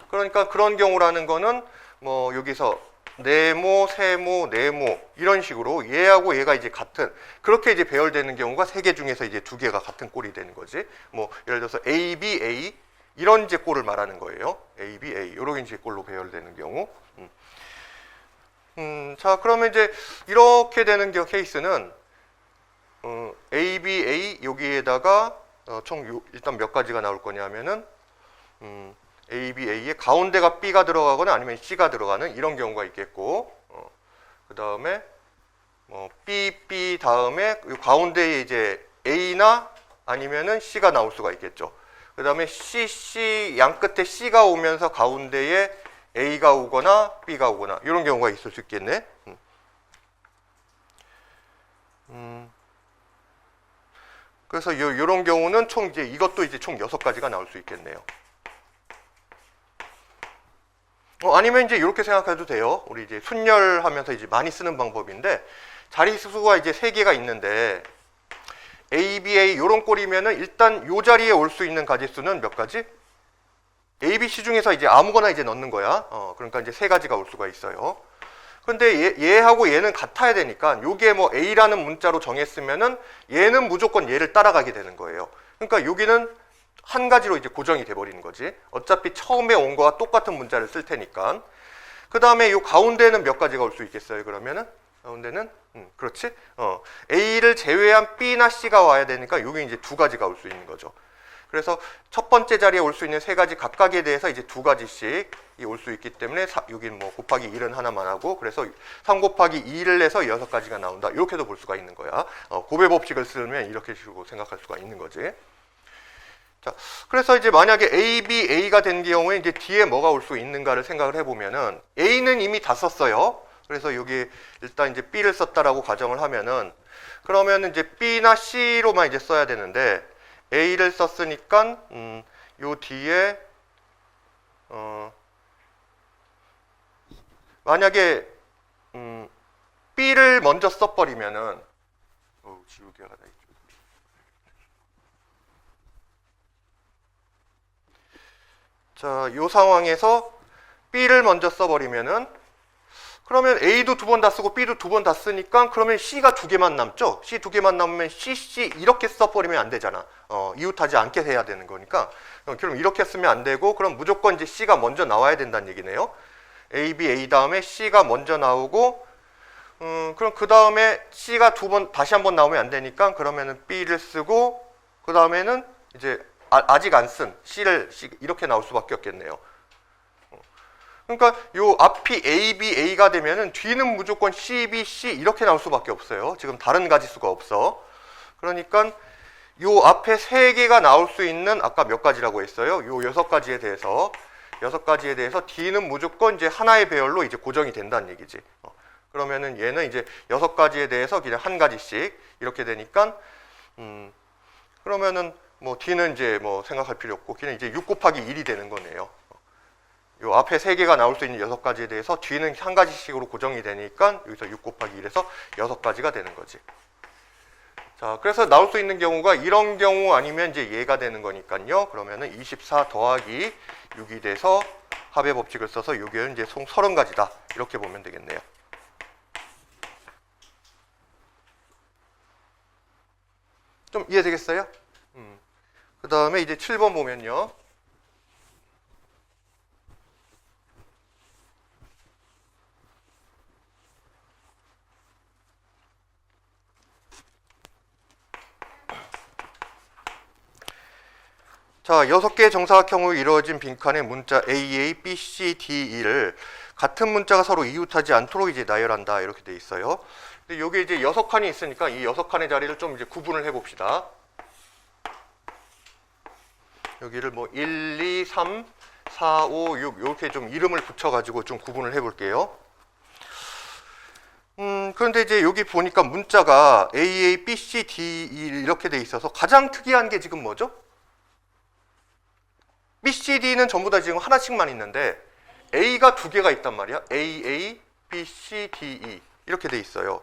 그러니까 그런 경우라는 거는 뭐 여기서 네모, 세모, 네모 이런 식으로 얘하고 얘가 이제 같은 그렇게 이제 배열되는 경우가 3개 중에서 이제 2개가 같은 꼴이 되는 거지. 뭐 예를 들어서 A, B, A 이런 이제 꼴을 말하는 거예요. A, B, A 이런 이제 꼴로 배열되는 경우. 자, 그러면 이제 이렇게 되는 케이스는 A, B, A 여기에다가 총 일단 몇 가지가 나올 거냐면은 A, B, A의 가운데가 B가 들어가거나 아니면 C가 들어가는 이런 경우가 있겠고, 그 다음에 B, B 다음에 가운데에 이제 A나 아니면은 C가 나올 수가 있겠죠. 그 다음에 C, C 양 끝에 C가 오면서 가운데에 A가 오거나 B가 오거나 이런 경우가 있을 수 있겠네. 그래서 이런 경우는 총 이제 이것도 이제 총 6가지가 나올 수 있겠네요. 아니면 이제 이렇게 생각해도 돼요. 우리 이제 순열하면서 이제 많이 쓰는 방법인데 자리수가 이제 3개가 있는데 A, B, A 이런 꼴이면은 일단 요 자리에 올 수 있는 가지수는 몇 가지? A, B, C 중에서 이제 아무거나 이제 넣는 거야. 그러니까 이제 3가지가 올 수가 있어요. 근데 얘하고 얘는 같아야 되니까 요게 뭐 A라는 문자로 정했으면은 얘는 무조건 얘를 따라가게 되는 거예요. 그러니까 여기는 한 가지로 이제 고정이 돼 버리는 거지. 어차피 처음에 온 거와 똑같은 문자를 쓸 테니까. 그 다음에 요 가운데는 몇 가지가 올 수 있겠어요? 그러면은 가운데는 그렇지. A를 제외한 B나 C가 와야 되니까 여기 이제 2가지가 올 수 있는 거죠. 그래서 첫 번째 자리에 올 수 있는 3가지 각각에 대해서 이제 2가지씩 올 수 있기 때문에 여기는 뭐 곱하기 1은 하나만 하고 그래서 3 곱하기 2를 해서 6가지가 나온다. 이렇게도 볼 수가 있는 거야. 곱의 법칙을 쓰면 이렇게 식으로 생각할 수가 있는 거지. 자, 그래서 이제 만약에 A, B, A가 된 경우에 이제 뒤에 뭐가 올 수 있는가를 생각을 해보면은 A는 이미 다 썼어요. 그래서 여기 일단 이제 B를 썼다라고 가정을 하면은 그러면 이제 B나 C로만 이제 써야 되는데 A를 썼으니까 요 뒤에 만약에 B를 먼저 써버리면은 지우개가 다 있죠. 자, 요 상황에서 B를 먼저 써버리면은 그러면 A도 두 번 다 쓰고 B도 두 번 다 쓰니까 그러면 C가 두 개만 남죠? C 두 개만 남으면 C 이렇게 써버리면 안 되잖아. 이웃하지 않게 해야 되는 거니까. 그럼 이렇게 쓰면 안 되고, 그럼 무조건 이제 C가 먼저 나와야 된다는 얘기네요. A, B, A 다음에 C가 먼저 나오고, 그럼 그 다음에 C가 다시 한 번 나오면 안 되니까 그러면은 B를 쓰고, 그 다음에는 이제 아직 안 쓴 C를 이렇게 나올 수밖에 없겠네요. 그러니까 요 앞이 A, B, A가 되면은 뒤는 무조건 C, B, C 이렇게 나올 수밖에 없어요. 지금 다른 가지수가 없어. 그러니까 요 앞에 세 개가 나올 수 있는 아까 몇 가지라고 했어요? 요 6가지에 대해서 D는 무조건 이제 하나의 배열로 이제 고정이 된다는 얘기지. 그러면은 얘는 이제 6가지에 대해서 그냥 한 가지씩 이렇게 되니까 그러면은 뭐 D는 이제 뭐 생각할 필요 없고 그냥 이제 6 곱하기 1이 되는 거네요. 요 앞에 3개가 나올 수 있는 6가지에 대해서 뒤는 한 가지씩으로 고정이 되니까 여기서 6 곱하기 1에서 6가지가 되는 거지. 자, 그래서 나올 수 있는 경우가 이런 경우 아니면 이제 얘가 되는 거니까요. 그러면은 24 더하기 6이 돼서 합의 법칙을 써서 요게 이제 총 30가지다. 이렇게 보면 되겠네요. 좀 이해되겠어요? 그 다음에 이제 7번 보면요. 자, 6개의 정사각형으로 이루어진 빈칸의 문자 AA, BC, DE를 같은 문자가 서로 이웃하지 않도록 이제 나열한다. 이렇게 돼 있어요. 근데 요게 이제 6칸이 있으니까 이 6칸의 자리를 좀 이제 구분을 해 봅시다. 여기를 뭐 1, 2, 3, 4, 5, 6 이렇게 좀 이름을 붙여 가지고 좀 구분을 해 볼게요. 그런데 이제 여기 보니까 문자가 AA, BC, DE 이렇게 돼 있어서 가장 특이한 게 지금 뭐죠? B, C, D는 전부 다 지금 하나씩만 있는데 A가 2개가 있단 말이야. AA, B, C, D, E 이렇게 돼 있어요.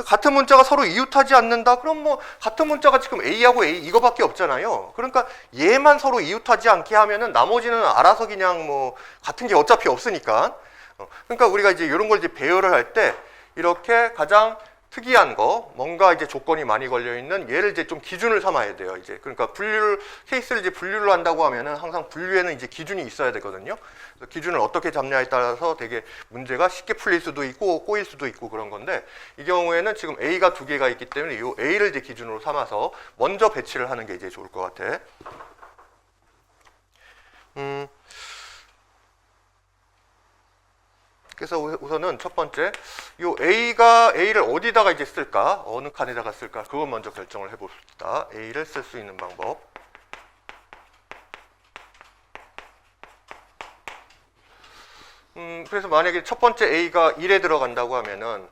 같은 문자가 서로 이웃하지 않는다? 그럼 뭐 같은 문자가 지금 A하고 A 이거밖에 없잖아요. 그러니까 얘만 서로 이웃하지 않게 하면은 나머지는 알아서 그냥 뭐 같은 게 어차피 없으니까. 그러니까 우리가 이제 이런 걸 이제 배열을 할 때 이렇게 가장 특이한 거, 뭔가 이제 조건이 많이 걸려 있는 얘를 이제 좀 기준을 삼아야 돼요. 이제 그러니까 케이스를 이제 분류를 한다고 하면은 항상 분류에는 이제 기준이 있어야 되거든요. 그래서 기준을 어떻게 잡냐에 따라서 되게 문제가 쉽게 풀릴 수도 있고 꼬일 수도 있고 그런 건데 이 경우에는 지금 A가 2개가 있기 때문에 이 A를 이제 기준으로 삼아서 먼저 배치를 하는 게 이제 좋을 것 같아. 그래서 우선은 첫 번째, 요 A를 어디다가 이제 쓸까? 어느 칸에다가 쓸까? 그걸 먼저 결정을 해봅시다. A를 쓸 수 있는 방법. 그래서 만약에 첫 번째 A가 1에 들어간다고 하면은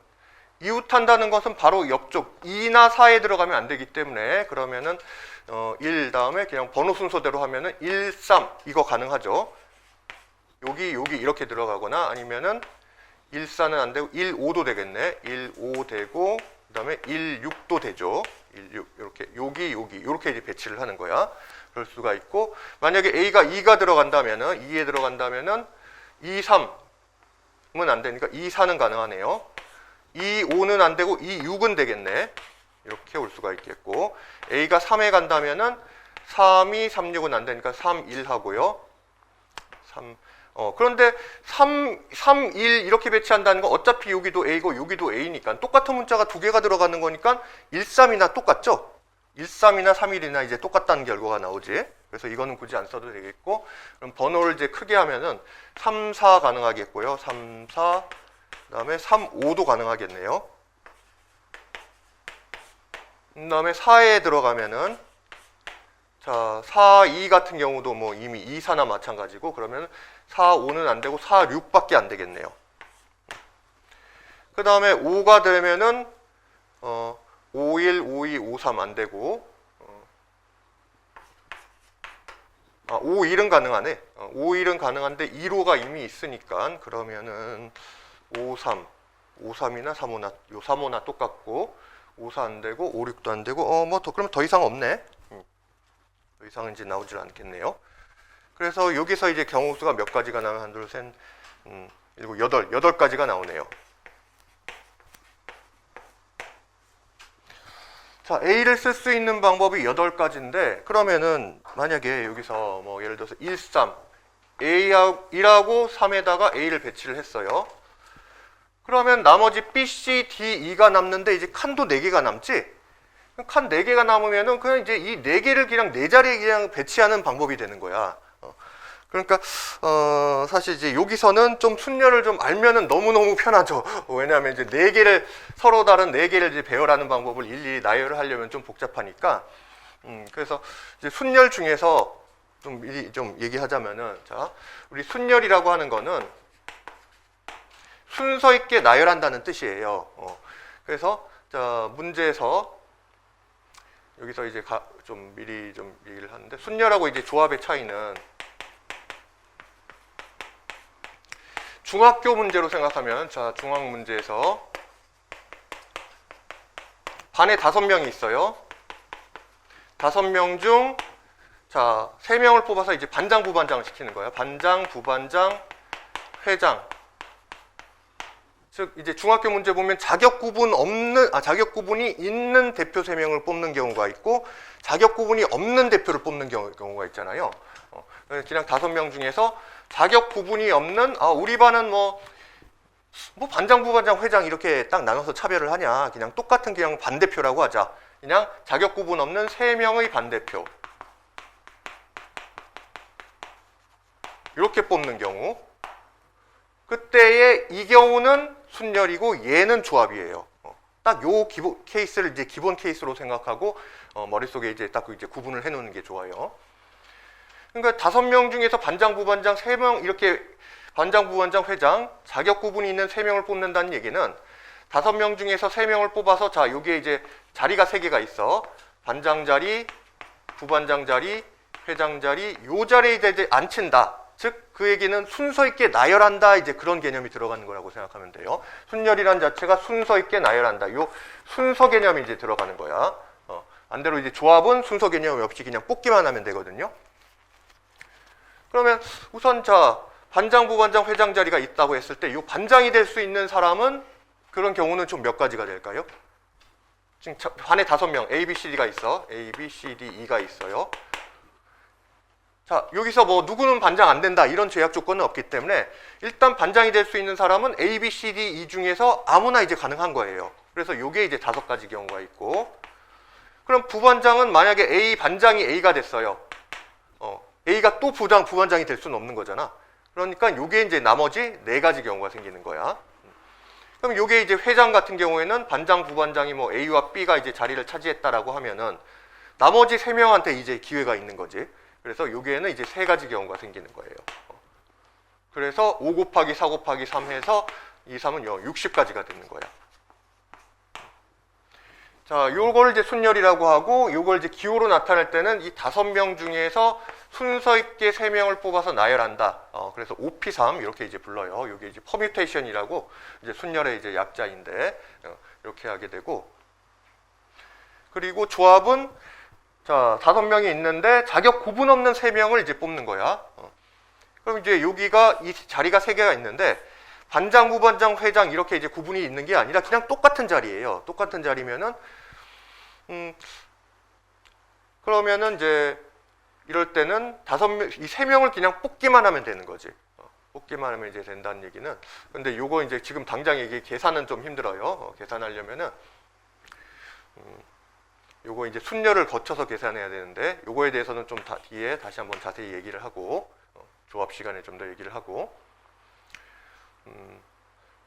이웃한다는 것은 바로 옆쪽 2나 4에 들어가면 안 되기 때문에 그러면은 1 다음에 그냥 번호 순서대로 하면은 1, 3 이거 가능하죠. 여기 이렇게 들어가거나 아니면은 1, 4는 안 되고 1, 5도 되겠네. 1, 5 되고 그다음에 1, 6도 되죠. 1, 6 이렇게 여기 이렇게 이제 배치를 하는 거야. 그럴 수가 있고 만약에 A가 2가 들어간다면은 2에 들어간다면은 2, 3은 안 되니까 2, 4는 가능하네요. 2, 5는 안 되고 2, 6은 되겠네. 이렇게 올 수가 있겠고 A가 3에 간다면은 3, 2, 3, 6은 안 되니까 3, 1 하고요. 3 그런데 3, 1 이렇게 배치한다는 건 어차피 여기도 A고 여기도 A니까 똑같은 문자가 2개가 들어가는 거니까 1, 3이나 똑같죠? 1, 3이나 3, 1이나 이제 똑같다는 결과가 나오지. 그래서 이거는 굳이 안 써도 되겠고 그럼 번호를 이제 크게 하면은 3, 4 가능하겠고요. 3, 4 그다음에 3, 5도 가능하겠네요. 그다음에 4에 들어가면은 자, 4, 2 같은 경우도 뭐 이미 2, 4나 마찬가지고 그러면 4, 5는 안 되고 4, 6밖에 안 되겠네요. 그 다음에 5가 되면은 5, 1, 5, 2, 5, 3 안 되고 5, 1은 가능하네. 5, 1은 가능한데 2로가 이미 있으니까 그러면은 5, 3, 5, 3이나 3, 5나 요 3, 5나 똑같고 5, 4 안 되고 5, 6도 안 되고 그러면 더 이상 없네. 더 이상은 이제 나오질 않겠네요. 그래서 여기서 이제 경우수가 몇 가지가 나면 1, 2, 3, 일곱, 여덟 가지가 나오네요. 자, A를 쓸 수 있는 방법이 8가지인데, 그러면은 만약에 여기서 뭐 예를 들어서 1, 3, A하고 3에다가 A를 배치를 했어요. 그러면 나머지 B, C, D, E가 남는데 이제 칸도 4개가 남지? 칸 4개가 남으면은 그냥 이제 이 4개를 그냥 4자리에 그냥 배치하는 방법이 되는 거야. 그러니까 사실 이제 여기서는 좀 순열을 좀 알면은 너무너무 편하죠. 왜냐하면 이제 4개를 서로 다른 4개를 이제 배열하는 방법을 일일이 나열을 하려면 좀 복잡하니까 그래서 이제 순열 중에서 좀 미리 좀 얘기하자면은 자, 우리 순열이라고 하는 거는 순서 있게 나열한다는 뜻이에요. 그래서 자, 문제에서 여기서 이제 좀 미리 좀 얘기를 하는데 순열하고 이제 조합의 차이는 중학교 문제로 생각하면 자, 중학 문제에서 반에 5명이 있어요. 5명 중 자, 3명을 뽑아서 이제 반장, 부반장을 시키는 거예요. 반장, 부반장, 회장. 즉 이제 중학교 문제 보면 자격 구분이 있는 대표 3명을 뽑는 경우가 있고 자격 구분이 없는 대표를 뽑는 경우가 있잖아요. 그냥 5명 중에서 자격 구분이 없는 우리 반은 뭐 반장, 부반장, 회장 이렇게 딱 나눠서 차별을 하냐? 그냥 똑같은 그냥 반대표라고 하자. 그냥 자격 구분 없는 3명의 반대표. 이렇게 뽑는 경우. 그때의 이 경우는 순열이고 얘는 조합이에요. 딱 요 케이스를 이제 기본 케이스로 생각하고 머릿속에 이제 딱 이제 구분을 해 놓는 게 좋아요. 그러니까 5명 중에서 반장, 부반장 3명 이렇게 반장, 부반장, 회장 자격 구분이 있는 3명을 뽑는다는 얘기는 5명 중에서 3명을 뽑아서 자, 여기에 이제 자리가 3개가 있어. 반장 자리, 부반장 자리, 회장 자리 요 자리에 이제 앉힌다. 즉 그 얘기는 순서 있게 나열한다. 이제 그런 개념이 들어가는 거라고 생각하면 돼요. 순열이란 자체가 순서 있게 나열한다. 요 순서 개념이 이제 들어가는 거야. 반대로 이제 조합은 순서 개념이 없이 그냥 뽑기만 하면 되거든요. 그러면 우선 자, 반장, 부반장, 회장 자리가 있다고 했을 때 이 반장이 될 수 있는 사람은 그런 경우는 좀 몇 가지가 될까요? 지금 반에 5명 A, B, C, D가 있어. A, B, C, D, E가 있어요. 자, 여기서 뭐 누구는 반장 안 된다 이런 제약 조건은 없기 때문에 일단 반장이 될 수 있는 사람은 A, B, C, D, E 중에서 아무나 이제 가능한 거예요. 그래서 요게 이제 5가지 경우가 있고 그럼 부반장은 만약에 A 반장이 A가 됐어요. A가 또 부반장이 될 수는 없는 거잖아. 그러니까 요게 이제 나머지 4가지 경우가 생기는 거야. 그럼 요게 이제 회장 같은 경우에는 반장, 부반장이 뭐 A와 B가 이제 자리를 차지했다라고 하면은 나머지 3명한테 이제 기회가 있는 거지. 그래서 여기에는 이제 3가지 경우가 생기는 거예요. 그래서 5 곱하기 4 곱하기 3 해서 2, 3은 60가지가 되는 거야. 자, 요걸 이제 순열이라고 하고 요걸 이제 기호로 나타낼 때는 이 5명 중에서 순서 있게 3명을 뽑아서 나열한다. 그래서 OP3 이렇게 이제 불러요. 요게 이제 퍼뮤테이션이라고 이제 순열의 이제 약자인데 이렇게 하게 되고 그리고 조합은 자, 5명이 있는데 자격 구분 없는 3명을 이제 뽑는 거야. 그럼 이제 여기가 이 자리가 3개가 있는데 반장, 부반장, 회장 이렇게 이제 구분이 있는 게 아니라 그냥 똑같은 자리예요. 똑같은 자리면은 그러면은 이제 이럴 때는 이 3명을 그냥 뽑기만 하면 되는 거지. 뽑기만 하면 이제 된다는 얘기는. 근데 요거 이제 지금 당장 이게 계산은 좀 힘들어요. 계산하려면은 요거 이제 순열을 거쳐서 계산해야 되는데 요거에 대해서는 좀 뒤에 다시 한번 자세히 얘기를 하고 조합 시간에 좀 더 얘기를 하고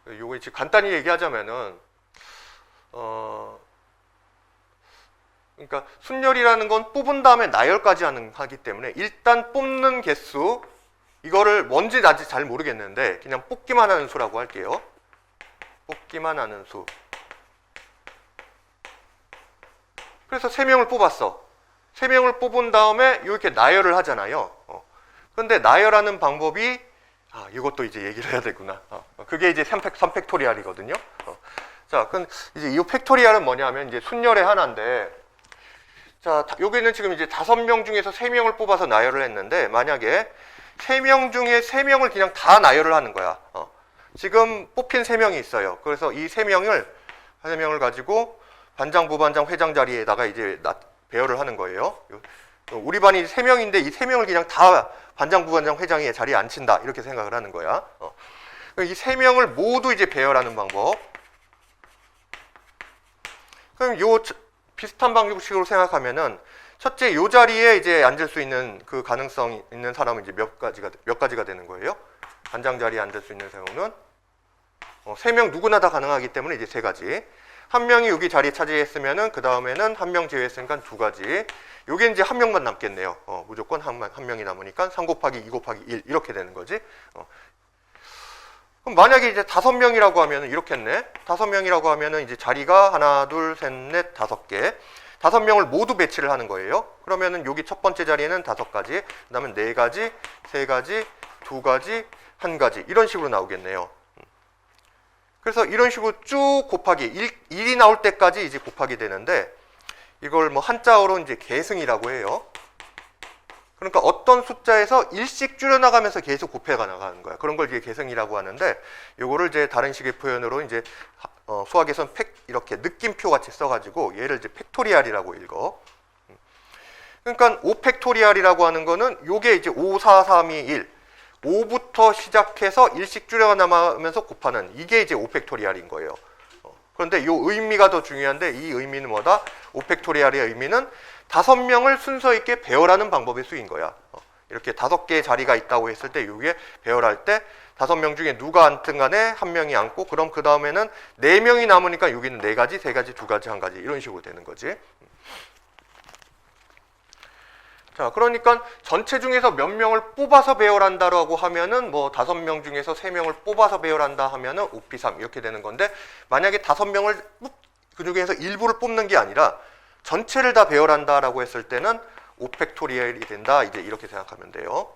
요거 이제 간단히 얘기하자면은 그러니까 순열이라는 건 뽑은 다음에 나열까지 하기 때문에 일단 뽑는 개수 이거를 뭔지 아직 잘 모르겠는데 그냥 뽑기만 하는 수라고 할게요. 뽑기만 하는 수. 그래서 3명을 뽑았어. 3명을 뽑은 다음에 이렇게 나열을 하잖아요. 근데 나열하는 방법이 이것도 이제 얘기를 해야 되구나. 그게 이제 3팩토리얼이거든요. 자, 그럼 이제 이 팩토리얼은 뭐냐면 이제 순열의 하나인데 자, 여기는 지금 이제 5명 중에서 3명을 뽑아서 나열을 했는데 만약에 3명 중에 3명을 그냥 다 나열을 하는 거야. 지금 뽑힌 3명이 있어요. 그래서 이 3명을 가지고 반장, 부반장, 회장 자리에다가 이제 배열을 하는 거예요. 우리 반이 3명인데 이 3명을 그냥 다 반장, 부반장, 회장에 자리에 앉힌다 이렇게 생각을 하는 거야. 이 3명을 모두 이제 배열하는 방법. 그럼 요 비슷한 방식으로 생각하면은 첫째 요 자리에 이제 앉을 수 있는 그 가능성 있는 사람은 이제 몇 가지가 되는 거예요. 반장 자리에 앉을 수 있는 경우는 3명 누구나 다 가능하기 때문에 이제 3가지. 한 명이 여기 자리에 차지했으면은 그 다음에는 한 명 제외했으니까 2가지. 요게 이제 한 명만 남겠네요. 무조건 한 명이 남으니까 3 곱하기 2 곱하기 1 이렇게 되는 거지. 그럼 만약에 이제 5명이라고 하면은 이렇게 했네. 5명이라고 하면은 이제 자리가 하나, 둘, 셋, 넷, 5개. 5명을 모두 배치를 하는 거예요. 그러면은 여기 첫 번째 자리에는 5가지, 그 다음에 4가지, 3가지, 2가지, 1가지 이런 식으로 나오겠네요. 그래서 이런 식으로 쭉 곱하기 1이 나올 때까지 이제 곱하기 되는데 이걸 뭐 한자어로 이제 계승이라고 해요. 그러니까 어떤 숫자에서 1씩 줄여나가면서 계속 곱해가 나가는 거야. 그런 걸 이제 계승이라고 하는데 요거를 이제 다른 식의 표현으로 이제 수학에서는 이렇게 느낌표 같이 써가지고 얘를 이제 팩토리알이라고 읽어. 그러니까 5팩토리알이라고 하는 거는 요게 이제 5, 4, 3, 2, 1 5부터 시작해서 1씩 줄여나가면서 곱하는 이게 이제 5팩토리알인 거예요. 그런데 이 의미가 더 중요한데 이 의미는 뭐다? 5팩토리알의 의미는 5명을 순서 있게 배열하는 방법의 수인 거야. 이렇게 5개의 자리가 있다고 했을 때 이게 배열할 때 5명 중에 누가 앉든 간에 한 명이 앉고 그럼 그 다음에는 4명이 남으니까 여기는 4가지, 3가지, 2가지, 1가지 이런 식으로 되는 거지. 자, 그러니까 전체 중에서 몇 명을 뽑아서 배열한다라고 하면은 뭐 5명 중에서 3명을 뽑아서 배열한다 하면은 5P3 이렇게 되는 건데 만약에 5명을 그 중에서 일부를 뽑는 게 아니라 전체를 다 배열한다라고 했을 때는 5팩토리얼이 된다. 이제 이렇게 생각하면 돼요.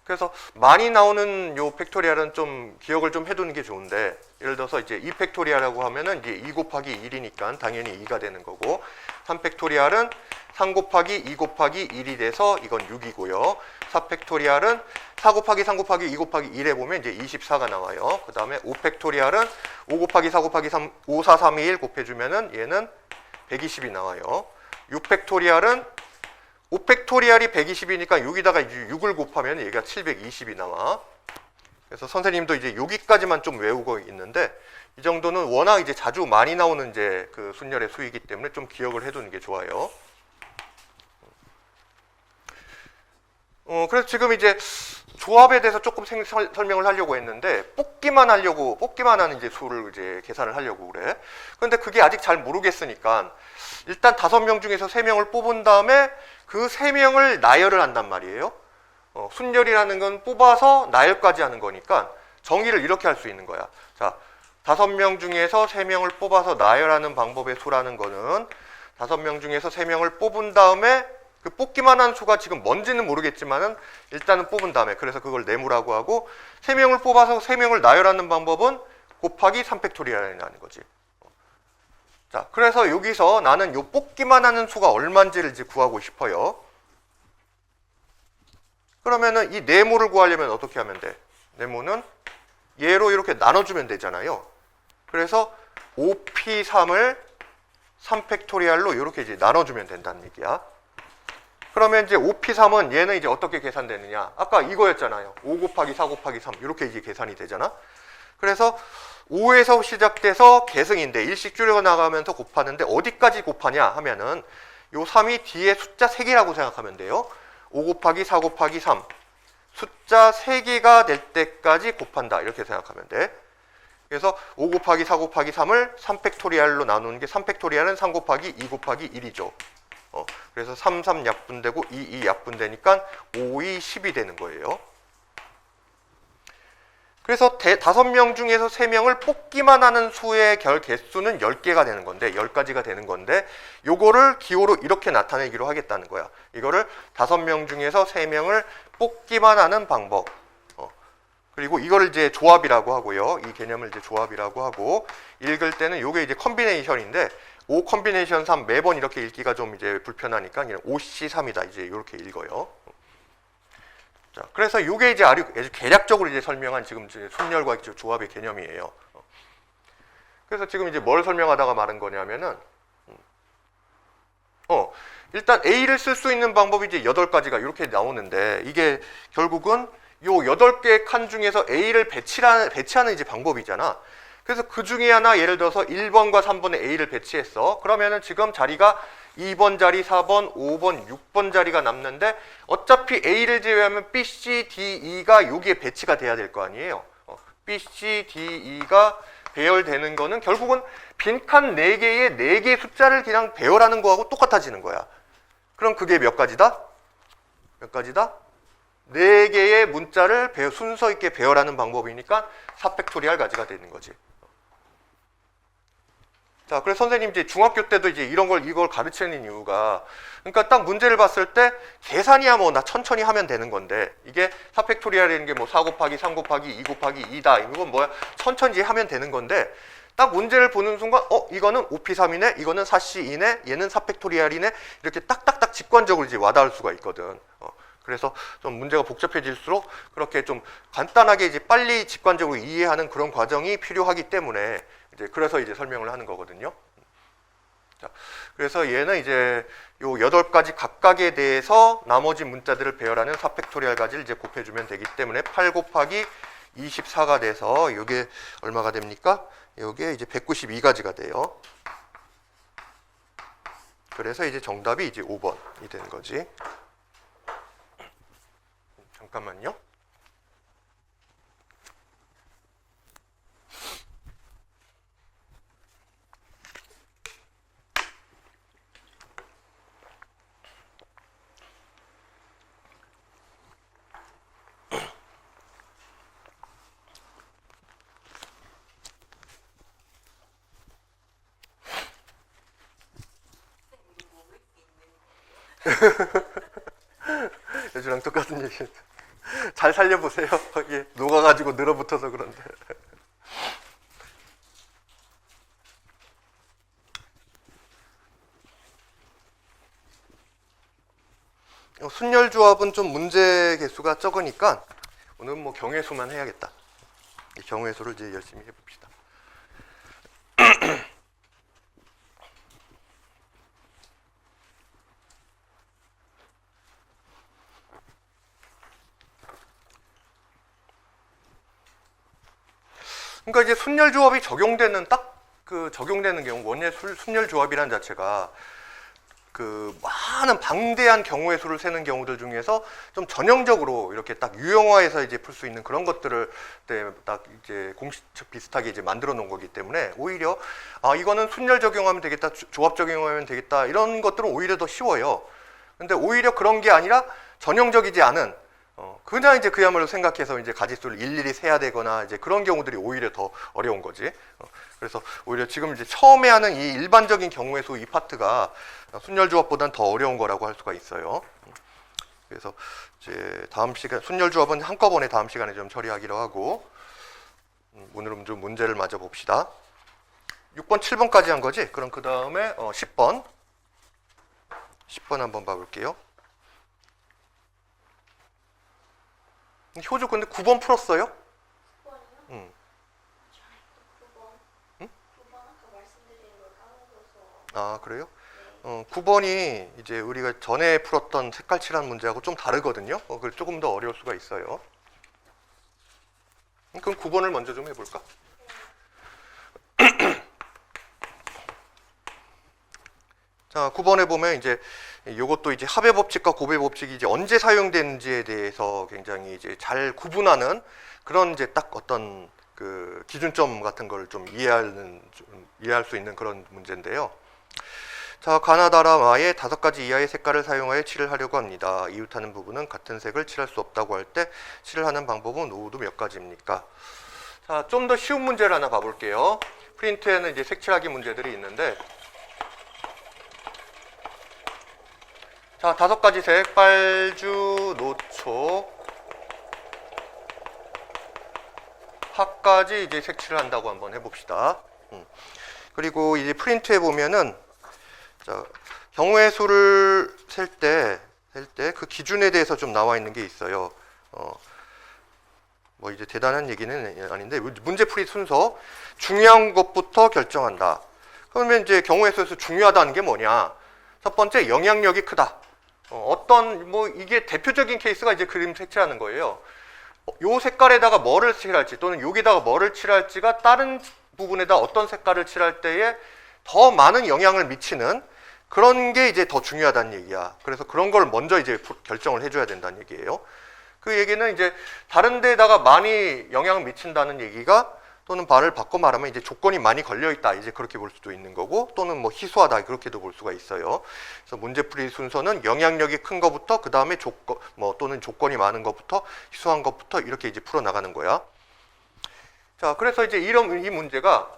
그래서 많이 나오는 요 팩토리얼은 좀 기억을 좀 해두는 게 좋은데 예를 들어서 이제 2팩토리얼이라고 하면은 이제 2 곱하기 1이니까 당연히 2가 되는 거고 3팩토리얼은 3 곱하기 2 곱하기 1이 돼서 이건 6이고요. 4팩토리얼은 4 곱하기 3 곱하기 2 곱하기 1에 보면 이제 24가 나와요. 그 다음에 5팩토리얼은 5 곱하기 4 곱하기 3, 5, 4, 3, 2, 1 곱해주면은 얘는 120이 나와요. 6팩토리얼은 5팩토리얼이 120이니까 여기다가 6을 곱하면 얘가 720이 나와. 그래서 선생님도 이제 여기까지만 좀 외우고 있는데 이 정도는 워낙 이제 자주 많이 나오는 이제 그 순열의 수이기 때문에 좀 기억을 해두는 게 좋아요. 그래서 지금 이제 조합에 대해서 조금 설명을 하려고 했는데 뽑기만 하는 이제 수를 이제 계산을 하려고 그래. 그런데 그게 아직 잘 모르겠으니까 일단 5명 중에서 3명을 뽑은 다음에 그 3명을 나열을 한단 말이에요. 순열이라는 건 뽑아서 나열까지 하는 거니까 정의를 이렇게 할 수 있는 거야. 자, 5명 중에서 3명을 뽑아서 나열하는 방법의 수라는 거는 5명 중에서 3명을 뽑은 다음에 그 뽑기만 한 수가 지금 뭔지는 모르겠지만은 일단은 뽑은 다음에 그래서 그걸 네모라고 하고 3명을 뽑아서 3명을 나열하는 방법은 곱하기 3팩토리얼이라는 거지. 자, 그래서 여기서 나는 요 뽑기만 하는 수가 얼마인지를 이제 구하고 싶어요. 그러면은 이 네모를 구하려면 어떻게 하면 돼? 네모는 얘로 이렇게 나눠주면 되잖아요. 그래서 5P3을 3팩토리얼로 이렇게 이제 나눠주면 된다는 얘기야. 그러면 이제 5P3은 얘는 이제 어떻게 계산되느냐? 아까 이거였잖아요. 5 곱하기 4 곱하기 3 이렇게 이제 계산이 되잖아. 그래서 5에서 시작돼서 계승인데 일씩 줄여 나가면서 곱하는데 어디까지 곱하냐 하면은 요 3이 뒤에 숫자 3개라고 생각하면 돼요. 5 곱하기 4 곱하기 3 숫자 3개가 될 때까지 곱한다 이렇게 생각하면 돼. 그래서 5 곱하기 4 곱하기 3을 3팩토리얼로 나누는 게 3팩토리얼은 3 곱하기 2 곱하기 1이죠. 그래서 3, 3 약분되고 2, 2 약분되니까 5, 2, 10이 되는 거예요. 그래서 5명 중에서 3명을 뽑기만 하는 수의 개수는 10개가 되는 건데 10가지가 되는 건데 요거를 기호로 이렇게 나타내기로 하겠다는 거야. 이거를 5명 중에서 3명을 뽑기만 하는 방법. 그리고 이거를 이제 조합이라고 하고요. 이 개념을 이제 조합이라고 하고 읽을 때는 요게 이제 컨비네이션인데 5 컨비네이션 3 매번 이렇게 읽기가 좀 이제 불편하니까 그냥 5C3이다 이제 이렇게 읽어요. 자, 그래서 이게 이제 아주 개략적으로 이제 설명한 지금 이제 순열과 조합의 개념이에요. 그래서 지금 이제 뭘 설명하다가 말한 거냐면은, 일단 A를 쓸 수 있는 방법이 이제 8가지가 이렇게 나오는데, 이게 결국은 요 8개의 칸 중에서 A를 배치하는 이제 방법이잖아. 그래서 그 중에 하나 예를 들어서 1번과 3번에 A를 배치했어. 그러면은 지금 자리가 2번 자리, 4번, 5번, 6번 자리가 남는데 어차피 A를 제외하면 B, C, D, E가 여기에 배치가 돼야 될 거 아니에요. B, C, D, E가 배열되는 거는 결국은 빈칸 4개의 4개의 숫자를 그냥 배열하는 거하고 똑같아지는 거야. 그럼 그게 몇 가지다? 몇 가지다? 4개의 문자를 순서 있게 배열하는 방법이니까 4팩토리얼 가지가 되는 거지. 자, 그래서 선생님 이제 중학교 때도 이제 이걸 가르치는 이유가, 그러니까 딱 문제를 봤을 때 계산이야 뭐 나 천천히 하면 되는 건데, 이게 4팩토리얼이라는 게 뭐 4 곱하기 3 곱하기 2 곱하기 2다. 이건 뭐야? 천천히 하면 되는 건데, 딱 문제를 보는 순간, 이거는 5P3이네, 이거는 4C2네, 얘는 4팩토리얼이네, 이렇게 딱딱딱 직관적으로 이제 와닿을 수가 있거든. 그래서 좀 문제가 복잡해질수록 그렇게 좀 간단하게 이제 빨리 직관적으로 이해하는 그런 과정이 필요하기 때문에 그래서 이제 설명을 하는 거거든요. 자, 그래서 얘는 이제 요 8가지 각각에 대해서 나머지 문자들을 배열하는 4팩토리얼 가지를 이제 곱해주면 되기 때문에 8 곱하기 24가 돼서 이게 얼마가 됩니까? 이게 이제 192가지가 돼요. 그래서 이제 정답이 이제 5번이 되는 거지. 잠깐만요. 요즘랑 똑같은 얘기. 잘 살려보세요. 예, 녹아가지고 늘어붙어서 그런데. 순열조합은 좀 문제 개수가 적으니까 오늘은 뭐 경우의수만 해야겠다. 경우의수를 이제 열심히 해봅시다. 그러니까 이제 순열조합이 적용되는 적용되는 경우, 원예 순열조합이라는 자체가 그 많은 방대한 경우의 수를 세는 경우들 중에서 좀 전형적으로 이렇게 딱 유형화해서 이제 풀 수 있는 그런 것들을 딱 이제 공식 비슷하게 이제 만들어 놓은 거기 때문에 오히려 이거는 순열 적용하면 되겠다, 조합 적용하면 되겠다, 이런 것들은 오히려 더 쉬워요. 근데 오히려 그런 게 아니라 전형적이지 않은 그냥 이제 그야말로 생각해서 이제 가짓수를 일일이 세야 되거나 이제 그런 경우들이 오히려 더 어려운 거지. 그래서 오히려 지금 이제 처음에 하는 이 일반적인 경우의 수 이 파트가 순열조합보다는 더 어려운 거라고 할 수가 있어요. 그래서 이제 다음 시간 순열조합은 한꺼번에 다음 시간에 좀 처리하기로 하고, 오늘은 좀 문제를 마저 봅시다. 6번, 7번까지 한 거지? 그럼 그 다음에 10번 한번 봐볼게요. 효주 근데 9번 풀었어요? 9번이요? 응. 9번. 응? 9번 아까 말씀드린 걸 까먹어서. 아, 그래요? 네. 9번이 이제 우리가 전에 풀었던 색깔 칠한 문제하고 좀 다르거든요. 그래서 조금 더 어려울 수가 있어요. 그럼 9번을 먼저 좀 해볼까? 자, 9번에 보면 이제 이것도 이제 합의 법칙과 고배 법칙이 이제 언제 사용되는지에 대해서 굉장히 이제 잘 구분하는 그런 이제 딱 어떤 그 기준점 같은 걸 좀 이해할 수 있는 그런 문제인데요. 자, 가나다라마의 5가지 이하의 색깔을 사용하여 칠을 하려고 합니다. 이웃하는 부분은 같은 색을 칠할 수 없다고 할 때 칠을 하는 방법은 모두 몇 가지입니까? 자, 좀 더 쉬운 문제를 하나 봐볼게요. 프린트에는 이제 색칠하기 문제들이 있는데, 자, 5가지 색, 빨주, 노초, 합까지 이제 색칠을 한다고 한번 해봅시다. 그리고 이제 프린트에 보면은, 자, 경우의 수를 셀 때 그 기준에 대해서 좀 나와 있는 게 있어요. 뭐 이제 대단한 얘기는 아닌데 문제풀이 순서 중요한 것부터 결정한다. 그러면 이제 경우의 수에서 중요하다는 게 뭐냐? 첫 번째 영향력이 크다. 어떤 뭐 이게 대표적인 케이스가 이제 그림 색칠하는 거예요. 요 색깔에다가 뭐를 칠할지 또는 여기다가 뭐를 칠할지가 다른 부분에다 어떤 색깔을 칠할 때에 더 많은 영향을 미치는 그런 게 이제 더 중요하다는 얘기야. 그래서 그런 걸 먼저 이제 결정을 해줘야 된다는 얘기예요. 그 얘기는 이제 다른 데다가 많이 영향을 미친다는 얘기가 또는 말을 바꿔 말하면 이제 조건이 많이 걸려 있다 이제 그렇게 볼 수도 있는 거고 또는 뭐 희소하다 그렇게도 볼 수가 있어요. 그래서 문제풀이 순서는 영향력이 큰 것부터 그 다음에 조건 뭐 또는 조건이 많은 것부터 희소한 것부터 이렇게 이제 풀어 나가는 거야. 자, 그래서 이제 이 문제가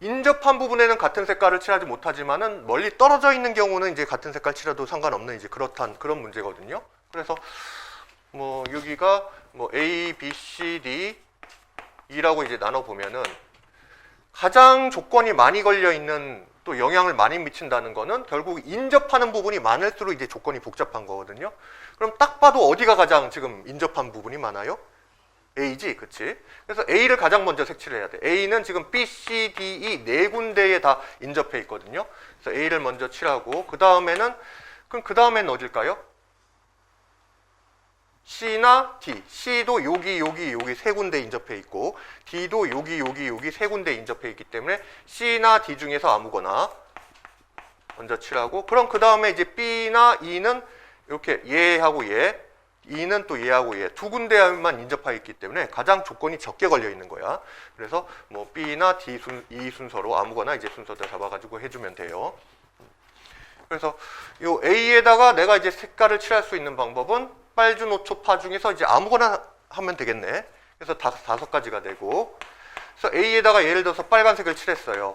인접한 부분에는 같은 색깔을 칠하지 못하지만은 멀리 떨어져 있는 경우는 이제 같은 색깔 칠해도 상관없는 이제 그런 문제거든요. 그래서 뭐 여기가 뭐 A, B, C, D, E라고 이제 나눠 보면은 가장 조건이 많이 걸려 있는 또 영향을 많이 미친다는 거는 결국 인접하는 부분이 많을수록 이제 조건이 복잡한 거거든요. 그럼 딱 봐도 어디가 가장 지금 인접한 부분이 많아요? A지, 그치? 그래서 A를 가장 먼저 색칠을 해야 돼. A는 지금 B, C, D, E 네 군데에 다 인접해 있거든요. 그래서 A를 먼저 칠하고 그럼 그 다음엔 어딜까요? C나 D, C도 여기 세 군데 인접해 있고 D도 여기 세 군데 인접해 있기 때문에 C나 D 중에서 아무거나 먼저 칠하고 그럼 그 다음에 이제 B나 E는 이렇게 얘하고 얘, E는 또 얘하고 얘 두 군데만 인접해 있기 때문에 가장 조건이 적게 걸려 있는 거야. 그래서 뭐 B나 D, E 순서로 아무거나 이제 순서대로 잡아가지고 해주면 돼요. 그래서 요 A에다가 내가 이제 색깔을 칠할 수 있는 방법은 빨주노초파 중에서 이제 아무거나 하면 되겠네. 그래서 다섯 가지가 되고 그래서 A에다가 예를 들어서 빨간색을 칠했어요.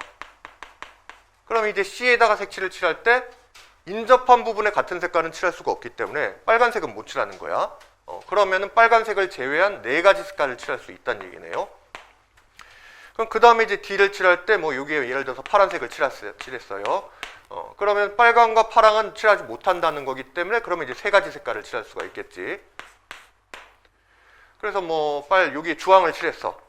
그럼 이제 C에다가 색칠을 칠할 때 인접한 부분에 같은 색깔은 칠할 수가 없기 때문에 빨간색은 못 칠하는 거야. 그러면은 빨간색을 제외한 네 가지 색깔을 칠할 수 있다는 얘기네요. 그럼 그 다음에 이제 D를 칠할 때 뭐 여기에 예를 들어서 파란색을 칠했어요. 그러면 빨강과 파랑은 칠하지 못한다는 거기 때문에 그러면 이제 세 가지 색깔을 칠할 수가 있겠지. 그래서 뭐 여기 주황을 칠했어.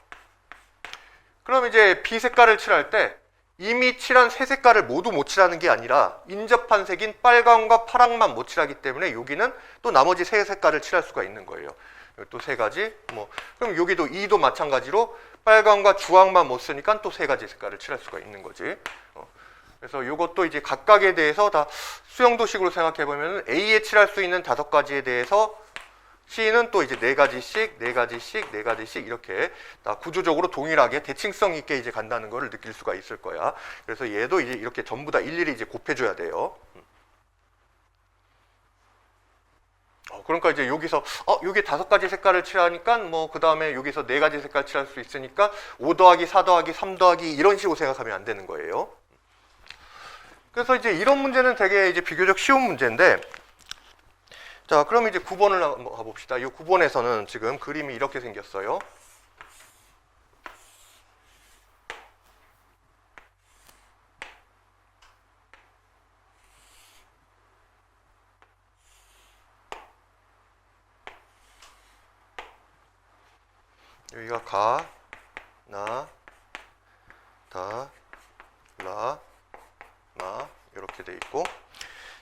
그럼 이제 B 색깔을 칠할 때 이미 칠한 세 색깔을 모두 못 칠하는 게 아니라 인접한 색인 빨강과 파랑만 못 칠하기 때문에 여기는 또 나머지 세 색깔을 칠할 수가 있는 거예요. 또 세 가지. 그럼 여기도 E도 마찬가지로 빨강과 주황만 못 쓰니까 또 세 가지 색깔을 칠할 수가 있는 거지. 그래서 이것도 이제 각각에 대해서 다 수영도식으로 생각해 보면 A에 칠할 수 있는 5가지에 대해서 C는 또 이제 4가지씩 이렇게 다 구조적으로 동일하게 대칭성 있게 이제 간다는 것을 느낄 수가 있을 거야. 그래서 얘도 이제 이렇게 전부 다 일일이 이제 곱해줘야 돼요. 그러니까 이제 여기서 여기 5가지 색깔을 칠하니까 뭐 그 다음에 여기서 4가지 색깔 칠할 수 있으니까 5 더하기 4 더하기 3 더하기 이런 식으로 생각하면 안 되는 거예요. 그래서 이제 이런 문제는 되게 이제 비교적 쉬운 문제인데, 자, 그럼 이제 9번을 한번 가봅시다. 이 9번에서는 지금 그림이 이렇게 생겼어요. 여기가 가, 나, 다, 라, 마 이렇게 돼 있고,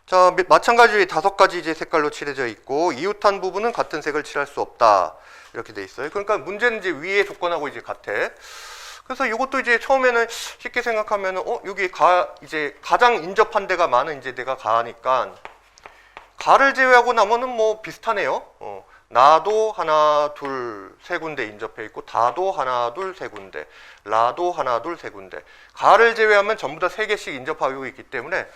자, 마찬가지로 5가지 이제 색깔로 칠해져 있고 이웃한 부분은 같은 색을 칠할 수 없다 이렇게 돼 있어요. 그러니까 문제는 이제 위의 조건하고 이제 같아. 그래서 이것도 이제 처음에는 쉽게 생각하면은 여기 이제 가장 인접한 데가 많은 이제 내가 가니까 가를 제외하고 나머는 뭐 비슷하네요. 나도 하나, 둘, 세 군데 인접해 있고 다도 하나, 둘, 세 군데, 라도 하나, 둘, 세 군데. 가를 제외하면 전부 다 3개씩 인접하고 있기 때문에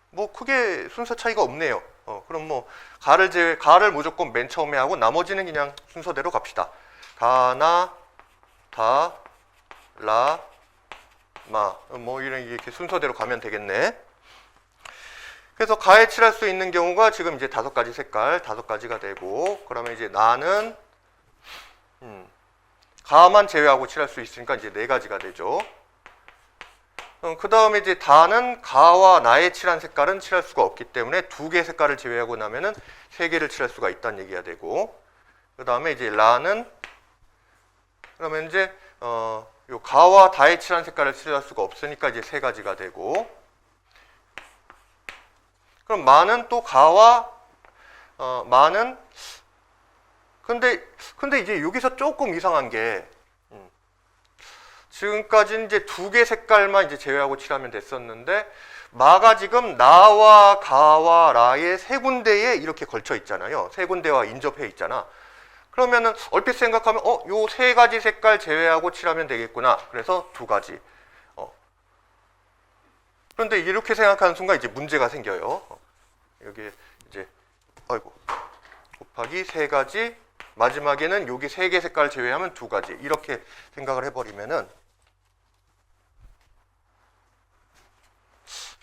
뭐 크게 순서 차이가 없네요. 그럼 뭐 가를 무조건 맨 처음에 하고 나머지는 그냥 순서대로 갑시다. 가나, 다, 라, 마. 뭐 이렇게 순서대로 가면 되겠네. 그래서 가에 칠할 수 있는 경우가 지금 이제 5가지 색깔, 5가지가 되고, 그러면 이제 나는 가만 제외하고 칠할 수 있으니까 이제 4가지가 되죠. 그 다음에 이제 다는 가와 나에 칠한 색깔은 칠할 수가 없기 때문에 2개 색깔을 제외하고 나면은 3개를 칠할 수가 있다는 얘기가 되고, 그 다음에 이제 라는 그러면 이제 요 가와 다에 칠한 색깔을 칠할 수가 없으니까 이제 세 가지가 되고, 그럼 마는 또 가와 마는 근데 이제 여기서 조금 이상한 게 지금까지는 이제 두 개 색깔만 이제 제외하고 칠하면 됐었는데 마가 지금 나와 가와 라의 세 군데에 이렇게 걸쳐 있잖아요. 세 군데와 인접해 있잖아. 그러면은 얼핏 생각하면 요 세 가지 색깔 제외하고 칠하면 되겠구나. 그래서 두 가지. 그런데 이렇게 생각하는 순간 이제 문제가 생겨요. 여기 이제 곱하기 세 가지, 마지막에는 여기 세 개 색깔 제외하면 두 가지, 이렇게 생각을 해버리면은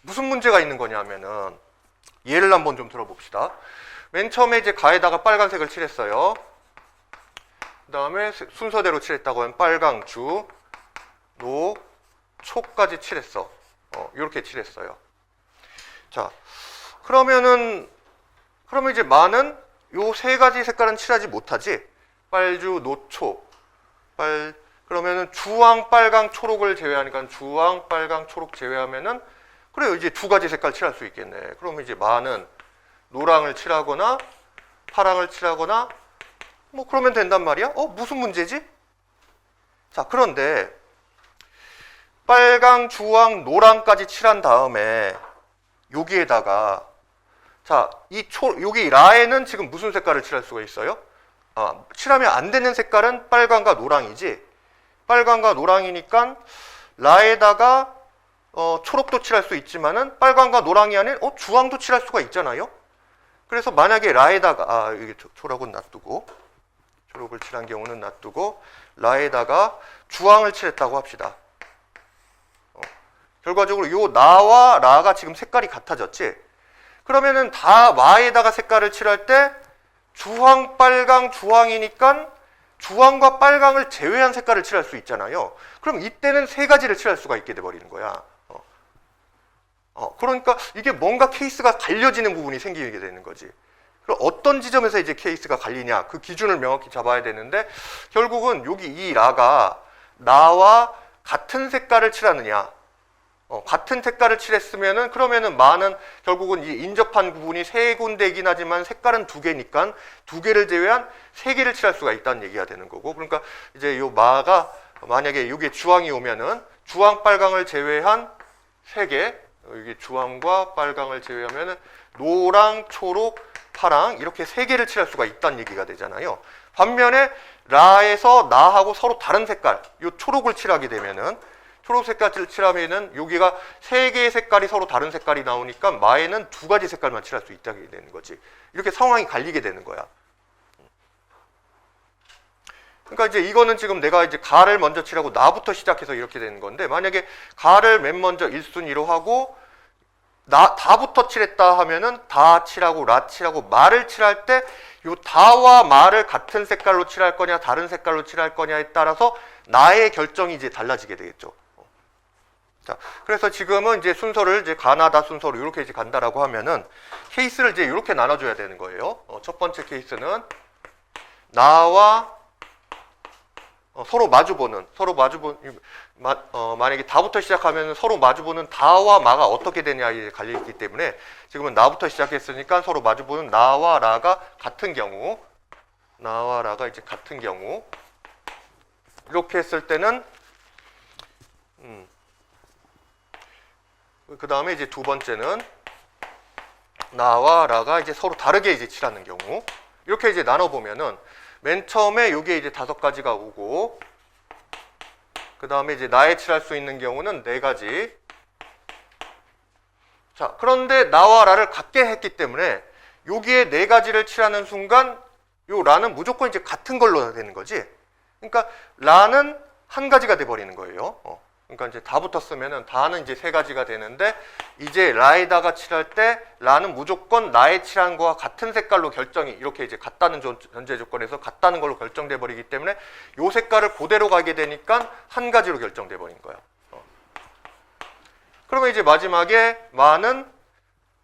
무슨 문제가 있는 거냐면은 예를 한번 좀 들어봅시다. 맨 처음에 이제 가에다가 빨간색을 칠했어요. 그 다음에 순서대로 칠했다고 하면 빨강, 주, 노, 초까지 칠했어. 이렇게 칠했어요. 자, 그러면 이제 마는 요 세 가지 색깔은 칠하지 못하지. 빨주, 노초, 그러면은 주황, 빨강, 초록을 제외하니까 주황, 빨강, 초록 제외하면은 그래요. 이제 두 가지 색깔 칠할 수 있겠네. 그러면 이제 마는 노랑을 칠하거나 파랑을 칠하거나 뭐 그러면 된단 말이야. 무슨 문제지? 자, 그런데 빨강, 주황, 노랑까지 칠한 다음에 여기에다가 자, 여기 라에는 지금 무슨 색깔을 칠할 수가 있어요? 칠하면 안 되는 색깔은 빨강과 노랑이지. 빨강과 노랑이니까 라에다가 초록도 칠할 수 있지만은 빨강과 노랑이 아닌 주황도 칠할 수가 있잖아요. 그래서 만약에 라에다가 여기 초록은 놔두고 초록을 칠한 경우는 놔두고 라에다가 주황을 칠했다고 합시다. 결과적으로 요 나와 라가 지금 색깔이 같아졌지. 그러면은 다 마에다가 색깔을 칠할 때 주황, 빨강, 주황이니까 주황과 빨강을 제외한 색깔을 칠할 수 있잖아요. 그럼 이때는 세 가지를 칠할 수가 있게 돼버리는 거야. 그러니까 이게 뭔가 케이스가 갈려지는 부분이 생기게 되는 거지. 그럼 어떤 지점에서 이제 케이스가 갈리냐, 그 기준을 명확히 잡아야 되는데 결국은 여기 이 라가 나와 같은 색깔을 칠하느냐, 같은 색깔을 칠했으면은 그러면은 마는 결국은 이 인접한 부분이 세 군데이긴 하지만 색깔은 두 개니까 두 개를 제외한 세 개를 칠할 수가 있다는 얘기가 되는 거고, 그러니까 이제 요 마가 만약에 여기에 주황이 오면은 주황, 빨강을 제외한 세 개, 여기 주황과 빨강을 제외하면은 노랑, 초록, 파랑 이렇게 세 개를 칠할 수가 있다는 얘기가 되잖아요. 반면에 라에서 나하고 서로 다른 색깔, 요 초록을 칠하게 되면은 초록 색깔을 칠하면은 여기가 세 개의 색깔이 서로 다른 색깔이 나오니까 마에는 두 가지 색깔만 칠할 수 있다게 되는 거지. 이렇게 상황이 갈리게 되는 거야. 그러니까 이제 이거는 지금 내가 이제 가를 먼저 칠하고 나부터 시작해서 이렇게 되는 건데, 만약에 가를 맨 먼저 1순위로 하고 다부터 칠했다 하면은 다 칠하고 라 칠하고 마를 칠할 때 요 다와 마를 같은 색깔로 칠할 거냐 다른 색깔로 칠할 거냐에 따라서 나의 결정이 이제 달라지게 되겠죠. 자, 그래서 지금은 이제 순서를 이제 가나다 순서로 이렇게 이제 간다라고 하면은 케이스를 이제 이렇게 나눠줘야 되는 거예요. 첫 번째 케이스는 나와 서로 마주보는 만약에 다부터 시작하면 서로 마주보는 다와 마가 어떻게 되냐에 갈려있기 때문에 지금은 나부터 시작했으니까 서로 마주보는 나와 라가 같은 경우, 나와 라가 이제 같은 경우 이렇게 했을 때는 그 다음에 이제 두 번째는 나와 라가 이제 서로 다르게 이제 칠하는 경우, 이렇게 이제 나눠보면은 맨 처음에 요게 이제 5가지가 오고, 그 다음에 이제 나에 칠할 수 있는 경우는 4가지. 자, 그런데 나와 라를 같게 했기 때문에 여기에 4가지를 칠하는 순간 요 라는 무조건 이제 같은 걸로 되는 거지. 그러니까 라는 한 가지가 돼 버리는 거예요. 그러니까 이제 다 붙었으면은 다는 이제 3가지가 되는데, 이제 라에다가 칠할 때 라는 무조건 나에 칠한 거와 같은 색깔로 결정이 이렇게 이제 같다는 전제 조건에서 같다는 걸로 결정돼 버리기 때문에 요 색깔을 그대로 가게 되니까 한 가지로 결정돼 버린 거야. 그러면 이제 마지막에 마는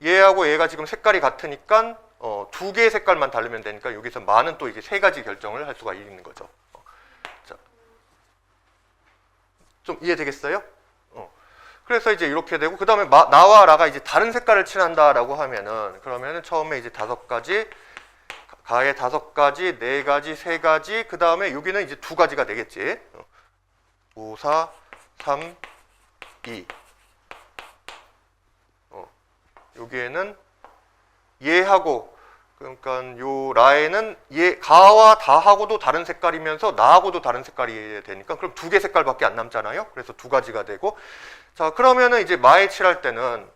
얘하고 얘가 지금 색깔이 같으니까 두 개의 색깔만 다르면 되니까 여기서 마는 또 이제 세 가지 결정을 할 수가 있는 거죠. 자, 좀 이해되겠어요? 그래서 이제 이렇게 되고 그 다음에 나와 라가 이제 다른 색깔을 칠한다라고 하면은 그러면은 처음에 이제 5가지, 가에 5가지, 4가지, 3가지, 그 다음에 여기는 이제 2가지가 되겠지. 5, 4, 3, 2. 여기에는 얘하고 그러니까 요 라에는 얘 가와 다하고도 다른 색깔이면서 나하고도 다른 색깔이 되니까 그럼 2개 색깔밖에 안 남잖아요. 그래서 2가지가 되고 자 그러면은 이제 마에 칠할 때는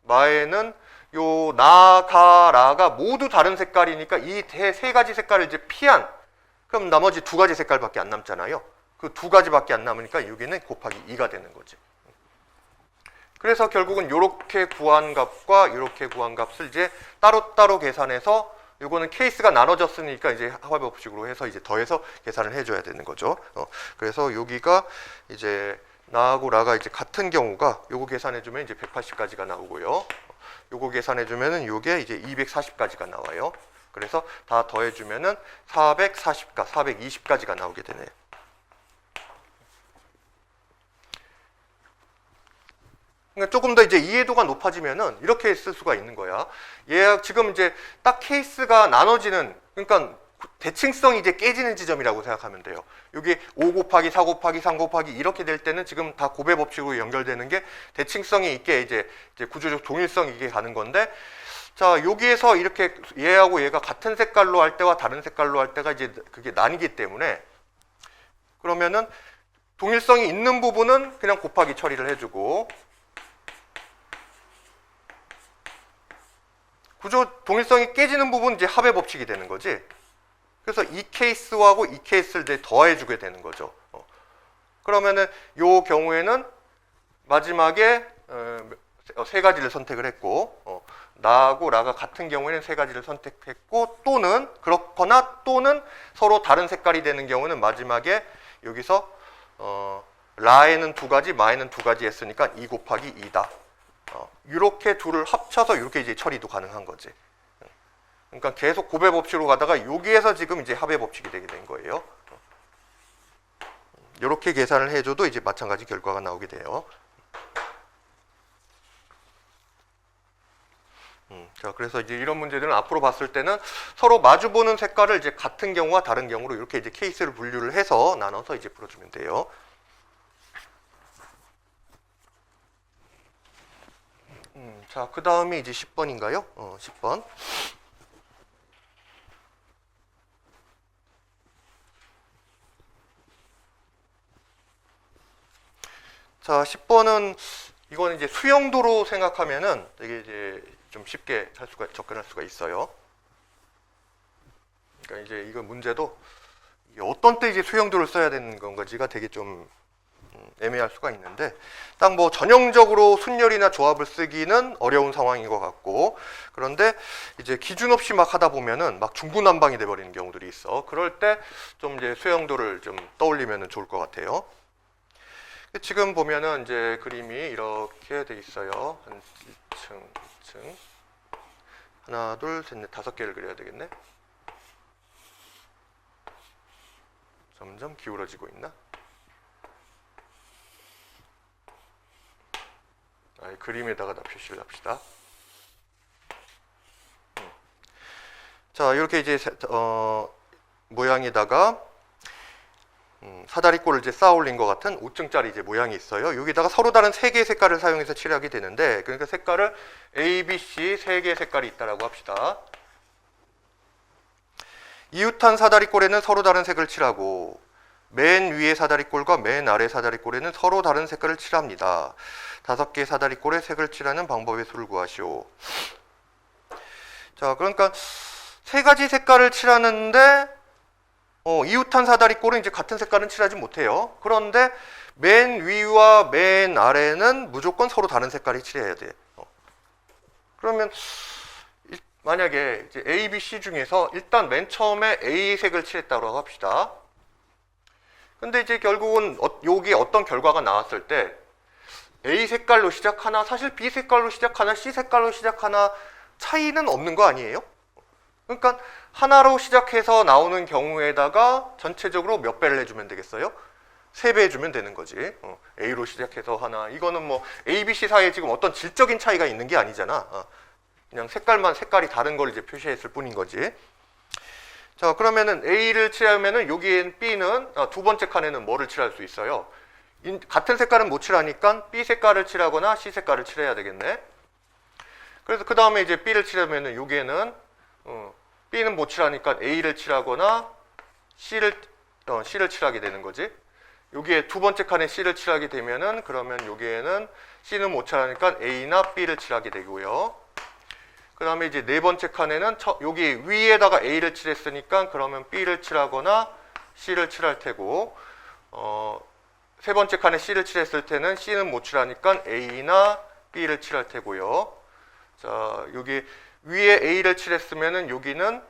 마에는 요 나, 가, 라가 모두 다른 색깔이니까 이 세 가지 색깔을 이제 피한 그럼 나머지 2가지 색깔밖에 안 남잖아요. 그 2가지밖에 안 남으니까 여기는 곱하기 2가 되는 거지. 그래서 결국은 이렇게 구한 값과 이렇게 구한 값을 이제 따로따로 계산해서 이거는 케이스가 나눠졌으니까 이제 합의법칙으로 해서 이제 더해서 계산을 해줘야 되는 거죠. 그래서 여기가 이제 나하고 라가 이제 같은 경우가 요거 계산해주면 이제 180까지가 나오고요. 요거 계산해주면은 요게 이제 240까지가 나와요. 그래서 다 더해주면은 420까지가 나오게 되네요. 그러니까 조금 더 이제 이해도가 높아지면은 이렇게 쓸 수가 있는 거야. 얘 지금 이제 딱 케이스가 나눠지는 그러니까 대칭성이 이제 깨지는 지점이라고 생각하면 돼요. 여기 5 곱하기 4 곱하기 3 곱하기 이렇게 될 때는 지금 다 곱의 법칙으로 연결되는 게 대칭성이 있게 이제 구조적 동일성이 있게 가는 건데 자 여기에서 이렇게 얘하고 얘가 같은 색깔로 할 때와 다른 색깔로 할 때가 이제 그게 나뉘기 때문에 그러면은 동일성이 있는 부분은 그냥 곱하기 처리를 해주고 구조 동일성이 깨지는 부분은 이제 합의 법칙이 되는 거지. 그래서 이 케이스하고 이 케이스를 이제 더해주게 되는 거죠. 그러면은 요 경우에는 마지막에 3가지를 선택을 했고 나하고 라가 같은 경우에는 3가지를 선택했고 또는 그렇거나 또는 서로 다른 색깔이 되는 경우는 마지막에 여기서 라에는 2가지, 마에는 2가지 했으니까 2 곱하기 2다. 이렇게 둘을 합쳐서 이렇게 이제 처리도 가능한 거지. 그러니까 계속 곱의 법칙으로 가다가 여기에서 지금 이제 합의 법칙이 되게 된 거예요. 이렇게 계산을 해줘도 이제 마찬가지 결과가 나오게 돼요. 자, 그래서 이제 이런 문제들은 앞으로 봤을 때는 서로 마주보는 색깔을 이제 같은 경우와 다른 경우로 이렇게 이제 케이스를 분류를 해서 나눠서 이제 풀어주면 돼요. 자, 그 다음이 이제 10번인가요? 10번. 자, 10번은 이거는 이제 수영도로 생각하면은 되게 이제 좀 쉽게 접근할 수가 있어요. 그러니까 이제 이거 문제도 어떤 때 이제 수영도를 써야 되는 건가지가 되게 좀 애매할 수가 있는데 딱 뭐 전형적으로 순열이나 조합을 쓰기는 어려운 상황인 것 같고 그런데 이제 기준 없이 막 하다 보면은 막 중구난방이 돼 버리는 경우들이 있어. 그럴 때 좀 이제 수영도를 좀 떠올리면은 좋을 것 같아요. 지금 보면은 이제 그림이 이렇게 돼 있어요. 한 1층, 2층. 하나, 둘, 셋, 넷, 5개를 그려야 되겠네. 점점 기울어지고 있나? 그림에다가 다 표시를 합시다. 자, 이렇게 이제 모양에다가 사다리꼴을 이제 쌓아 올린 것 같은 5층짜리 이제 모양이 있어요. 여기다가 서로 다른 3개의 색깔을 사용해서 칠하게 되는데, 그러니까 색깔을 A, B, C 3개의 색깔이 있다라고 합시다. 이웃한 사다리꼴에는 서로 다른 색을 칠하고, 맨 위의 사다리꼴과 맨 아래 사다리꼴에는 서로 다른 색깔을 칠합니다. 5개의 사다리꼴에 색을 칠하는 방법의 수를 구하시오. 자, 그러니까 3가지 색깔을 칠하는데 이웃한 사다리꼴은 이제 같은 색깔은 칠하지 못해요. 그런데 맨 위와 맨 아래는 무조건 서로 다른 색깔이 칠해야 돼. 그러면 만약에 이제 A, B, C 중에서 일단 맨 처음에 A 색을 칠했다고 합시다. 근데 이제 결국은 여기 어떤 결과가 나왔을 때 A 색깔로 시작하나 사실 B 색깔로 시작하나 C 색깔로 시작하나 차이는 없는 거 아니에요? 그러니까 하나로 시작해서 나오는 경우에다가 전체적으로 몇 배를 해주면 되겠어요? 3배 해주면 되는 거지. A로 시작해서 하나. 이거는 뭐 A, B, C 사이에 지금 어떤 질적인 차이가 있는 게 아니잖아. 그냥 색깔이 다른 걸 이제 표시했을 뿐인 거지. 자, 그러면은 A를 칠하면은 여기엔 B는 두 번째 칸에는 뭐를 칠할 수 있어요? 같은 색깔은 못 칠하니까 B 색깔을 칠하거나 C 색깔을 칠해야 되겠네. 그래서 그 다음에 이제 B를 칠하면은 여기에는 B는 못 칠하니까 A를 칠하거나 C를 칠하게 되는 거지. 여기에 두 번째 칸에 C를 칠하게 되면은 그러면 여기에는 C는 못 칠하니까 A나 B를 칠하게 되고요. 그 다음에 이제 네 번째 칸에는 여기 위에다가 A를 칠했으니까 그러면 B를 칠하거나 C를 칠할 테고, 세 번째 칸에 C를 칠했을 때는 C는 못 칠하니까 A나 B를 칠할 테고요. 자, 여기 위에 A를 칠했으면은 여기는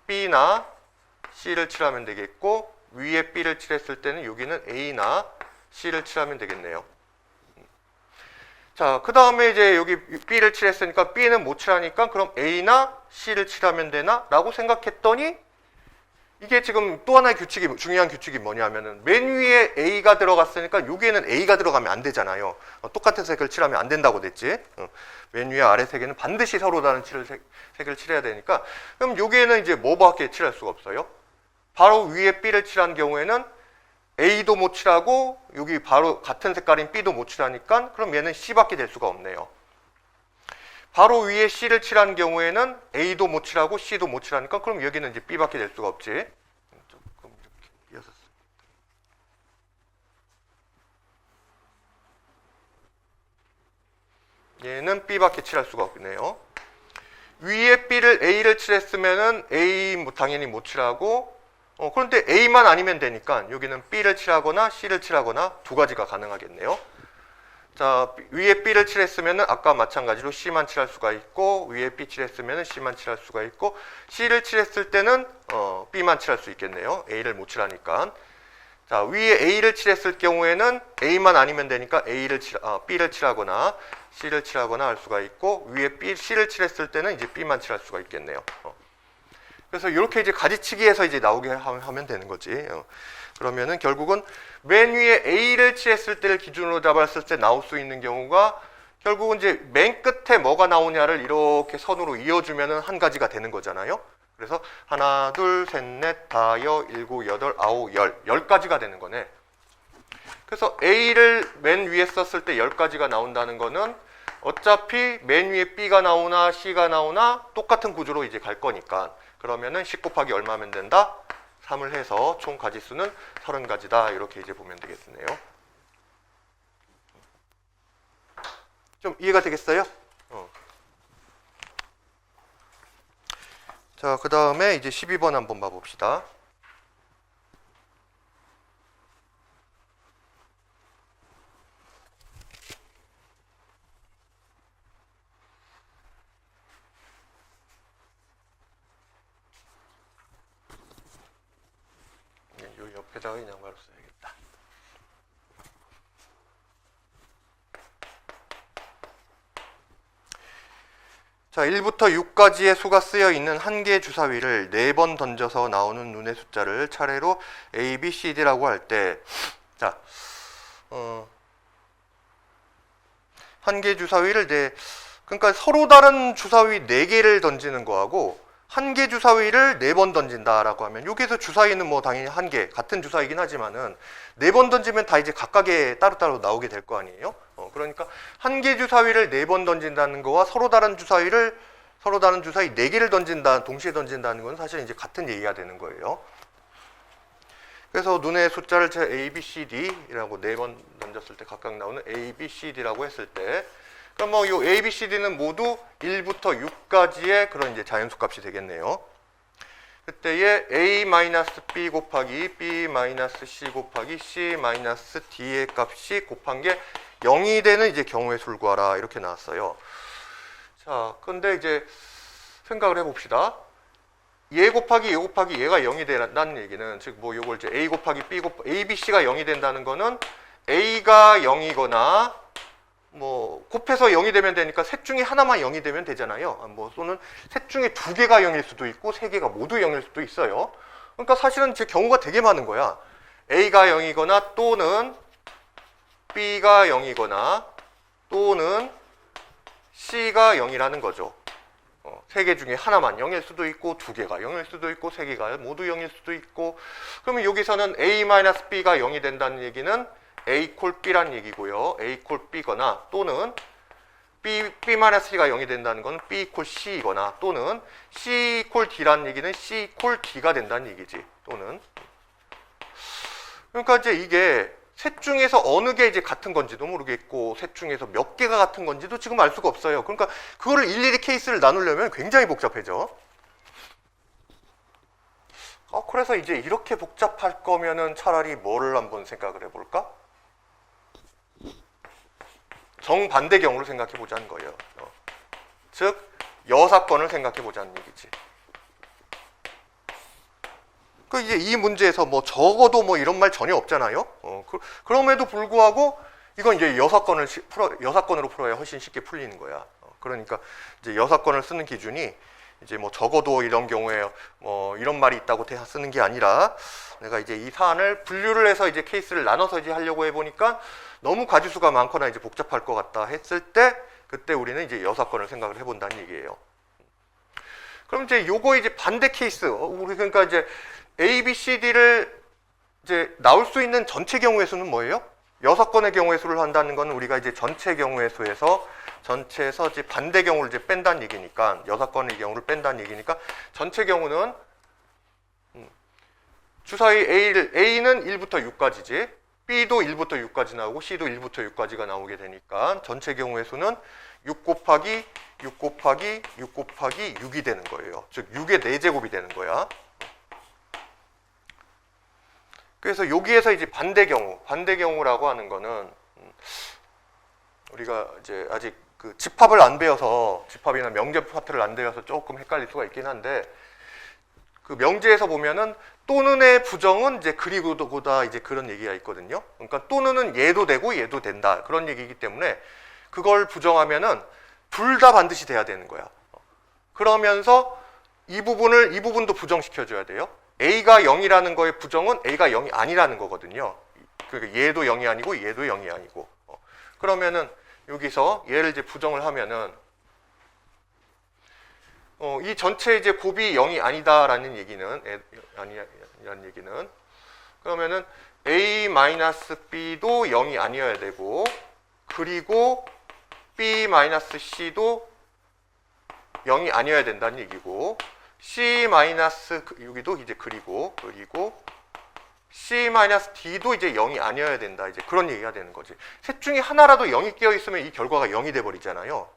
B나 C를 칠하면 되겠고, 위에 B를 칠했을 때는 여기는 A나 C를 칠하면 되겠네요. 자, 그 다음에 이제 여기 B를 칠했으니까 B는 못 칠하니까 그럼 A나 C를 칠하면 되나? 라고 생각했더니 이게 지금 또 하나의 중요한 규칙이 뭐냐면은 맨 위에 A가 들어갔으니까 여기에는 A가 들어가면 안 되잖아요. 똑같은 색을 칠하면 안 된다고 됐지. 맨 위에 아래 세 개는 반드시 서로 다른 색을 칠해야 되니까 그럼 여기에는 이제 뭐밖에 칠할 수가 없어요? 바로 위에 B를 칠한 경우에는 A도 못 칠하고 여기 바로 같은 색깔인 B도 못 칠하니까 그럼 얘는 C밖에 될 수가 없네요. 바로 위에 C를 칠한 경우에는 A도 못 칠하고 C도 못 칠하니까 그럼 여기는 이제 B밖에 될 수가 없지. 조금 이렇게 이어서 얘는 B밖에 칠할 수가 없네요. 위에 B를 A를 칠했으면은 A 당연히 못 칠하고 그런데 A만 아니면 되니까 여기는 B를 칠하거나 C를 칠하거나 두 가지가 가능하겠네요. 자, 위에 B를 칠했으면 아까 마찬가지로 C만 칠할 수가 있고 위에 B 칠했으면 C만 칠할 수가 있고 C를 칠했을 때는 B만 칠할 수 있겠네요. A를 못 칠하니까. 자, 위에 A를 칠했을 경우에는 A만 아니면 되니까 B를 칠하거나 C를 칠하거나 할 수가 있고 위에 C를 칠했을 때는 이제 B만 칠할 수가 있겠네요. 그래서 이렇게 이제 가지치기해서 이제 나오게 하면 되는 거지. 그러면은 결국은 맨 위에 A를 칠했을 때를 기준으로 잡았을 때 나올 수 있는 경우가 결국은 이제 맨 끝에 뭐가 나오냐를 이렇게 선으로 이어주면은 한 가지가 되는 거잖아요. 그래서 하나, 둘, 셋, 넷, 다여, 일곱, 여덟, 아홉, 열 가지가 되는 거네. 그래서 A를 맨 위에 썼을 때 10가지가 나온다는 거는 어차피 맨 위에 B가 나오나 C가 나오나 똑같은 구조로 이제 갈 거니까 그러면은 10 곱하기 얼마면 된다? 3을 해서 총 가지수는 30가지다. 이렇게 이제 보면 되겠네요. 좀 이해가 되겠어요? 자, 그 다음에 이제 12번 한번 봐봅시다. 요 옆에다가 그냥 바로 써야겠다. 자, 1부터 6까지의 수가 쓰여 있는 한 개의 주사위를 4번 던져서 나오는 눈의 숫자를 차례로 A, B, C, D라고 할 때, 자, 한 개의 주사위를 그러니까 서로 다른 주사위 4개를 던지는 거하고 한 개 주사위를 4번 던진다라고 하면 여기에서 주사위는 뭐 당연히 한 개, 같은 주사위긴 하지만은 4번 던지면 다 이제 각각의 따로따로 나오게 될 거 아니에요? 그러니까 한 개 주사위를 4번 던진다는 거와 서로 다른 주사위 4개를 동시에 던진다는 건 사실 이제 같은 얘기가 되는 거예요. 그래서 눈의 숫자를 제가 A, B, C, D라고 4번 던졌을 때 각각 나오는 A, B, C, D라고 했을 때 그럼 뭐 이 A, B, C, D는 모두 1부터 6까지의 그런 이제 자연수 값이 되겠네요. 그때에 A-B 곱하기 B-C 곱하기 C-D의 값이 곱한 게 0이 되는 이제 경우의 수를 구하라 이렇게 나왔어요. 자, 근데 이제 생각을 해봅시다. 얘 곱하기 얘가 0이 된다는 얘기는 즉 뭐 요걸 이제 A 곱하기 B A, B, C가 0이 된다는 거는 A가 0이거나 뭐 곱해서 0이 되면 되니까 셋 중에 하나만 0이 되면 되잖아요. 뭐 또는 셋 중에 두 개가 0일 수도 있고 세 개가 모두 0일 수도 있어요. 그러니까 사실은 제 경우가 되게 많은 거야. A가 0이거나 또는 B가 0이거나 또는 C가 0이라는 거죠. 세 개 중에 하나만 0일 수도 있고 두 개가 0일 수도 있고 세 개가 모두 0일 수도 있고, 그러면 여기서는 A-B가 0이 된다는 얘기는 A 콜 B라는 얘기고요. A 콜 B거나 또는 B-C가 0이 된다는 건 B 콜 C이거나 또는 C 콜 D라는 얘기는 C 콜 D가 된다는 얘기지. 또는 그러니까 이제 이게 셋 중에서 어느 게 이제 같은 건지도 모르겠고 셋 중에서 몇 개가 같은 건지도 지금 알 수가 없어요. 그러니까 그거를 일일이 케이스를 나누려면 굉장히 복잡해져. 그래서 이제 이렇게 복잡할 거면은 차라리 뭐를 한번 생각을 해볼까? 정반대 경우를 생각해 보자는 거예요. 즉 여사건을 생각해 보자는 얘기지. 그 이제 이 문제에서 뭐 적어도 뭐 이런 말 전혀 없잖아요. 그럼에도 불구하고 이건 이제 여사건으로 풀어야 훨씬 쉽게 풀리는 거야. 그러니까 이제 여사건을 쓰는 기준이 이제 뭐 적어도 이런 경우에 뭐 이런 말이 있다고 쓰는 게 아니라, 내가 이제 이 사안을 분류를 해서 이제 케이스를 나눠서 이제 하려고 해보니까 너무 가지수가 많거나 이제 복잡할 것 같다 했을 때, 그때 우리는 이제 여사건을 생각을 해본다는 얘기예요. 그럼 이제 요거 이제 반대 케이스, 우리 그러니까 이제 A, B, C, D를 이제 나올 수 있는 전체 경우의 수는 뭐예요? 여사건의 경우의 수를 한다는 건 우리가 이제 전체 경우의 수에서 전체에서 이제 반대 경우를 이제 뺀다는 얘기니까, 여사건의 경우를 뺀다는 얘기니까 전체 경우는 주사위 A는 1부터 6까지지, B도 1부터 6까지 나오고 C도 1부터 6까지가 나오게 되니까 전체 경우의 수는 6 곱하기 6 곱하기 6 곱하기 6이 되는 거예요. 즉 6의 4제곱이 되는 거야. 그래서 여기에서 이제 반대 경우라고 하는 거는 우리가 이제 아직 그 집합을 안 배워서, 집합이나 명제 파트를 안 배워서 조금 헷갈릴 수가 있긴 한데, 그 명제에서 보면은 또는의 부정은 이제 그리고보다 이제 그런 얘기가 있거든요. 그러니까 또는은 얘도 되고 얘도 된다 그런 얘기이기 때문에 그걸 부정하면은 둘 다 반드시 돼야 되는 거야. 그러면서 이 부분도 부정시켜줘야 돼요. A가 0이라는 거의 부정은 A가 0이 아니라는 거거든요. 그러니까 얘도 0이 아니고 얘도 0이 아니고. 그러면은 여기서 얘를 이제 부정을 하면은 이 전체 이제 곱이 0이 아니다라는 얘기는, 아니라는 얘기는, 그러면은 A-B도 0이 아니어야 되고, 그리고 B-C도 0이 아니어야 된다는 얘기고, 여기도 이제 그리고 C-D도 이제 0이 아니어야 된다, 이제 그런 얘기가 되는 거지. 셋 중에 하나라도 0이 끼어 있으면 이 결과가 0이 돼 버리잖아요.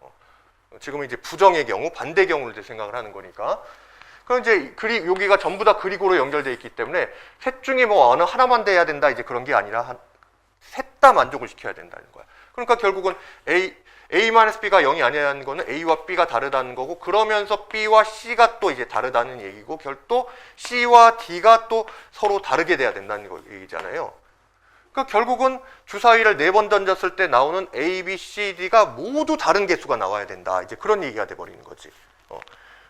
지금은 이제 부정의 경우, 반대 경우를 이제 생각을 하는 거니까. 그럼 이제 여기가 전부 다 그리고로 연결되어 있기 때문에 셋 중에 뭐 어느 하나만 돼야 된다, 이제 그런 게 아니라 셋 다 만족을 시켜야 된다는 거야. 그러니까 결국은 A-B가 0이 아니라는 거는 A와 B가 다르다는 거고, 그러면서 B와 C가 또 이제 다르다는 얘기고, 별도 C와 D가 또 서로 다르게 돼야 된다는 얘기잖아요. 그러니까 결국은 주사위를 4번 던졌을 때 나오는 A, B, C, D가 모두 다른 개수가 나와야 된다, 이제 그런 얘기가 돼버리는 거지.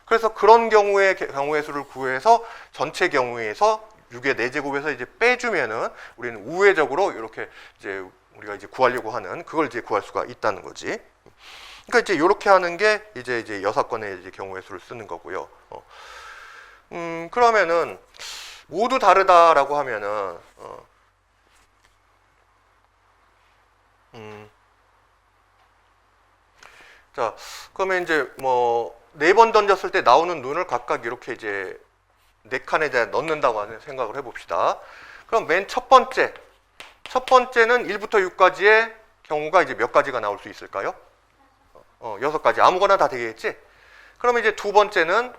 그래서 그런 경우의 수를 구해서 전체 경우에서 6의 4제곱에서 이제 빼주면은 우리는 우회적으로 이렇게 이제 우리가 이제 구하려고 하는 그걸 이제 구할 수가 있다는 거지. 그러니까 이제 이렇게 하는 게 이제 여사건의 이제 경우의 수를 쓰는 거고요. 그러면은 모두 다르다라고 하면은 자, 그러면 이제 뭐 4번 던졌을 때 나오는 눈을 각각 이렇게 이제 4칸에 넣는다고 하는 생각을 해봅시다. 그럼 맨 첫 번째는 1부터 6까지의 경우가 이제 몇 가지가 나올 수 있을까요? 6가지. 아무거나 다 되겠지? 그러면 이제 두 번째는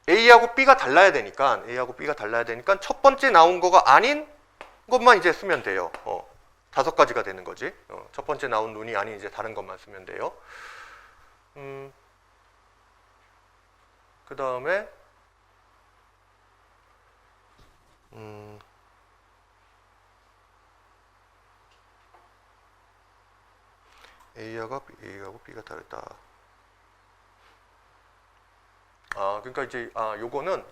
A하고 B가 달라야 되니까 첫 번째 나온 거가 아닌 것만 이제 쓰면 돼요. 5가지가 되는 거지. 첫 번째 나온 눈이 아닌 이제 다른 것만 쓰면 돼요. 그 다음에 A하고 B가 다르다. 그러니까 이제 요거는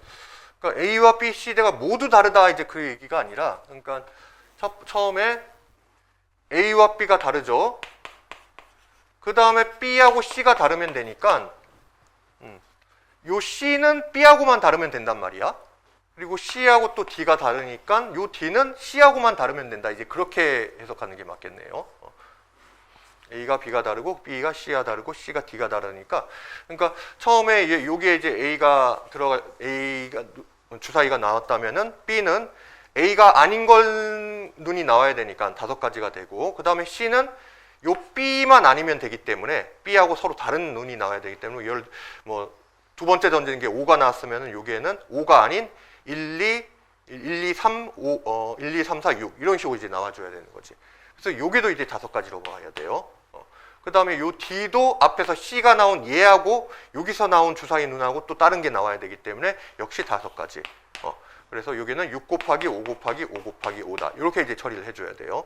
그러니까 A와 B, C대가 모두 다르다 이제 그 얘기가 아니라 그러니까 처음에 A와 B가 다르죠. 그 다음에 B하고 C가 다르면 되니까 요 C는 B하고만 다르면 된단 말이야. 그리고 C하고 또 D가 다르니까 요 D는 C하고만 다르면 된다. 이제 그렇게 해석하는 게 맞겠네요. A가 B가 다르고 B가 C가 다르고 C가 D가 다르니까 그러니까 처음에 요게 이제 A가 주사위가 나왔다면은 B는 A가 아닌 걸 눈이 나와야 되니까 5가지가 되고 그 다음에 C는 요 B만 아니면 되기 때문에 B하고 서로 다른 눈이 나와야 되기 때문에 두 번째 던지는 게 5가 나왔으면은 요게는 5가 아닌 1, 2, 3, 4, 6 이런 식으로 이제 나와줘야 되는 거지. 그래서 여기도 이제 5가지로 봐야 돼요. 그 다음에 요 D도 앞에서 C가 나온 얘하고 여기서 나온 주사위 눈하고 또 다른 게 나와야 되기 때문에 역시 5가지. 그래서 여기는 6 곱하기 5 곱하기 5 곱하기 5다. 이렇게 이제 처리를 해줘야 돼요.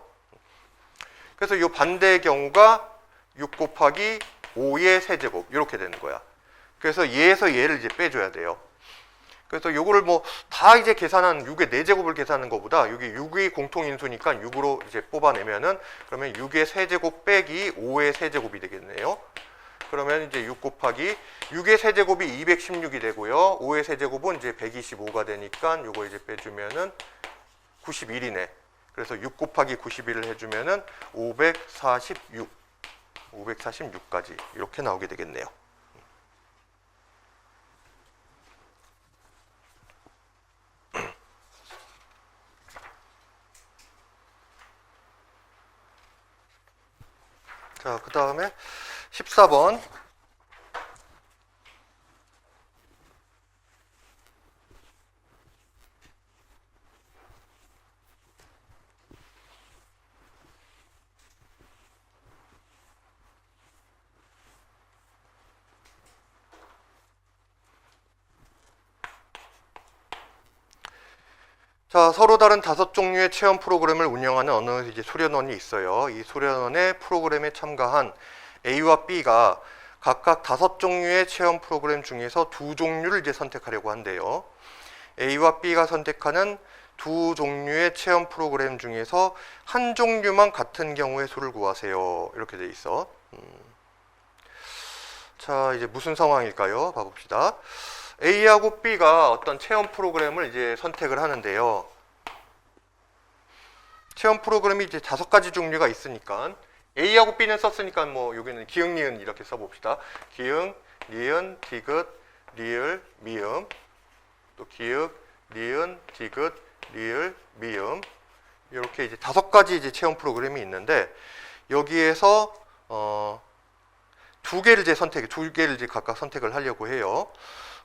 그래서 요 반대의 경우가 6 곱하기 5의 세제곱 이렇게 되는 거야. 그래서 얘에서 얘를 이제 빼줘야 돼요. 그래서 요거를 다 이제 계산한 6의 4제곱을 계산하는 것보다 여기 6이 공통인수니까 6으로 이제 뽑아내면은 그러면 6의 세제곱 빼기 5의 세제곱이 되겠네요. 그러면 이제 6 곱하기 6의 세제곱이 216이 되고요. 5의 세제곱은 이제 125가 되니까 요거 이제 빼주면은 91이네. 그래서 6 곱하기 91을 해주면은 546까지 이렇게 나오게 되겠네요. 자, 그 다음에 14번. 자, 서로 다른 5종류의 체험 프로그램을 운영하는 어느 이제 소련원이 있어요. 이 소련원의 프로그램에 참가한 A와 B가 각각 5종류의 체험 프로그램 중에서 2종류를 이제 선택하려고 한대요. A와 B가 선택하는 2종류의 체험 프로그램 중에서 한 종류만 같은 경우의 수를 구하세요. 이렇게 돼 있어. 자, 이제 무슨 상황일까요? 봐봅시다. A하고 B가 어떤 체험 프로그램을 이제 선택을 하는데요. 체험 프로그램이 이제 5가지 종류가 있으니까 A하고 B는 썼으니까 여기는 기흥, 니은 이렇게 써봅시다. 기흥, 니은, 디귿, 리을, 미음. 또 기읍, 니은, 디귿, 리을, 미음. 이렇게 이제 5가지 이제 체험 프로그램이 있는데 여기에서 2개를 이제 각각 선택을 하려고 해요.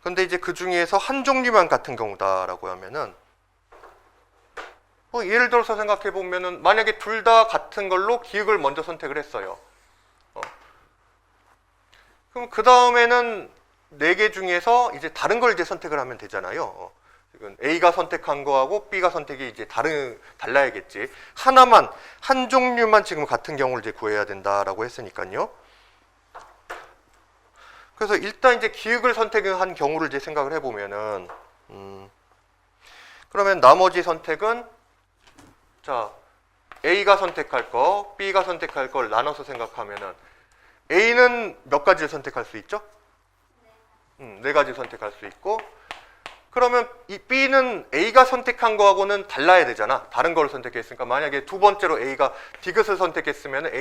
근데 이제 그 중에서 한 종류만 같은 경우다라고 하면은 예를 들어서 생각해 보면은 만약에 둘 다 같은 걸로 기역을 먼저 선택을 했어요. 그럼 그 다음에는 4개 중에서 이제 다른 걸 이제 선택을 하면 되잖아요. A가 선택한 거하고 B가 선택이 이제 달라야겠지. 한 종류만 지금 같은 경우를 이제 구해야 된다라고 했으니까요. 그래서 일단 이제 기역을 선택한 경우를 이제 생각을 해보면은, 그러면 나머지 선택은, 자, A가 선택할 거, B가 선택할 걸 나눠서 생각하면은, A는 몇 가지를 선택할 수 있죠? 4가지 선택할 수 있고, 그러면 이 B는 A가 선택한 거하고는 달라야 되잖아. 다른 걸 선택했으니까 만약에 두 번째로 A가 디귿을 선택했으면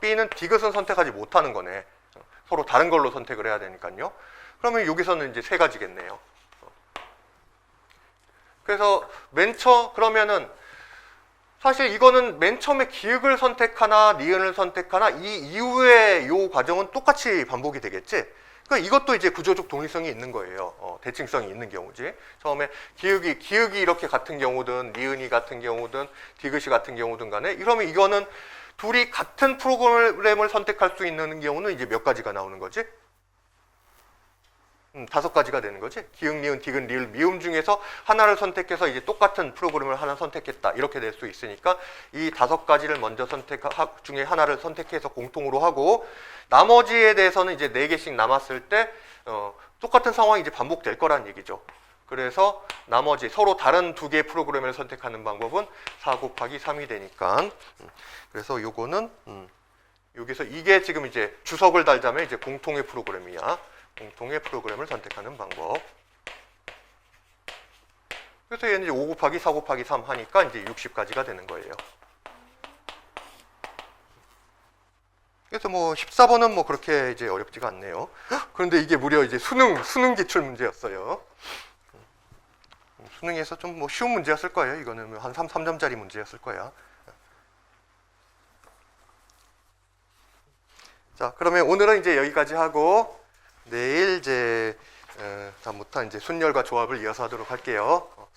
B는 디귿은 선택하지 못하는 거네. 서로 다른 걸로 선택을 해야 되니까요. 그러면 여기서는 이제 3가지겠네요. 그래서 그러면은 사실 이거는 맨 처음에 기역을 선택하나 니은을 선택하나 이 이후에 요 과정은 똑같이 반복이 되겠지. 그러니까 이것도 이제 구조적 동일성이 있는 거예요. 대칭성이 있는 경우지. 처음에 기역이 이렇게 같은 경우든 니은이 같은 경우든 디귿이 같은 경우든 간에 이러면 이거는 둘이 같은 프로그램을 선택할 수 있는 경우는 이제 몇 가지가 나오는 거지? 5가지가 되는 거지. 기역, 니은, 디귿, 리을, 미음 중에서 하나를 선택해서 이제 똑같은 프로그램을 하나 선택했다. 이렇게 될 수 있으니까 이 5가지를 먼저 중에 하나를 선택해서 공통으로 하고 나머지에 대해서는 이제 4개씩 남았을 때 똑같은 상황이 이제 반복될 거란 얘기죠. 그래서 나머지 서로 다른 2개의 프로그램을 선택하는 방법은 4 곱하기 3이 되니까 그래서 요거는 여기서 이게 지금 이제 주석을 달자면 이제 공통의 프로그램이야. 공통의 프로그램을 선택하는 방법. 그래서 얘는 이제 5 곱하기 4 곱하기 3 하니까 이제 60가지가 되는 거예요. 그래서 뭐 14번은 뭐 그렇게 이제 어렵지가 않네요. 그런데 이게 무려 이제 수능 기출 문제였어요. 수능에서 좀 뭐 쉬운 문제였을 거예요. 이거는 한 3점짜리 문제였을 거야. 자, 그러면 오늘은 이제 여기까지 하고 내일 이제 다음부터 이제 순열과 조합을 이어서 하도록 할게요.